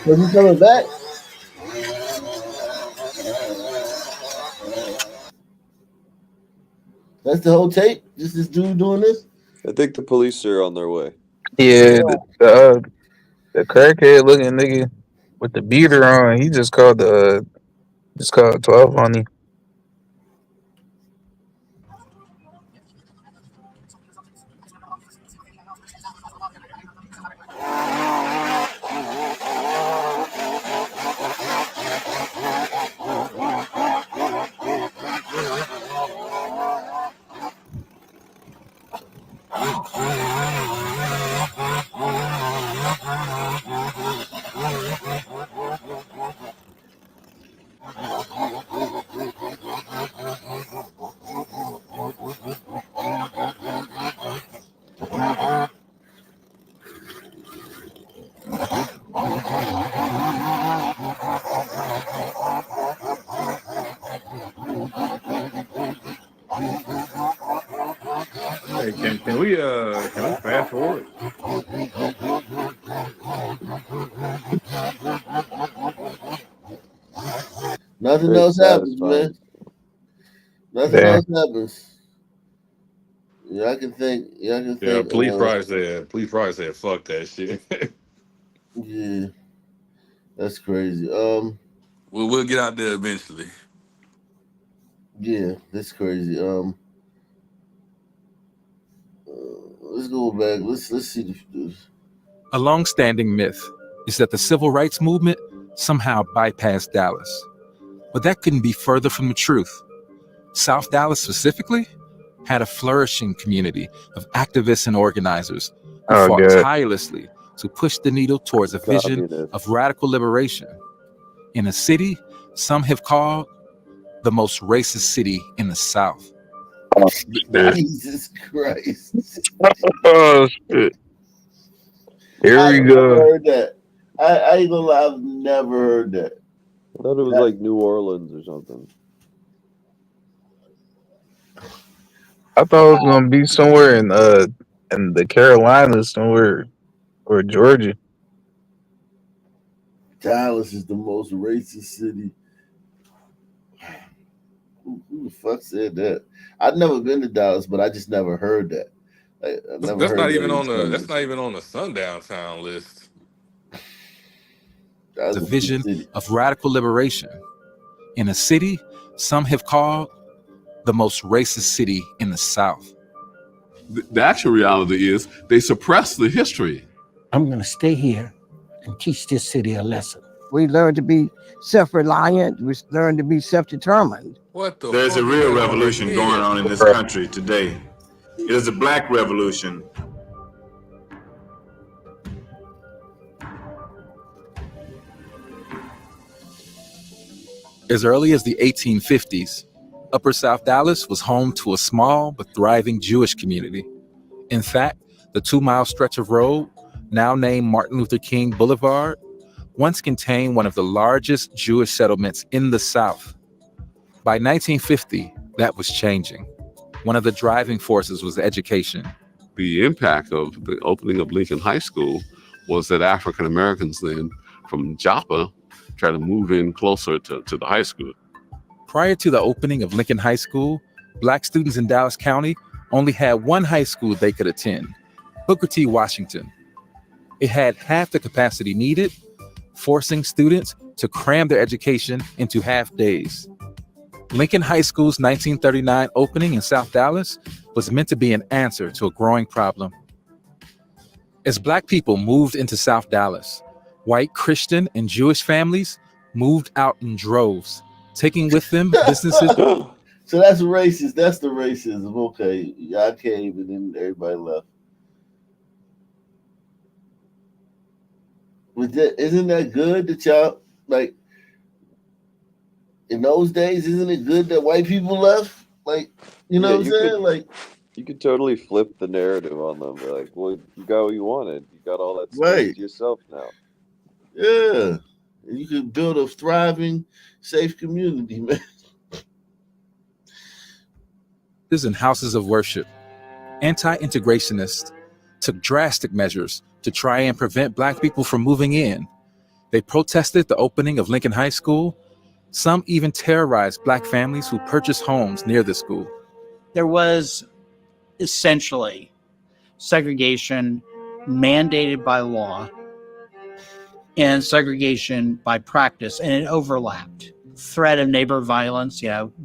When you coming back? That's the whole tape? Just this dude doing this? I think the police are on their way. Yeah, the crackhead looking nigga with the beater on, he just called 12 on him. Hey, can we fast forward? Nothing else happens, man. Nothing else happens. Yeah, I can think. Yeah, police probably said, fuck that shit. Yeah, that's crazy. We'll get out there eventually. Yeah, that's crazy. Let's go back. Let's see this. A long-standing myth is that the civil rights movement somehow bypassed Dallas. But that couldn't be further from the truth. South Dallas specifically had a flourishing community of activists and organizers who fought tirelessly to push the needle towards a vision of radical liberation in a city some have called the most racist city in the South. Jesus Christ. Oh shit. Here I we never go. heard that. I ain't gonna lie, I've never heard that. I thought it was like New Orleans or something. I thought it was gonna be somewhere in the Carolinas, somewhere or Georgia. Dallas is the most racist city. Who the fuck said that? I've never been to Dallas, but I just never heard that. I've never That's heard not that even in on the. Dallas. That's not even on the sundown town list. That's The a big vision city. of radical liberation in a city some have called the most racist city in the South. The actual reality is they suppress the history. I'm going to stay here and teach this city a lesson. We learn to be self-reliant. We learn to be self-determined. What the? There's a real revolution going on in this country today. It is a black revolution. As early as the 1850s, Upper South Dallas was home to a small but thriving Jewish community. In fact, the 2-mile stretch of road, now named Martin Luther King Boulevard, once contained one of the largest Jewish settlements in the South. By 1950, that was changing. One of the driving forces was education. The impact of the opening of Lincoln High School was that African Americans then from Joppa tried to move in closer to the high school. Prior to the opening of Lincoln High School, Black students in Dallas County only had one high school they could attend, Booker T. Washington. It had half the capacity needed, forcing students to cram their education into half days. Lincoln High School's 1939 opening in South Dallas was meant to be an answer to a growing problem. As Black people moved into South Dallas, white Christian and Jewish families moved out in droves, taking with them businesses. So that's racist. That's the racism. Okay, y'all came and then everybody left. Isn't that good that y'all, like, in those days, isn't it good that white people left? Like, you know what I'm saying? Like, you could totally flip the narrative on them. Be like, well, you got what you wanted. You got all that space Right. to yourself now. yeah, and you can build a thriving, safe community, man. And houses of worship. Anti-integrationists took drastic measures to try and prevent Black people from moving in. They protested the opening of Lincoln High School. Some even terrorized Black families who purchased homes near the school. There was essentially segregation mandated by law and segregation by practice, and it overlapped. Threat of neighbor violence,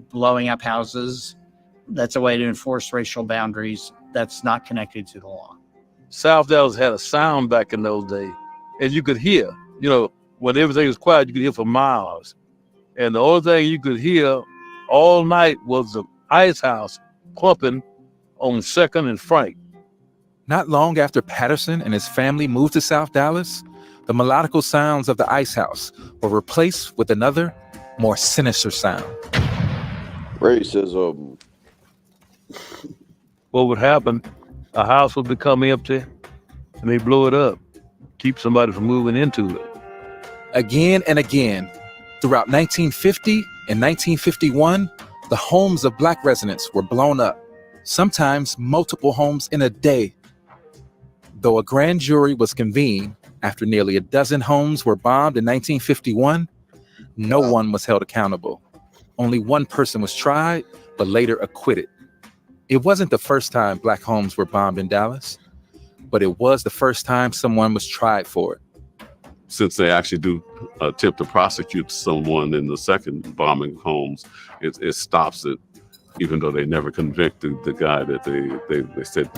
blowing up houses, that's a way to enforce racial boundaries that's not connected to the law. South Dallas had a sound back in those days, and you could hear, when everything was quiet, you could hear for miles. And the only thing you could hear all night was the ice house clumping on 2nd and Frank. Not long after Patterson and his family moved to South Dallas, the melodical sounds of the ice house were replaced with another, more sinister sound. Racism. What would happen? A house would become empty, and they blow it up, keep somebody from moving into it. Again and again, throughout 1950 and 1951, the homes of Black residents were blown up, sometimes multiple homes in a day. Though a grand jury was convened after nearly a dozen homes were bombed in 1951, no one was held accountable. Only one person was tried, but later acquitted. It wasn't the first time Black homes were bombed in Dallas, but it was the first time someone was tried for it. Since they actually do attempt to prosecute someone in the second bombing of homes, it stops it, even though they never convicted the guy that they said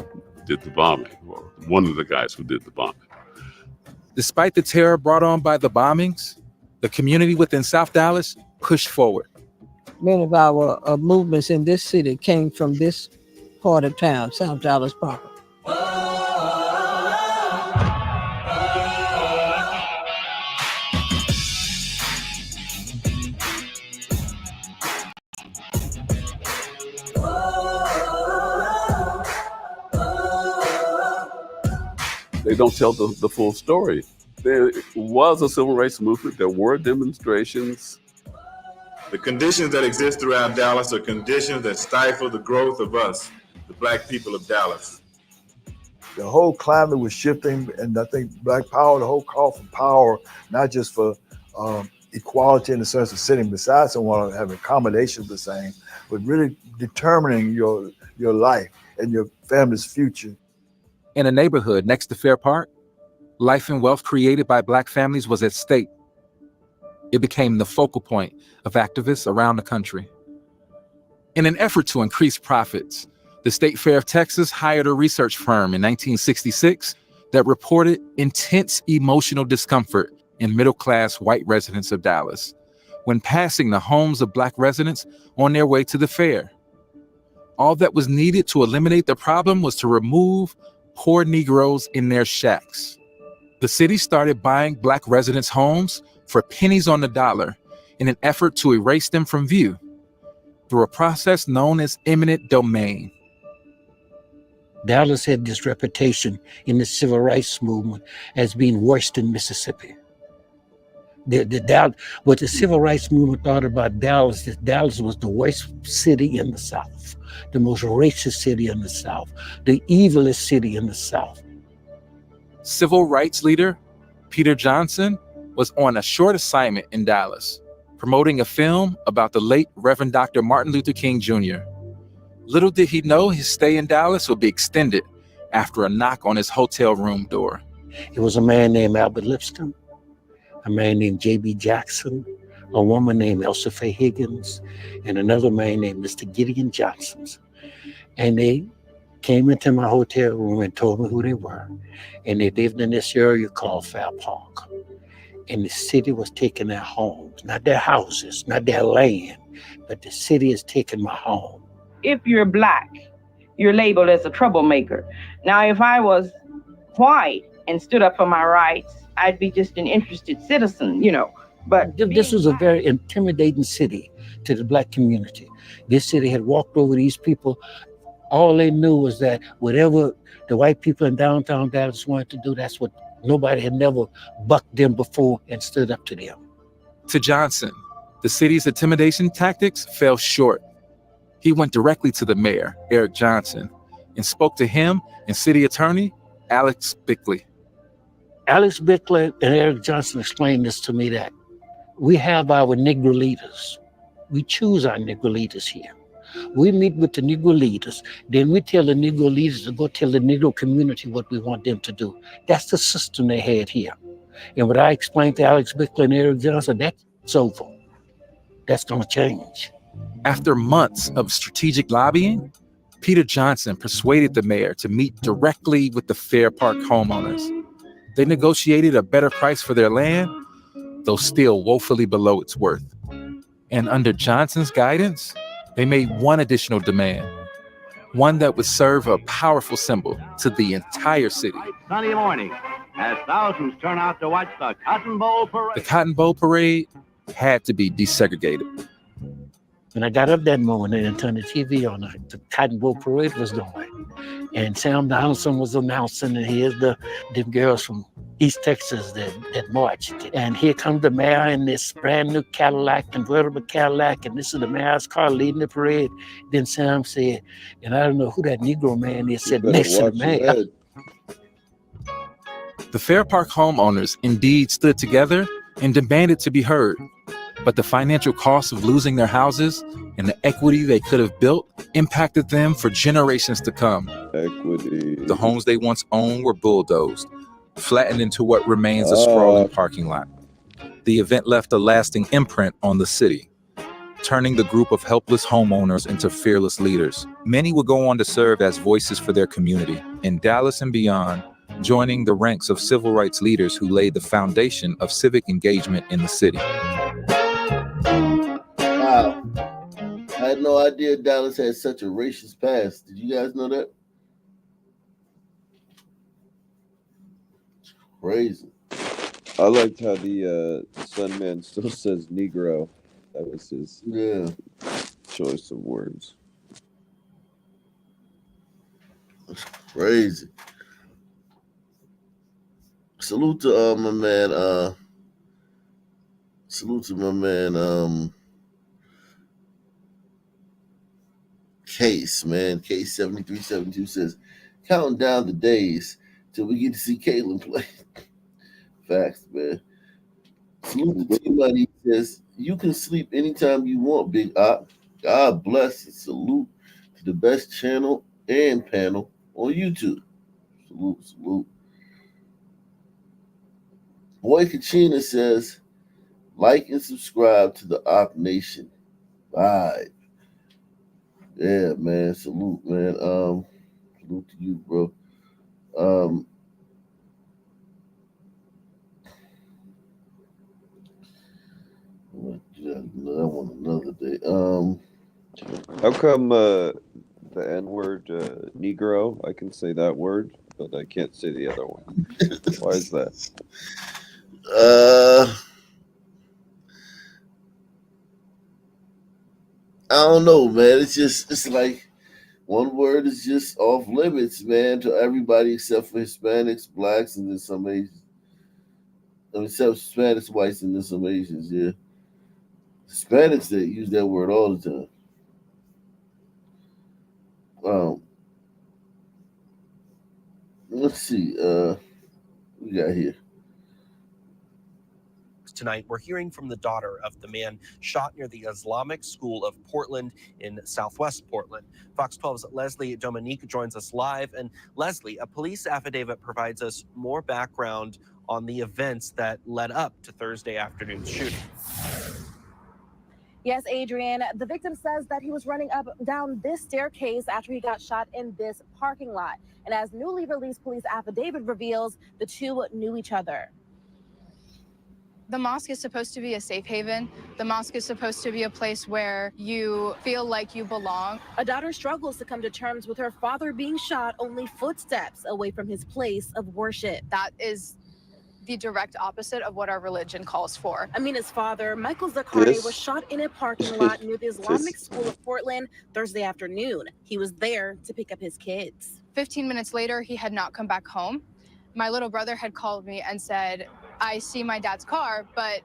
did the bombing, or one of the guys who did the bombing. Despite the terror brought on by the bombings, the community within South Dallas pushed forward. Many of our movements in this city came from this part of town, South Dallas proper. they don't tell the full story. There was a civil rights movement. There were demonstrations. The conditions that exist throughout Dallas are conditions that stifle the growth of us, the Black people of Dallas. The whole climate was shifting, and I think Black Power, the whole call for power, not just for equality in the sense of sitting beside someone, having accommodations the same, but really determining your life and your family's future. In a neighborhood next to Fair Park, life and wealth created by Black families was at stake. It became the focal point of activists around the country. In an effort to increase profits, the State Fair of Texas hired a research firm in 1966 that reported intense emotional discomfort in middle-class white residents of Dallas when passing the homes of Black residents on their way to the fair. All that was needed to eliminate the problem was to remove poor Negroes in their shacks. The city started buying Black residents' homes for pennies on the dollar in an effort to erase them from view through a process known as eminent domain. Dallas had this reputation in the civil rights movement as being worse than Mississippi. What the civil rights movement thought about Dallas, that Dallas was the worst city in the South, the most racist city in the South, the evilest city in the South. Civil rights leader Peter Johnson was on a short assignment in Dallas, promoting a film about the late Reverend Dr. Martin Luther King Jr. Little did he know his stay in Dallas would be extended after a knock on his hotel room door. It was a man named Albert Lipscomb, a man named J.B. Jackson, a woman named Elsa Faye Higgins, and another man named Mr. Gideon Johnson. And they came into my hotel room and told me who they were. And they lived in this area called Fair Park. And the city was taking their homes, not their houses, not their land, but the city is taking my home. If you're Black, you're labeled as a troublemaker. Now, if I was white and stood up for my rights, I'd be just an interested citizen, But this was a very intimidating city to the Black community. This city had walked over these people. All they knew was that whatever the white people in downtown Dallas wanted to do, that's what nobody had never bucked them before and stood up to them. To Johnson, the city's intimidation tactics fell short. He went directly to the mayor, Eric Johnson, and spoke to him and city attorney, Alex Bickley. Alex Bickley and Eric Johnson explained this to me, that we have our Negro leaders. We choose our Negro leaders here. We meet with the Negro leaders. Then we tell the Negro leaders to go tell the Negro community what we want them to do. That's the system they had here. And what I explained to Alex Bickley and Eric Johnson, that's over. That's going to change. After months of strategic lobbying, Peter Johnson persuaded the mayor to meet directly with the Fair Park homeowners. They negotiated a better price for their land, though still woefully below its worth. And under Johnson's guidance, they made one additional demand, one that would serve a powerful symbol to the entire city. Sunday morning, as thousands turn out to watch the Cotton Bowl Parade. The Cotton Bowl Parade had to be desegregated. When I got up that morning and turned the TV on, the Cotton Bowl Parade was going. And Sam Donaldson was announcing, and here's the girls from East Texas that marched. And here comes the mayor in this brand new Cadillac, convertible Cadillac, and this is the mayor's car leading the parade. Then Sam said, and I don't know who that Negro man is, said next to the mayor. The Fair Park homeowners indeed stood together and demanded to be heard. But the financial cost of losing their houses and the equity they could have built impacted them for generations to come. Equity. The homes they once owned were bulldozed, flattened into what remains a sprawling parking lot. The event left a lasting imprint on the city, turning the group of helpless homeowners into fearless leaders. Many would go on to serve as voices for their community in Dallas and beyond, joining the ranks of civil rights leaders who laid the foundation of civic engagement in the city. Wow. I had no idea Dallas had such a racist past. Did you guys know that? It's crazy. I liked how the Sun Man still says Negro. That was his choice of words. It's crazy. salute to my man. Salute to my man. Case, man. Case 7372 says, counting down the days till we get to see Caitlin play. Facts, man. Salute to T-Money. He says, you can sleep anytime you want, Big Op. God bless and salute to the best channel and panel on YouTube. Salute, salute. Boy Kachina says, like and subscribe to the Op Nation vibe. Yeah, man. Salute, man. Salute to you, bro. That one another day. How come the N-word Negro? I can say that word, but I can't say the other one. Why is that? I don't know, man. It's like one word is just off limits, man, to everybody except for Hispanics, blacks, and then some Asians. I mean, except Hispanics, whites, and then some Asians, yeah. Hispanics that use that word all the time. Let's see. What we got here. Tonight, we're hearing from the daughter of the man shot near the Islamic School of Portland in Southwest Portland. Fox 12's Leslie Dominique joins us live. And Leslie, a police affidavit provides us more background on the events that led up to Thursday afternoon's shooting. Yes, Adrian, the victim says that he was running up down this staircase after he got shot in this parking lot. And as newly released police affidavit reveals, the two knew each other. The mosque is supposed to be a safe haven. The mosque is supposed to be a place where you feel like you belong. A daughter struggles to come to terms with her father being shot only footsteps away from his place of worship. That is the direct opposite of what our religion calls for. Amina's father, Michael Zakarni, was shot in a parking lot near the Islamic School of Portland Thursday afternoon. He was there to pick up his kids. 15 minutes later, he had not come back home. My little brother had called me and said, I see my dad's car, but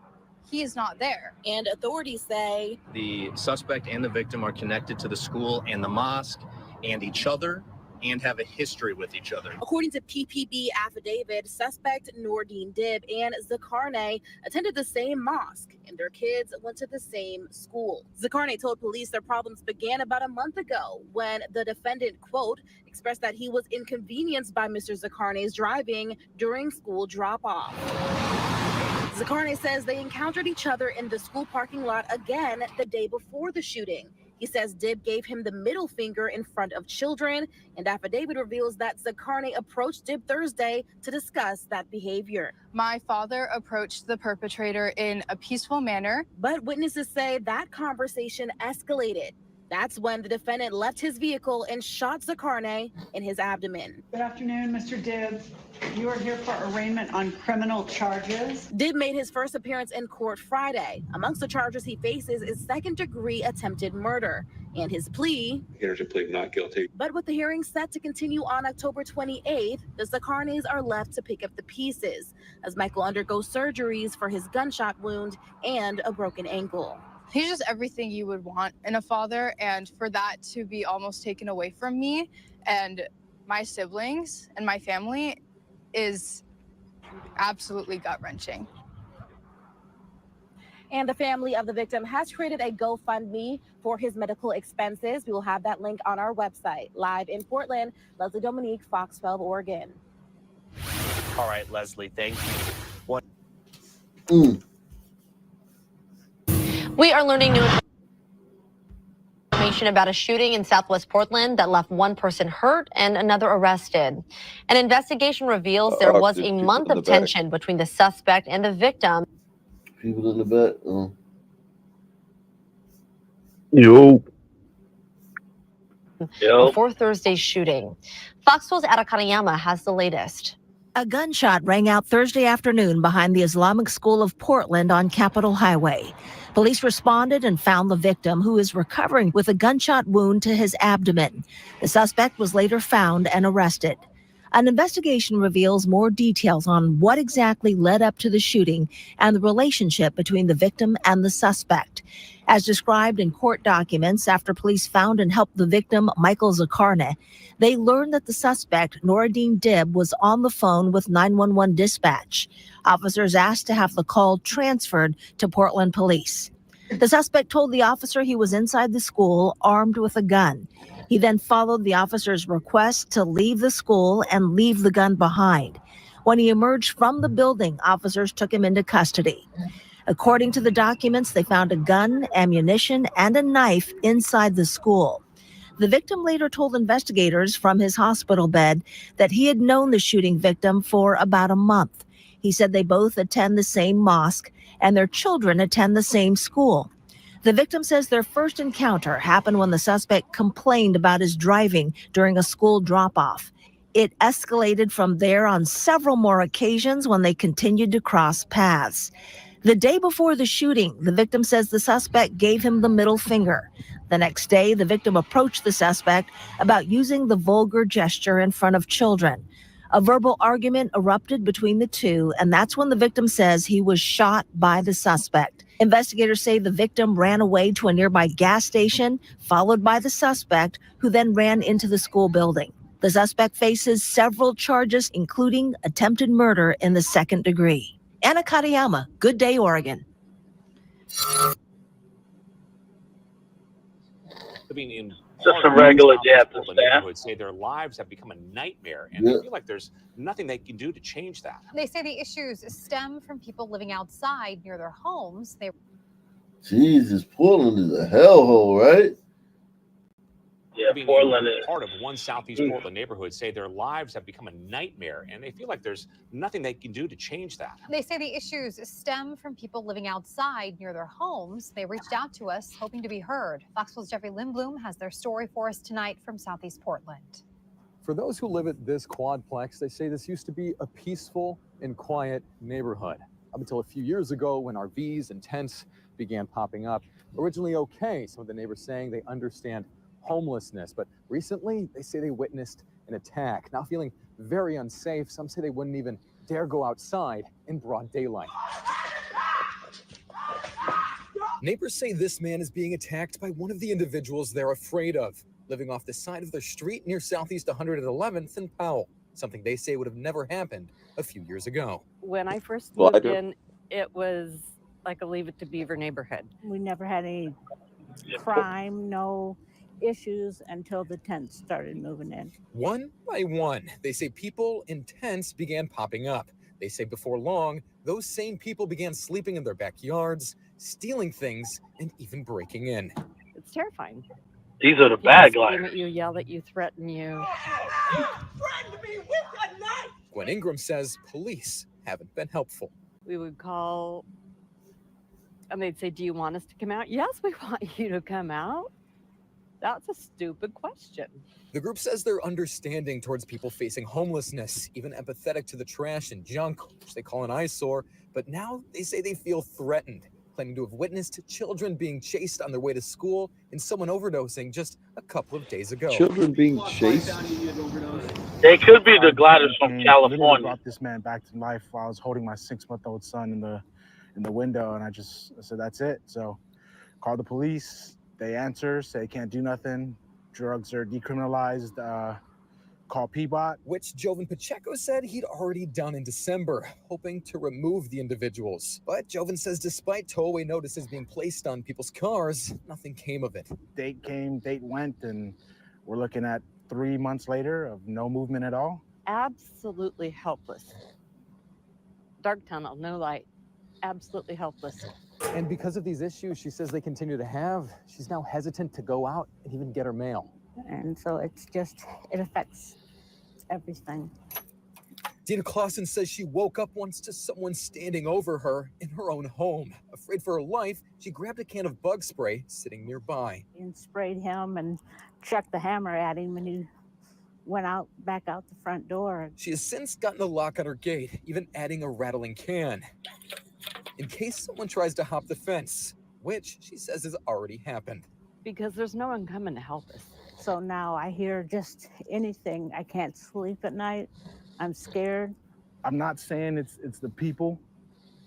he is not there. And authorities say the suspect and the victim are connected to the school and the mosque and each other and have a history with each other. According to PPB affidavit, suspect Noordin Dib and Zakarne attended the same mosque and their kids went to the same school. Zakarne told police their problems began about a month ago when the defendant, quote, expressed that he was inconvenienced by Mr. Zakarne's driving during school drop-off. Zakarne says they encountered each other in the school parking lot again the day before the shooting. He says Dib gave him the middle finger in front of children, and affidavit reveals that Zakarne approached Dib Thursday to discuss that behavior. My father approached the perpetrator in a peaceful manner. But witnesses say that conversation escalated. That's when the defendant left his vehicle and shot Zakarne in his abdomen. Good afternoon, Mr. Dib. You are here for arraignment on criminal charges. Dib made his first appearance in court Friday. Amongst the charges he faces is second-degree attempted murder and his plea. Here's a plea not guilty. But with the hearing set to continue on October 28th, the Zakarnes are left to pick up the pieces as Michael undergoes surgeries for his gunshot wound and a broken ankle. He's just everything you would want in a father, and for that to be almost taken away from me and my siblings and my family is absolutely gut-wrenching. And the family of the victim has created a GoFundMe for his medical expenses. We will have that link on our website. Live in Portland, Leslie Dominique, Fox 12, Oregon. All right, Leslie, thank you. We are learning new information about a shooting in Southwest Portland that left one person hurt and another arrested. An investigation reveals there was a month of tension between the suspect and the victim. People in the back. Oh. Yo. Before Thursday's shooting. Fox 12's Ada Kanayama has the latest. A gunshot rang out Thursday afternoon behind the Islamic School of Portland on Capitol Highway. Police responded and found the victim, who is recovering with a gunshot wound to his abdomen. The suspect was later found and arrested. An investigation reveals more details on what exactly led up to the shooting and the relationship between the victim and the suspect. As described in court documents, after police found and helped the victim, Michael Zakarne, they learned that the suspect, Noureddin Dib, was on the phone with 911 dispatch. Officers asked to have the call transferred to Portland police. The suspect told the officer he was inside the school armed with a gun. He then followed the officer's request to leave the school and leave the gun behind. When he emerged from the building, officers took him into custody. According to the documents, they found a gun, ammunition, and a knife inside the school. The victim later told investigators from his hospital bed that he had known the shooting victim for about a month. He said they both attend the same mosque and their children attend the same school. The victim says their first encounter happened when the suspect complained about his driving during a school drop-off. It escalated from there on several more occasions when they continued to cross paths. The day before the shooting, the victim says the suspect gave him the middle finger. The next day, the victim approached the suspect about using the vulgar gesture in front of children. A verbal argument erupted between the two, and that's when the victim says he was shot by the suspect. Investigators say the victim ran away to a nearby gas station, followed by the suspect, who then ran into the school building. The suspect faces several charges, including attempted murder in the second degree. Anna Katayama, Good Day, Oregon. Living in Just a regular day at the Portland neighborhood say their lives have become a nightmare, and they feel like there's nothing they can do to change that. They say the issues stem from people living outside near their homes. Jesus, Portland is a hellhole, right? Yeah, Portland is part of one Southeast Portland neighborhood say their lives have become a nightmare, and they feel like there's nothing they can do to change that. They say the issues stem from people living outside near their homes. They reached out to us hoping to be heard. Fox 12's Jeffrey Lindblom has their story for us tonight from Southeast Portland. For those who live at this quadplex, they say this used to be a peaceful and quiet neighborhood. Up until a few years ago when RVs and tents began popping up. Originally okay, some of the neighbors saying they understand homelessness, but recently they say they witnessed an attack. Now feeling very unsafe, some say they wouldn't even dare go outside in broad daylight. Neighbors say this man is being attacked by one of the individuals they're afraid of, living off the side of their street near Southeast 111th and Powell, something they say would have never happened a few years ago. When I first moved in, it was like a Leave It to Beaver neighborhood. We never had any crime, no issues until the tents started moving in. One by one, they say people in tents began popping up. They say before long, those same people began sleeping in their backyards, stealing things, and even breaking in. It's terrifying. These are the bad guys. Scream at you, yell at you, threaten you. Gwen Ingram says police haven't been helpful. We would call and they'd say, "Do you want us to come out?" "Yes, we want you to come out." That's a stupid question. The group says they're understanding towards people facing homelessness, even empathetic to the trash and junk, which they call an eyesore, but now they say they feel threatened, claiming to have witnessed children being chased on their way to school and someone overdosing just a couple of days ago. Children being chased? They could be the Gladys from California. Brought this man back to life while I was holding my 6-month-old son in the window, and I said, that's it. So called the police. They answer, say can't do nothing. Drugs are decriminalized. Call PBOT. Which Jovan Pacheco said he'd already done in December, hoping to remove the individuals. But Jovan says despite tow-away notices being placed on people's cars, nothing came of it. Date came, date went, and we're looking at 3 months later of no movement at all. Absolutely helpless. Dark tunnel, no light. Absolutely helpless. And because of these issues she says they continue to have, she's now hesitant to go out and even get her mail. And so it affects everything. Dina Clausen says she woke up once to someone standing over her in her own home. Afraid for her life, she grabbed a can of bug spray sitting nearby. And sprayed him and chucked the hammer at him, and he went back out the front door. She has since gotten a lock on her gate, even adding a rattling can, in case someone tries to hop the fence, which she says has already happened. Because there's no one coming to help us. So now I hear just anything. I can't sleep at night. I'm scared. I'm not saying it's the people,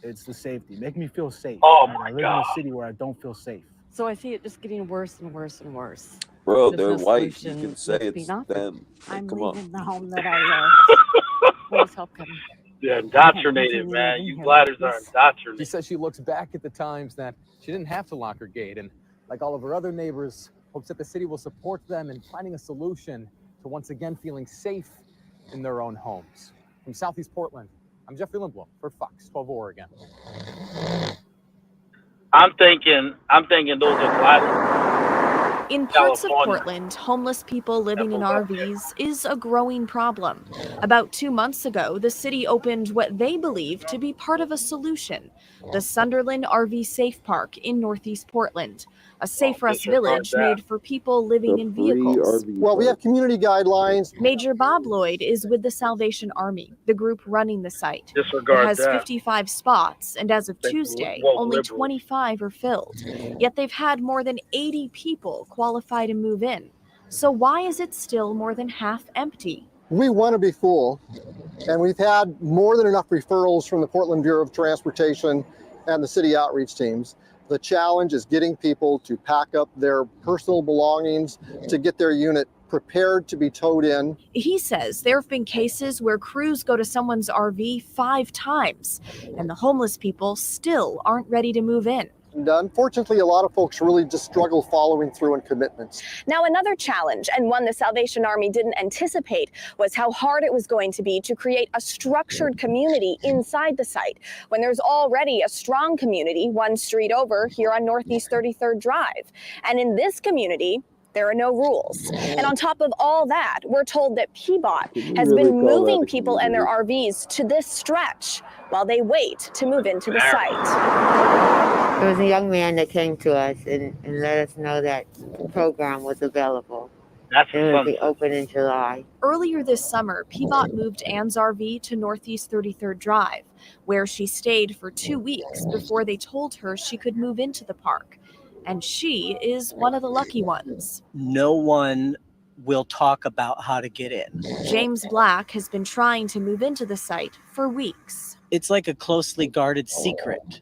it's the safety. Make me feel safe. Oh right? my I live God. in a city where I don't feel safe. So I see it just getting worse and worse and worse. Bro, There's they're no white. You solution can say that's it's being offered. them. Like, I'm come leaving on. the home that I love. Where's help coming? They're indoctrinated, man. You bladders are indoctrinated. She says she looks back at the times that she didn't have to lock her gate, and like all of her other neighbors, hopes that the city will support them in finding a solution to once again feeling safe in their own homes. From Southeast Portland, I'm Jeffrey Lindblom for Fox 12 Oregon. I'm thinking those are bladders. In parts of California. Portland, homeless people living in RVs is a growing problem. About 2 months ago, the city opened what they believe to be part of a solution, the Sunderland RV Safe Park in Northeast Portland, a safe rest village made for people living in vehicles. Well, we have community guidelines. Major Bob Lloyd is with the Salvation Army, the group running the site. Disregard It has that. 55 spots, and as of Tuesday, woke only liberals. 25 are filled. Yet they've had more than 80 people qualify to move in. So why is it still more than half empty? We want to be full, and we've had more than enough referrals from the Portland Bureau of Transportation and the city outreach teams. The challenge is getting people to pack up their personal belongings to get their unit prepared to be towed in. He says there have been cases where crews go to someone's RV 5 times, and the homeless people still aren't ready to move in. And unfortunately, a lot of folks really just struggle following through on commitments. Now, another challenge, and one the Salvation Army didn't anticipate, was how hard it was going to be to create a structured community inside the site when there's already a strong community 1 street over here on Northeast 33rd Drive. And in this community, there are no rules. And on top of all that, we're told that PBOT has been moving people and their RVs to this stretch while they wait to move into the site. There was a young man that came to us and let us know that the program was available. That's It will be open in July. Earlier this summer, Peabot moved Anne's RV to Northeast 33rd Drive, where she stayed for 2 weeks before they told her she could move into the park. And she is one of the lucky ones. No one will talk about how to get in. James Black has been trying to move into the site for weeks. It's like a closely guarded secret.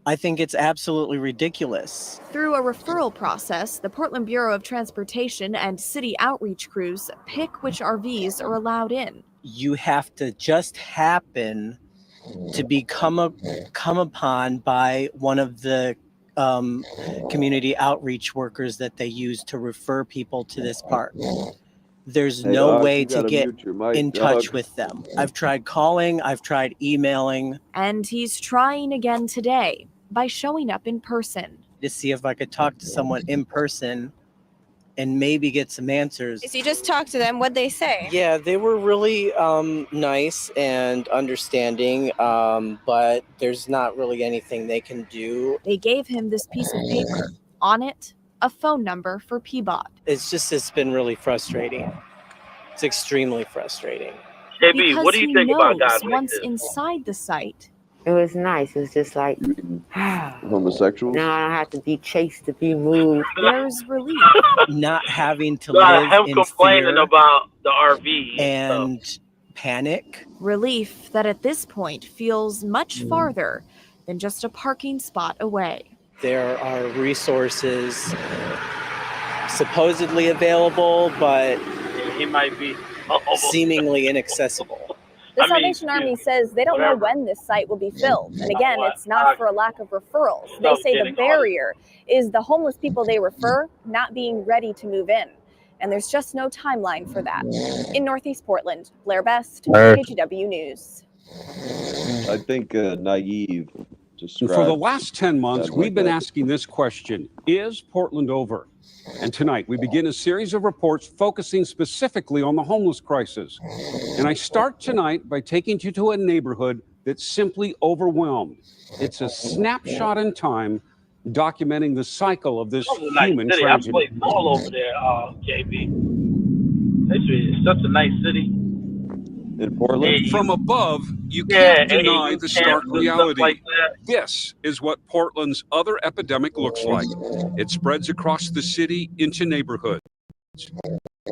I think it's absolutely ridiculous. Through a referral process, the Portland Bureau of Transportation and city outreach crews pick which RVs are allowed in. You have to just happen to be come upon by one of the community outreach workers that they use to refer people to this park. There's Hey, no Doc, way you to gotta get mute your mic, in touch Doc. with them. I've tried calling, I've tried emailing And he's trying again today by showing up in person. to see if I could talk to someone in person and maybe get some answers. So you just talk to them, what'd they say? Yeah, they were really nice and understanding, but there's not really anything they can do. They gave him this piece of paper. On it, a phone number for Peabot. It's been really frustrating. It's extremely frustrating. KB, Because what do you he think about knows guys like once this? inside the site, It was nice. It was just like, Homosexuals? now I don't have to be chased to be moved. there's relief. Not having to Not live him in complaining fear about the RV and panic. Relief that at this point feels much farther than just a parking spot away. There are resources supposedly available, but He might be seemingly inaccessible. The Salvation Army says they don't know when this site will be filled. And again, it's not for a lack of referrals. They say the barrier is the homeless people they refer not being ready to move in. And there's just no timeline for that. In Northeast Portland, Blair Best, KGW News. I think naive describes. For the last 10 months, that we've like been that. asking this question: is Portland over? And tonight, we begin a series of reports focusing specifically on the homeless crisis. And I start tonight by taking you to a neighborhood that's simply overwhelmed. It's a snapshot in time documenting the cycle of this It's a nice human city. I tragedy. played ball over there, KB. It's such a nice city. In Portland? From above, you Yeah, can't deny AIDS the stark camps and stuff reality. like that. This is what Portland's other epidemic looks like. It spreads across the city into neighborhoods,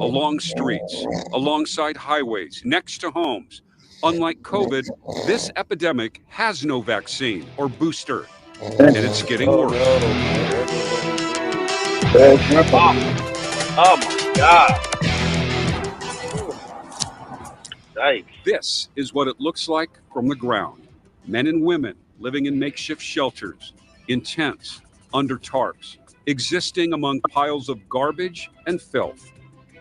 along streets, alongside highways, next to homes. Unlike COVID, this epidemic has no vaccine or booster, and it's getting worse. Oh my God. Yikes. This is what it looks like from the ground. Men and women living in makeshift shelters, in tents, under tarps, existing among piles of garbage and filth.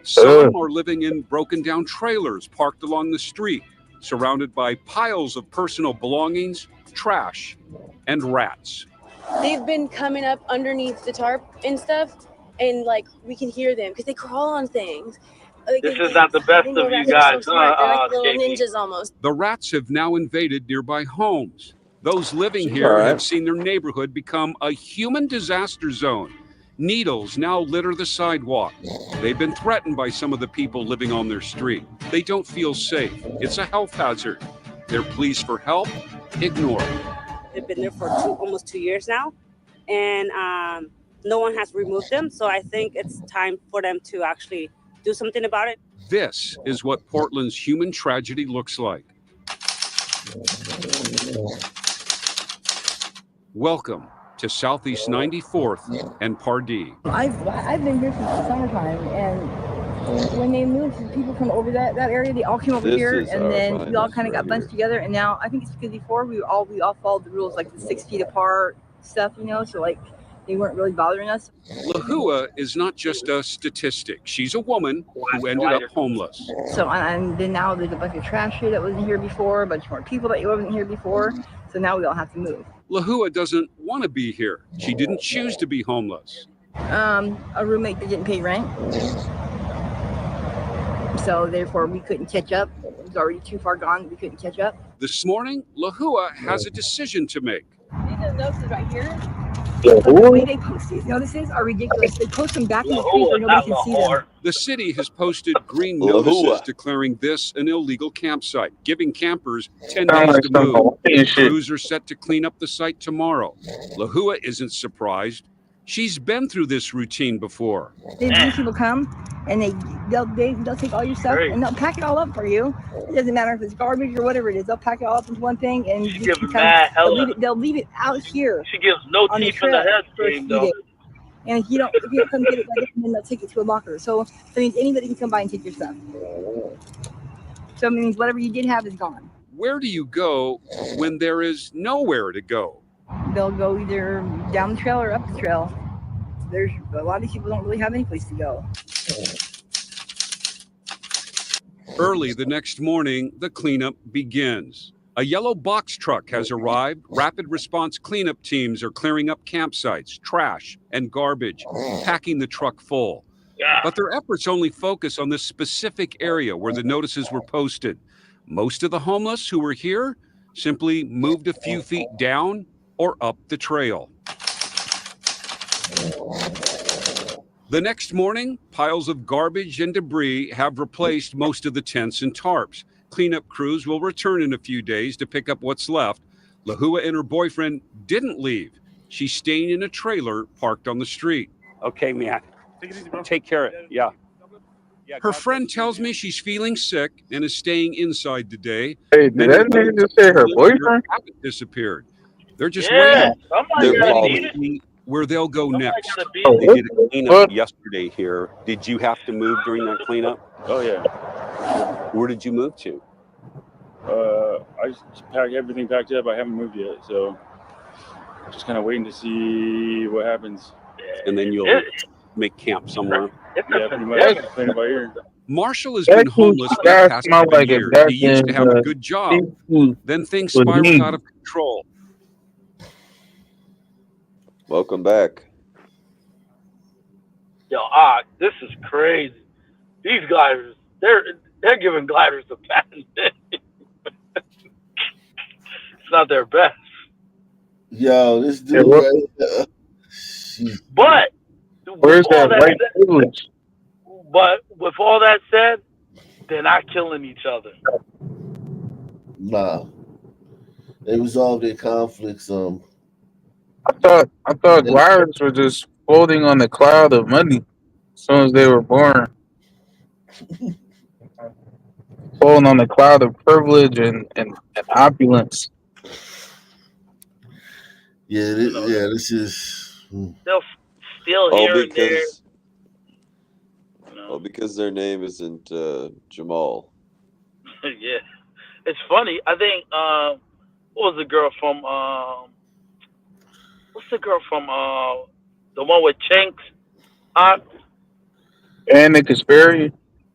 Some are living in broken down trailers parked along the street, surrounded by piles of personal belongings, trash, and rats. They've been coming up underneath the tarp and stuff, and like we can hear them because they crawl on things. Like, This is not the best of you guys, They're like little KP? ninjas almost. The rats have now invaded nearby homes. Those living here All right. have seen their neighborhood become a human disaster zone. Needles now litter the sidewalk. They've been threatened by some of the people living on their street. They don't feel safe. It's a health hazard. Their pleas for help ignored. They've been there for almost 2 years now, and no one has removed them. So I think it's time for them to actually do something about it. This is what Portland's human tragedy looks like. Welcome to Southeast 94th and Pardee. I've been here since the summertime, and when they moved people from over that area, they all came over This here, is and our then we all finest kind of got right bunched together. And now I think it's because before we all followed the rules, like the 6 feet apart stuff, you know. So like they weren't really bothering us. Lahua is not just a statistic. She's a woman who ended up homeless. So and then now there's a bunch of trash here that wasn't here before, a bunch more people that wasn't here before. So now we all have to move. Lahua doesn't want to be here. She didn't choose to be homeless. A roommate that didn't pay rent, so therefore we couldn't catch up. It was already too far gone. We couldn't catch up. This morning, Lahua has a decision to make. These are notices right here. The way they post these notices are ridiculous. They post them back in the street where nobody can see them. The city has posted green Lahua. notices declaring this an illegal campsite, giving campers 10 days to move. Crews are set to clean up the site tomorrow. Lahua isn't surprised. She's been through this routine before. These people come and they'll take all your stuff and they'll pack it all up for you. It doesn't matter if it's garbage or whatever it is. They'll pack it all up into one thing and She you gives can mad hella. they'll leave it out here. She gives no on the teeth in the trail head for a game, few though. days. And if you don't come get it, then they'll take it to a locker. So that means anybody can come by and take your stuff. So it means whatever you did have is gone. Where do you go when there is nowhere to go? They'll go either down the trail or up the trail. There's a lot of these people don't really have any place to go. Early the next morning, the cleanup begins. A yellow box truck has arrived. Rapid response cleanup teams are clearing up campsites, trash, and garbage, packing the truck full. But their efforts only focus on this specific area where the notices were posted. Most of the homeless who were here simply moved a few feet down or up the trail. The next morning, piles of garbage and debris have replaced most of the tents and tarps. Cleanup crews will return in a few days to pick up what's left. Lahua and her boyfriend didn't leave. She's staying in a trailer parked on the street. Okay, man. Take care of it. Yeah. Her friend tells me she's feeling sick and is staying inside today. Hey, did that nigga just say her boyfriend? Haven't disappeared. They're just Yeah, waiting. somebody They're gotta waiting beat to see where they'll go next. They did a cleanup yesterday here. Did you have to move during that cleanup? Oh yeah. Where did you move to? I just packed everything packed up. I haven't moved yet, so just kind of waiting to see what happens. And then you'll make camp somewhere. Yeah, pretty much. Clean up by ear. Marshall has been homeless for the past 7 years. He used to have a good job. Then things spiraled out of control. Welcome back. Yo, this is crazy. These gliders, they're giving gliders a bad name. It's not their best. Yo, this dude right here. But where's that white privilege? But with all that said, They're not killing each other. Nah, they resolve their conflicts. I thought gliders were just floating on the cloud of money as soon as they were born. Floating on the cloud of privilege and opulence. Yeah, this is. They'll steal All here and there. because their name isn't Jamal. Yeah, it's funny. I think what was the girl from what's the girl from the one with Chinks? And the Kasperi.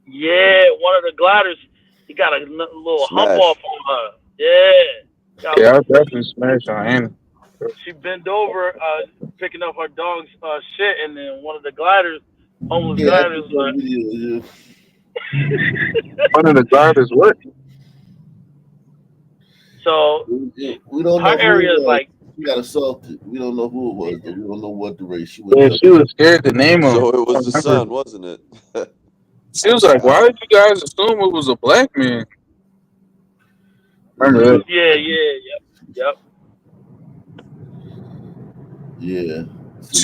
Yeah, one of the gliders. He got a little hump Smash. off on her. Yeah. Yeah, I definitely smashed on Annie. She bent over, picking up her dog's shit, and then one of the gliders, homeless gliders, One of the gliders, what? So we don't know her who area it is was. like, She got assaulted. We don't know who it was. Though. We don't know what the race. She Yeah, she was scared to name him. So it was the I son, remember. wasn't it? She was like, "Why did you guys assume it was a black man?" Remember that? yep. Yeah.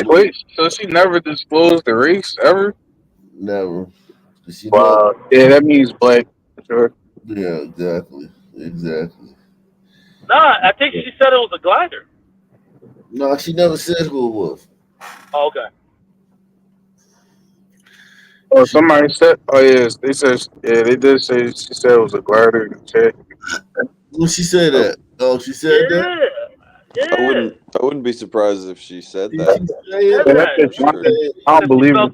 Wait, so she never disclosed the race ever? Never. She Wow. Yeah, that means black. For sure. Yeah, exactly. Nah, I think she said it was a glider. No, she never said who it was. Oh, okay. Oh, somebody said. Oh yes, they said. Yeah, they did say she said it was a glider in the chat. When she said that? Oh, she said that. I wouldn't be surprised if she said Did that. she say it? I don't believe it.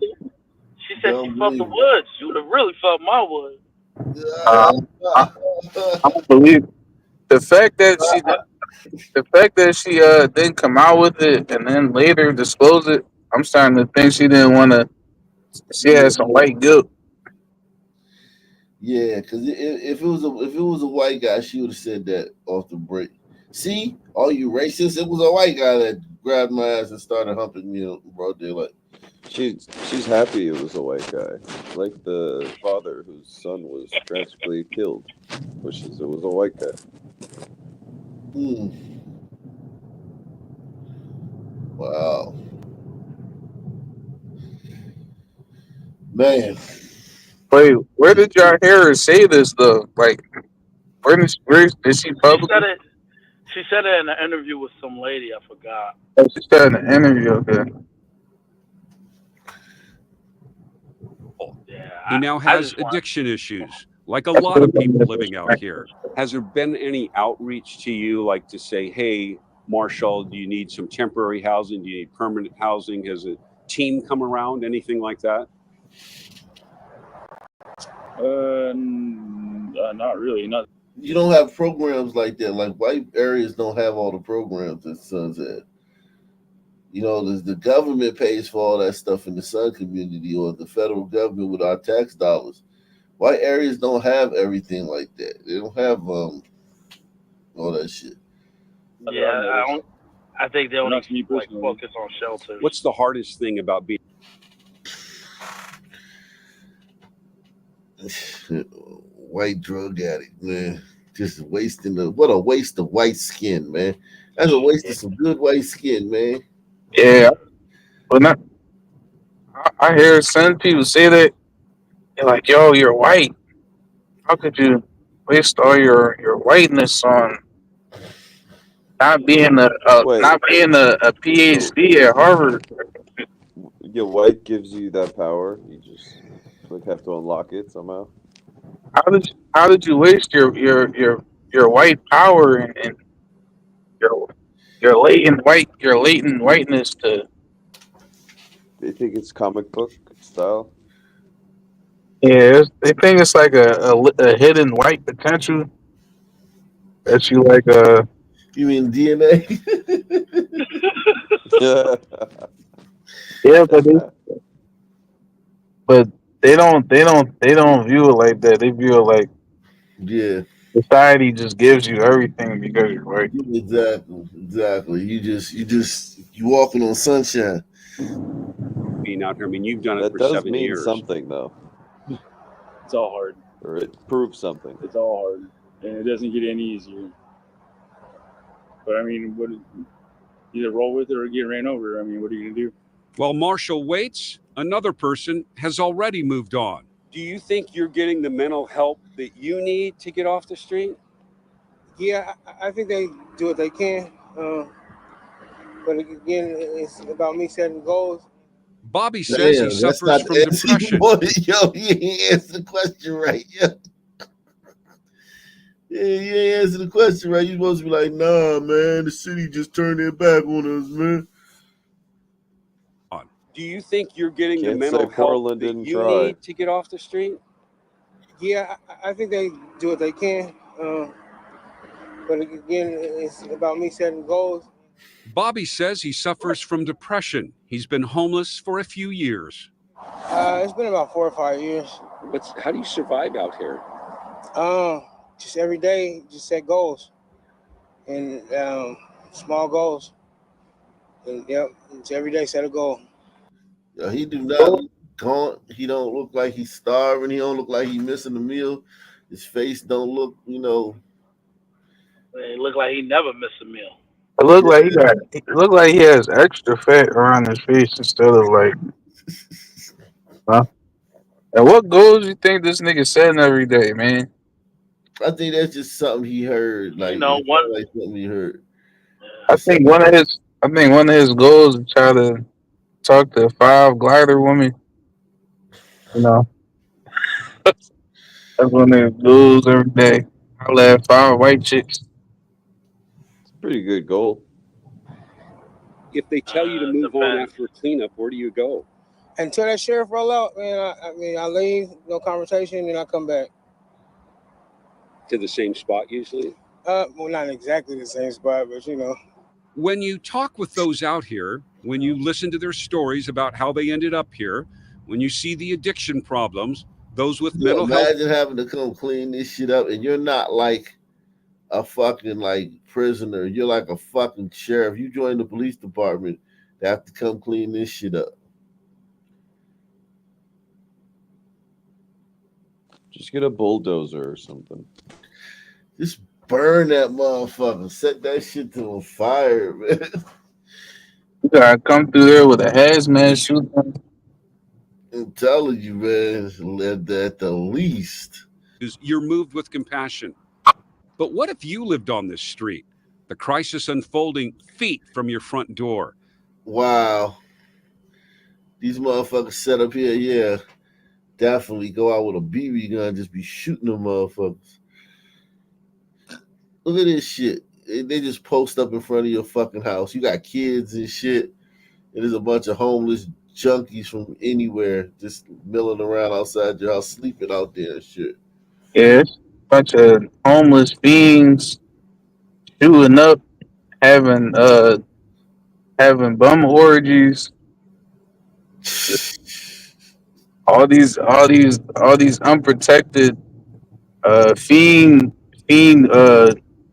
She said she felt the woods. She would have really felt my woods. I don't believe the fact that she didn't come out with it and then later disclose it. I'm starting to think she didn't want to. She had some white guilt. Yeah, because if it was a white guy, she would have said that off the break. See, all you racists, it was a white guy that grabbed my ass and started humping me in broad daylight. She's happy it was a white guy, like the father whose son was tragically killed. Wishes it was a white guy. Wow, man. Wait, where did y'all hear her say this though? Like, where did she publish? She said it in an interview with some lady. I forgot. Oh, she said in an interview. Okay. He now has addiction issues, like a lot of people living out here. Has there been any outreach to you, like to say, hey, Marshall, do you need some temporary housing? Do you need permanent housing? Has a team come around? Anything like that? Not really. Not. You don't have programs like that. Like white areas don't have all the programs that Sons had. You know, the government pays for all that stuff in the Sun community, or the federal government with our tax dollars. White areas don't have everything like that. They don't have all that shit. Yeah, I think they only like focus on shelters. What's the hardest thing about being? White drug addict, man. Just wasting what a waste of white skin, man. That's a waste of some good white skin, man. Yeah, but not. I hear some people say that. They're like, "Yo, you're white. How could you waste all your whiteness on not being a PhD at Harvard?" Yeah, white gives you that power. You just have to unlock it somehow. How did you waste your white power and your latent whiteness to? They think it's comic book style. Yeah, they think it's like a hidden white potential that you like. You mean DNA? Yeah, but they don't view it like that. They view it like society just gives you everything because you're white. Exactly. You walking on sunshine. Being out here, I mean, you've done it That for does 7 mean years. something, though. It's all hard. or it proves something. It's all hard, and it doesn't get any easier. But I mean, either roll with it or get ran over. I mean, what are you gonna do? While Marshall waits, another person has already moved on. Do you think you're getting the mental help that you need to get off the street? Yeah, I think they do what they can. But again, it's about me setting goals. Bobby says he suffers from depression. Yo, you ain't answer the question right. Yo. Yeah, you ain't answer the question right. You supposed to be like, nah, man, the city just turned their back on us, man. Do you think you're getting the Can't mental say help Portland that didn't you try. need to get off the street? Yeah, I think they do what they can. But again, it's about me setting goals. Bobby says he suffers from depression. He's been homeless for a few years. It's been about 4 or 5 years. How do you survive out here? Just every day, just set goals and small goals. And yep, it's every day set a goal. Yo, he do not look gaunt. He don't look like he's starving. He don't look like he's missing a meal. His face don't look, It look like he never missed a meal. It look like he has extra fat around his face instead of like. Huh? And what goals you think this nigga setting every day, man? I think that's just something he heard. Like, like something he heard. I think one of his goals is try to talk to 5 glider women. That's one of his goals every day. I'll have 5 white chicks. It's a pretty good goal. If they tell you to move on after a cleanup, where do you go? Until that sheriff roll out, man, I leave, no conversation, and I come back. To the same spot usually? Well, not exactly the same spot, but When you talk with those out here, when you listen to their stories about how they ended up here, when you see the addiction problems, those with mental health. Imagine having to come clean this shit up, and you're not like a fucking like prisoner. You're like a fucking sheriff. You join the police department, they have to come clean this shit up. Just get a bulldozer or something. Just burn that motherfucker. Set that shit to a fire, man. You gotta come through there with a hazmat suit. I'm telling you, man, at the least. You're moved with compassion. But what if you lived on this street? The crisis unfolding feet from your front door. Wow. These motherfuckers set up here, yeah. Definitely go out with a BB gun, just be shooting them motherfuckers. Look at this shit. They just post up in front of your fucking house. You got kids and shit. And there's a bunch of homeless junkies from anywhere just milling around outside your house, sleeping out there and shit. Yeah, it's a bunch of homeless beings shooting up, having bum orgies. All these unprotected fiend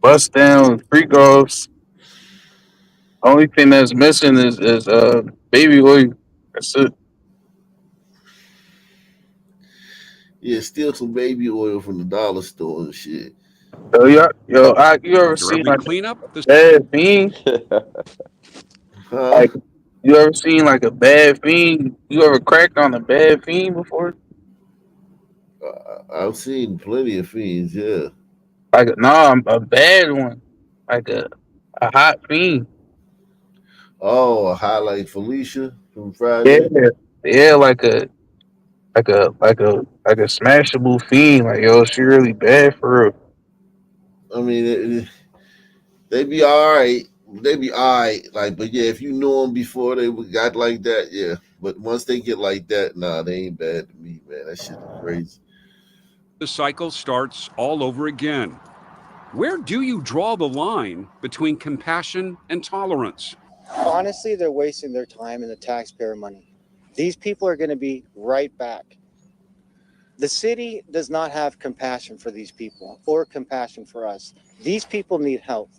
bust down freak offs. Only thing that's missing is baby oil. That's it. Yeah, steal some baby oil from the dollar store and shit. You ever seen like cleanup? Bad fiend? Like, you ever seen like a bad fiend? You ever cracked on a bad fiend before? I've seen plenty of fiends, yeah. Like a bad one, like a hot fiend. Oh, a hot like Felicia from Friday. Yeah, like a smashable fiend. Like, yo, she really bad for real. I mean, they be all right. They be all right. Like, but yeah, if you knew them before they got like that, yeah. But once they get like that, nah, they ain't bad to me, man. That shit is crazy. The cycle starts all over again. Where do you draw the line between compassion and tolerance? Honestly, they're wasting their time and the taxpayer money. These people are going to be right back. The city does not have compassion for these people or compassion for us. These people need help.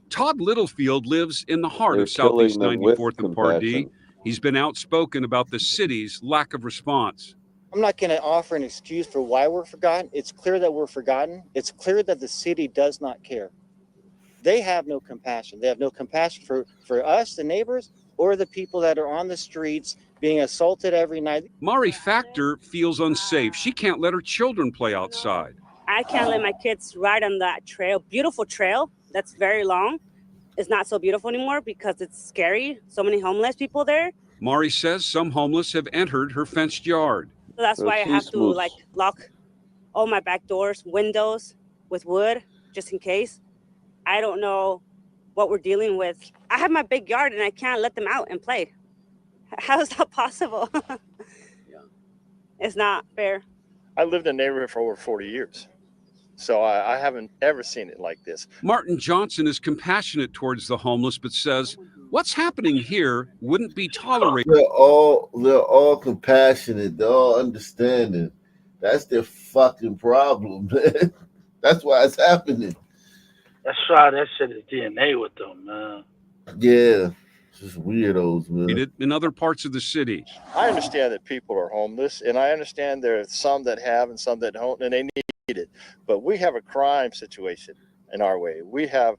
Todd Littlefield lives in the heart They're of Southeast killing them with 94th and Pardee. compassion. He's been outspoken about the city's lack of response. I'm not going to offer an excuse for why we're forgotten. It's clear that we're forgotten. It's clear that the city does not care. They have no compassion. They have no compassion for us, the neighbors, or the people that are on the streets being assaulted every night. Mari Factor feels unsafe. She can't let her children play outside. I can't let my kids ride on that trail, beautiful trail that's very long. It's not so beautiful anymore because it's scary. So many homeless people there. Mari says some homeless have entered her fenced yard. So that's why I have to like lock all my back doors, windows with wood, just in case. I don't know what we're dealing with. I have my big yard and I can't let them out and play. How is that possible? It's not fair. I lived in the neighborhood for over 40 years. So I haven't ever seen it like this. Martin Johnson is compassionate towards the homeless, but says what's happening here wouldn't be tolerated. They're all compassionate. They're all understanding. That's their fucking problem, man. That's why it's happening. That's right. That shit is DNA with them, man. Yeah, just weirdos, man. In other parts of the city. I understand that people are homeless, and I understand there are some that have and some that don't, and they need it. But we have a crime situation in our way. We have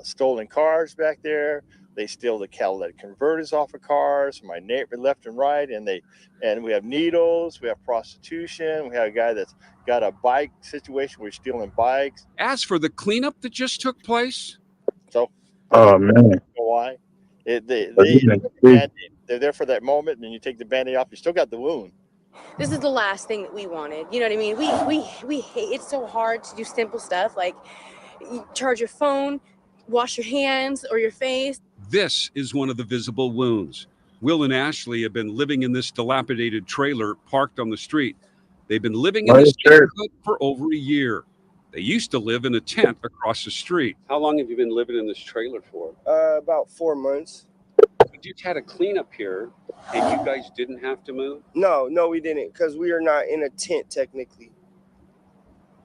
stolen cars back there. They steal the catalytic converters off of cars from my neighbor left and right, and we have needles. We have prostitution. We have a guy that's got a bike situation. We're stealing bikes. As for the cleanup that just took place, so oh man, why? They're there for that moment, and then you take the Band-Aid off. You still got the wound. This is the last thing that we wanted. You know what I mean? We hate. It's so hard to do simple stuff like you charge your phone, wash your hands or your face. this is one of the visible wounds. Will and Ashley have been living in this dilapidated trailer parked on the street. They've been living in this neighborhood for over a year. They used to live in a tent across the street. How long have you been living in this trailer for? About 4 months. You had a cleanup here, and you guys didn't have to move? No, we didn't, because we are not in a tent technically.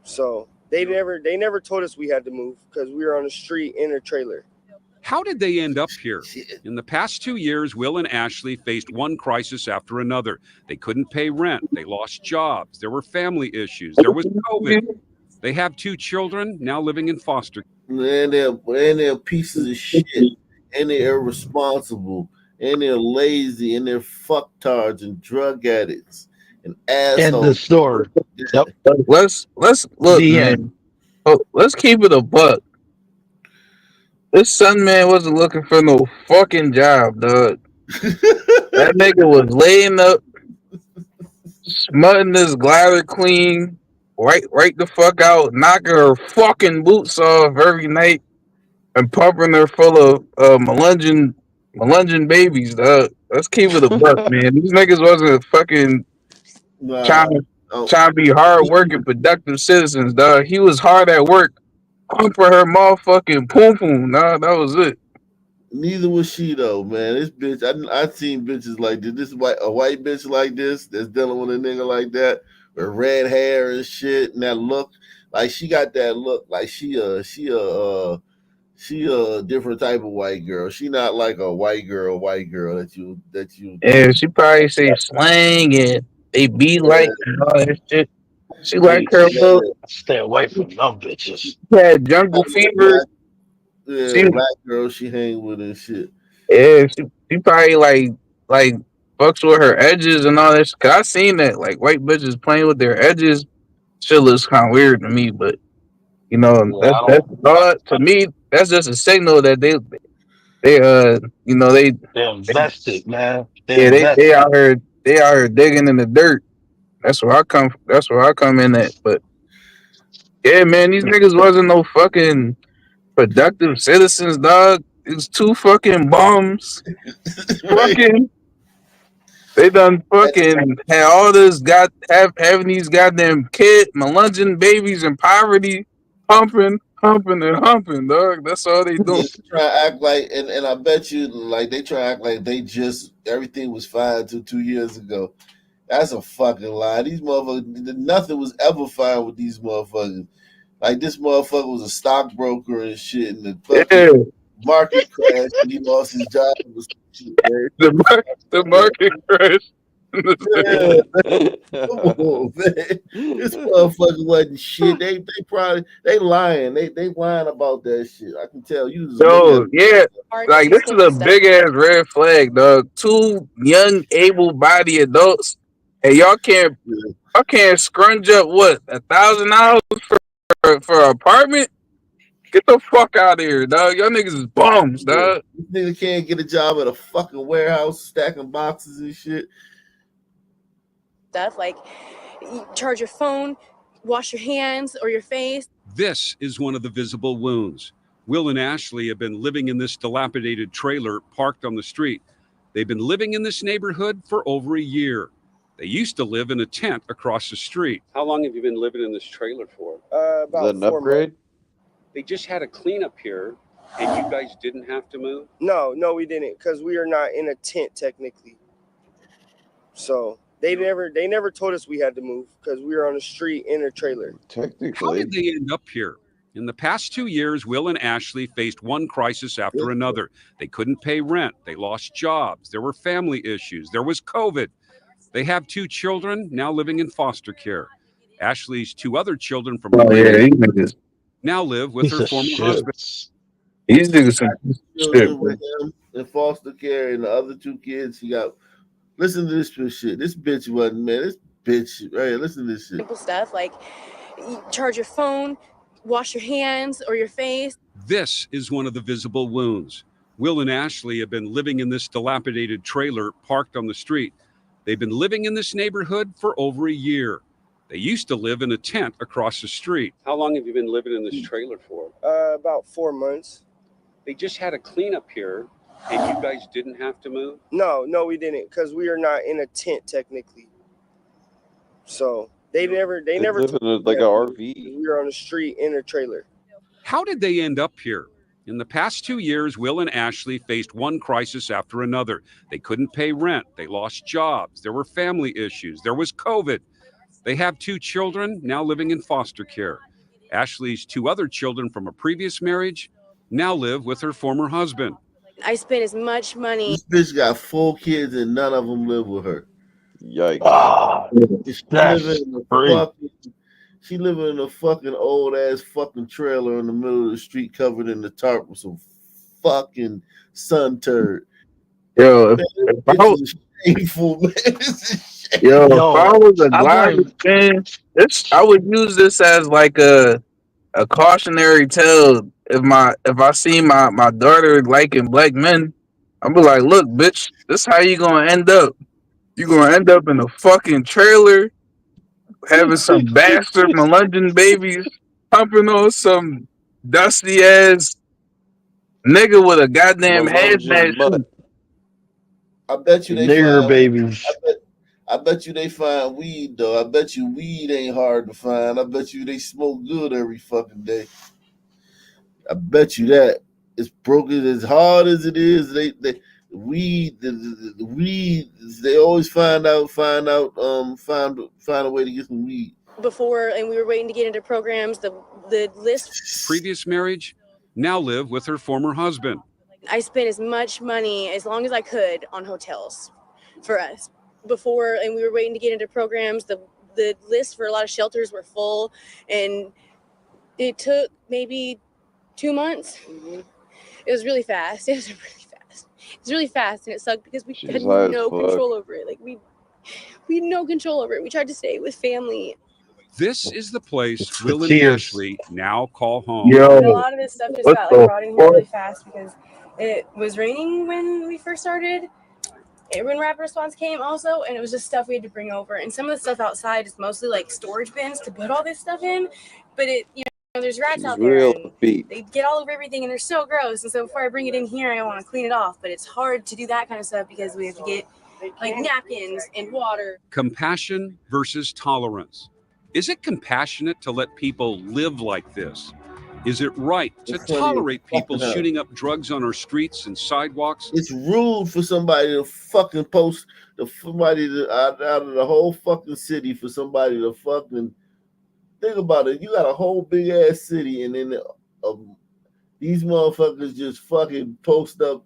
So they never told us we had to move because we were on the street in a trailer. How did they end up here? In the past 2 years, Will and Ashley faced one crisis after another. They couldn't pay rent. They lost jobs. There were family issues. There was COVID. They have 2 children now living in foster. And they're pieces of shit. And they're irresponsible. And they're lazy. And they're fucktards and drug addicts and assholes. End the story. Yep. Let's look, man. Oh, let's keep it a buck. This son man wasn't looking for no fucking job, dog. That nigga was laying up, smutting this glider clean, right the fuck out, knocking her fucking boots off every night, and pumping her full of malungin babies, dog. Let's keep it a buck, man. These niggas wasn't fucking trying to be hard working, productive citizens, dog. He was hard at work. For her motherfucking poom poom, nah, that was it. Neither was she though, man. This bitch, I seen bitches like this. A white bitch like this that's dealing with a nigga like that with red hair and shit and that look. Like she got that look. Like she a different type of white girl. She not like a white girl that you. Yeah, she probably say slang and they be like and all that shit. She like her little. Stay away from them bitches. She had jungle fever. Yeah, black girl she hang with and shit. Yeah, she probably like fucks with her edges and all that shit. Cause I seen that like white bitches playing with their edges. Shit looks kind of weird to me, but you know that's to me that's just a signal that they invested, man. They out here digging in the dirt. That's where I come in at. But yeah, man, these niggas wasn't no fucking productive citizens, dog. It's 2 fucking bums. Fucking, they done fucking had all this having these goddamn malungin babies in poverty, humping, dog. That's all they do. Try to act like, and I bet you, like they try to act like they just everything was fine till 2 years ago. That's a fucking lie. These motherfuckers, nothing was ever fine with these motherfuckers. Like this motherfucker was a stockbroker and shit, and the fucking market crashed, and he lost his job. The market crashed. Yeah, man. Come on, man. This motherfucker wasn't shit. They probably lying. They lying about that shit. I can tell you was looking Yo, at yeah, Hard like to this is simple a stuff. big ass red flag, dog. Two young, able-bodied adults, and y'all can't scrunch up what $1,000 for an apartment? Get the fuck out of here, dog. Y'all niggas is bums, dog. this nigga can't get a job at a fucking warehouse stacking boxes and shit. Stuff like you charge your phone, wash your hands or your face. This is one of the visible wounds. Will and Ashley have been living in this dilapidated trailer parked on the street. They've been living in this neighborhood for over a year. They used to live in a tent across the street. How long have you been living in this trailer for? Is that About an 4 upgrade? months. They just had a cleanup here, and you guys didn't have to move? No, we didn't, because we are not in a tent technically. So they never told us we had to move because we were on the street in a trailer. How Technically. did they end up here? In the past 2 years, Will and Ashley faced one crisis after another. They couldn't pay rent. They lost jobs. There were family issues. There was COVID. They have 2 children now living in foster care. Ashley's 2 other children from Oh yeah, previous these niggas. now live with her former husband. These niggas some shit, Children bro. with him in foster care, and the other 2 kids he got. Listen to this shit. This bitch wasn't, man. This bitch right here. Listen to this shit. Simple stuff like you charge your phone, wash your hands or your face. This is one of the visible wounds. Will and Ashley have been living in this dilapidated trailer parked on the street. They've been living in this neighborhood for over a year. They used to live in a tent across the street. How long have you been living in this trailer for? About 4 months. They just had a cleanup here, and you guys didn't have to move? No, we didn't, because we are not in a tent technically. So they never They told live in us like we an had to move, RV. 'cause we were on the street in a trailer. How did they end up here? In the past 2 years, Will and Ashley faced one crisis after another. They couldn't pay rent. They lost jobs. There were family issues. There was COVID. They have 2 children now living in foster care. Ashley's 2 other children from a previous marriage now live with her former husband. I spent as much money. This bitch got 4 kids and none of them live with her. Yikes. She living in a fucking old ass fucking trailer in the middle of the street covered in the tarp with some fucking sun turd. Yo, Man, if I this was, is shameful, man. This is yo, if shameful. I was a I blind man, I would use this as like a cautionary tale. If I see my daughter liking black men, I'll be like, look, bitch, this how you gonna end up. You gonna end up in a fucking trailer having some bastard Melungeon babies humping on some dusty ass nigga with a goddamn hazmat suit. I bet you they Nigger find babies. I bet you they find weed though. I bet you weed ain't hard to find. I bet you they smoke good every fucking day. I bet you that. It's broken as hard as it is. The weed, the weed. They always find a way to get some weed. Before, and we were waiting to get into programs. The list. Previous marriage now live with her former husband. I spent as much money as long as I could on hotels for us before, and we were waiting to get into programs. The list for a lot of shelters were full, and it took maybe 2 months. It was really fast. It was really fast, and it sucked because we had high as no fuck. control over it. Like we had no control over it. We tried to stay with family. This is the place Will and Cheers. Ashley now call home. And a lot of this stuff just what got the like brought in here really fuck? fast because it was raining when we first started. When Rapid Response came also, and it was just stuff we had to bring over. And some of the stuff outside is mostly like storage bins to put all this stuff in. But there's rats out there Real and beat. they get all over everything and they're so gross. And so before I bring it in here, I want to clean it off. But it's hard to do that kind of stuff because we have to get like napkins and water. Compassion versus tolerance. Is it compassionate to let people live like this? Is it right to It's funny, tolerate people fucking up. shooting up drugs on our streets and sidewalks? It's rude for somebody to fucking post out of the whole fucking city for somebody to fucking think about it. You got a whole big ass city, and then these motherfuckers just fucking post up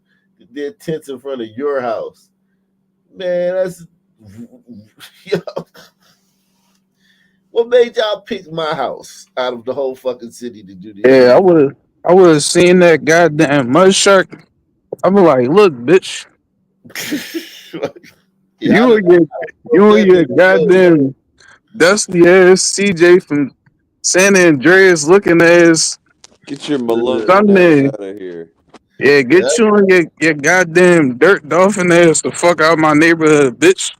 their tents in front of your house. Man, that's Yo, what made y'all pick my house out of the whole fucking city to do this? Yeah, I would have seen that goddamn mud shark. I'd be like, look, bitch, you and your goddamn dusty ass CJ from San Andreas looking ass. Get your Malone Sunday. ass out of here. Yeah, get you and your goddamn dirt dolphin ass the fuck out of my neighborhood, bitch.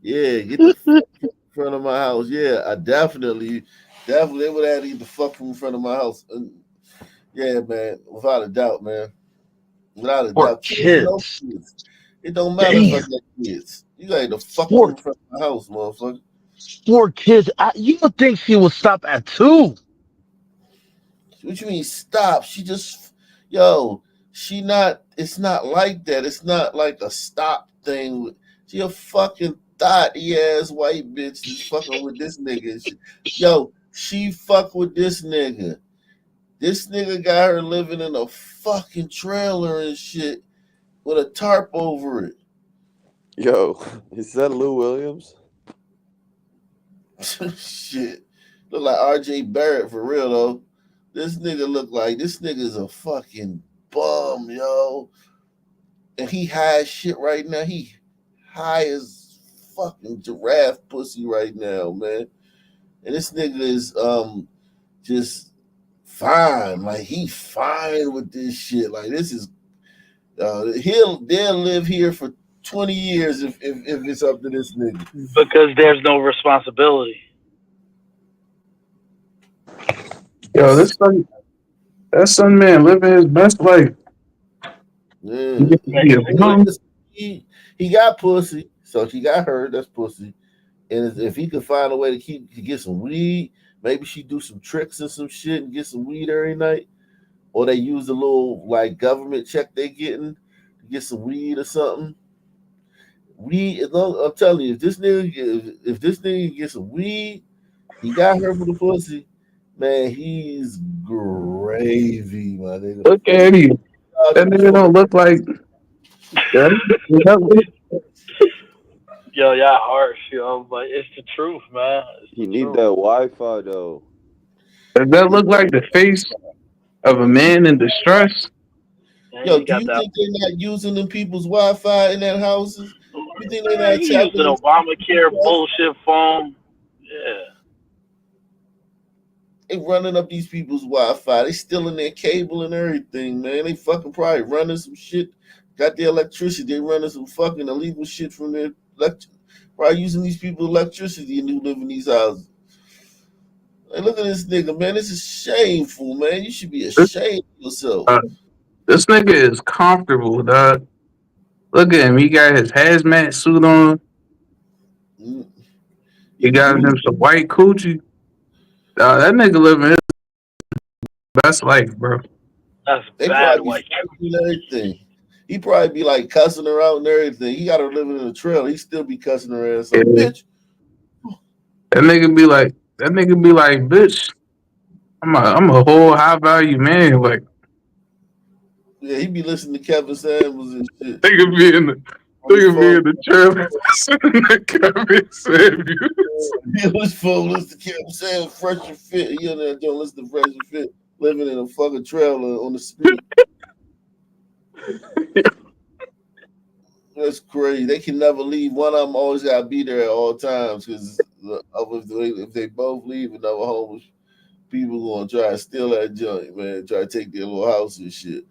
Yeah, get the fuck in front of my house. Yeah, I definitely they would have to get the fuck from in front of my house. Yeah, man, without a doubt, man. Without a Poor doubt. kids. It don't matter if I Damn. got kids. You got the fuck from in front of my house, motherfucker. 4 kids. You would think she would stop at 2. What you mean stop? She just it's not like that. It's not like a stop thing. She a fucking thotty ass white bitch that's fucking with this nigga. She fuck with this nigga. This nigga got her living in a fucking trailer and shit with a tarp over it. Yo, is that Lou Williams? Shit. Look like RJ Barrett for real though. This nigga's a fucking bum, yo. And he high as shit right now. He high as fucking giraffe pussy right now, man. And this nigga is just fine. Like he fine with this shit. Like this is they'll live here for 20 years if it's up to this nigga. Because there's no responsibility. Yo, that son man living his best life. Yeah. Yeah. He got pussy, so she got her. That's pussy. And if he could find a way to get some weed, maybe she do some tricks and some shit and get some weed every night, or they use a little like government check they getting to get some weed or something. Weed, I'm telling you, if this nigga gets some weed, he got her for the pussy, man. He's gravy, my nigga. Look at him. That nigga don't look like. Yo, y'all harsh, yo, but it's the truth, man. You need that Wi-Fi though. Does that look like the face of a man in distress? Yo, do you think they're not using them people's Wi-Fi in that houses? You think they're not using Obamacare bullshit phone? Yeah. They running up these people's Wi-Fi. They stealing their cable and everything, man. They fucking probably running some shit. Got their electricity. They running some fucking illegal shit from their probably using these people's electricity and who live in these houses. Hey, look at this nigga, man. This is shameful, man. You should be ashamed of yourself. This nigga is comfortable, dog. Look at him. He got his hazmat suit on. He got him some white coochie. That nigga living his best life, bro. That's they bad probably white. be and everything. He probably be like cussing her out and everything. He got her living in a trailer. He still be cussing her ass out. Bitch. That nigga be like, bitch, I'm a whole high value man. Like, yeah, he be listening to Kevin Samuels and shit. Nigga be in the trailer listening to Kevin Samuels. He was phone listen to Kevin Samuels, Fresh and Fit. He on there don't listen to Fresh and Fit, living in a fucking trailer on the street. That's crazy. They can never leave. One of them always gotta be there at all times because if they both leave, another homeless people gonna try to steal that joint, man. Try to take their little house and shit.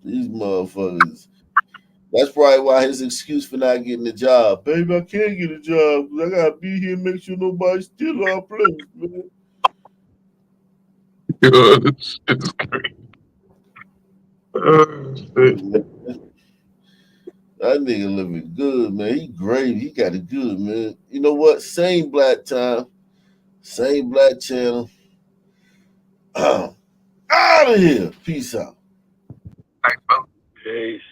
These motherfuckers. That's probably why his excuse for not getting a job. Baby, I can't get a job because I gotta be here and make sure nobody steal our place, man. Yo, this shit is crazy. That nigga living good, man. He great. He got it good, man. You know what? Same black time, same black channel. Out of here. Peace out. Peace.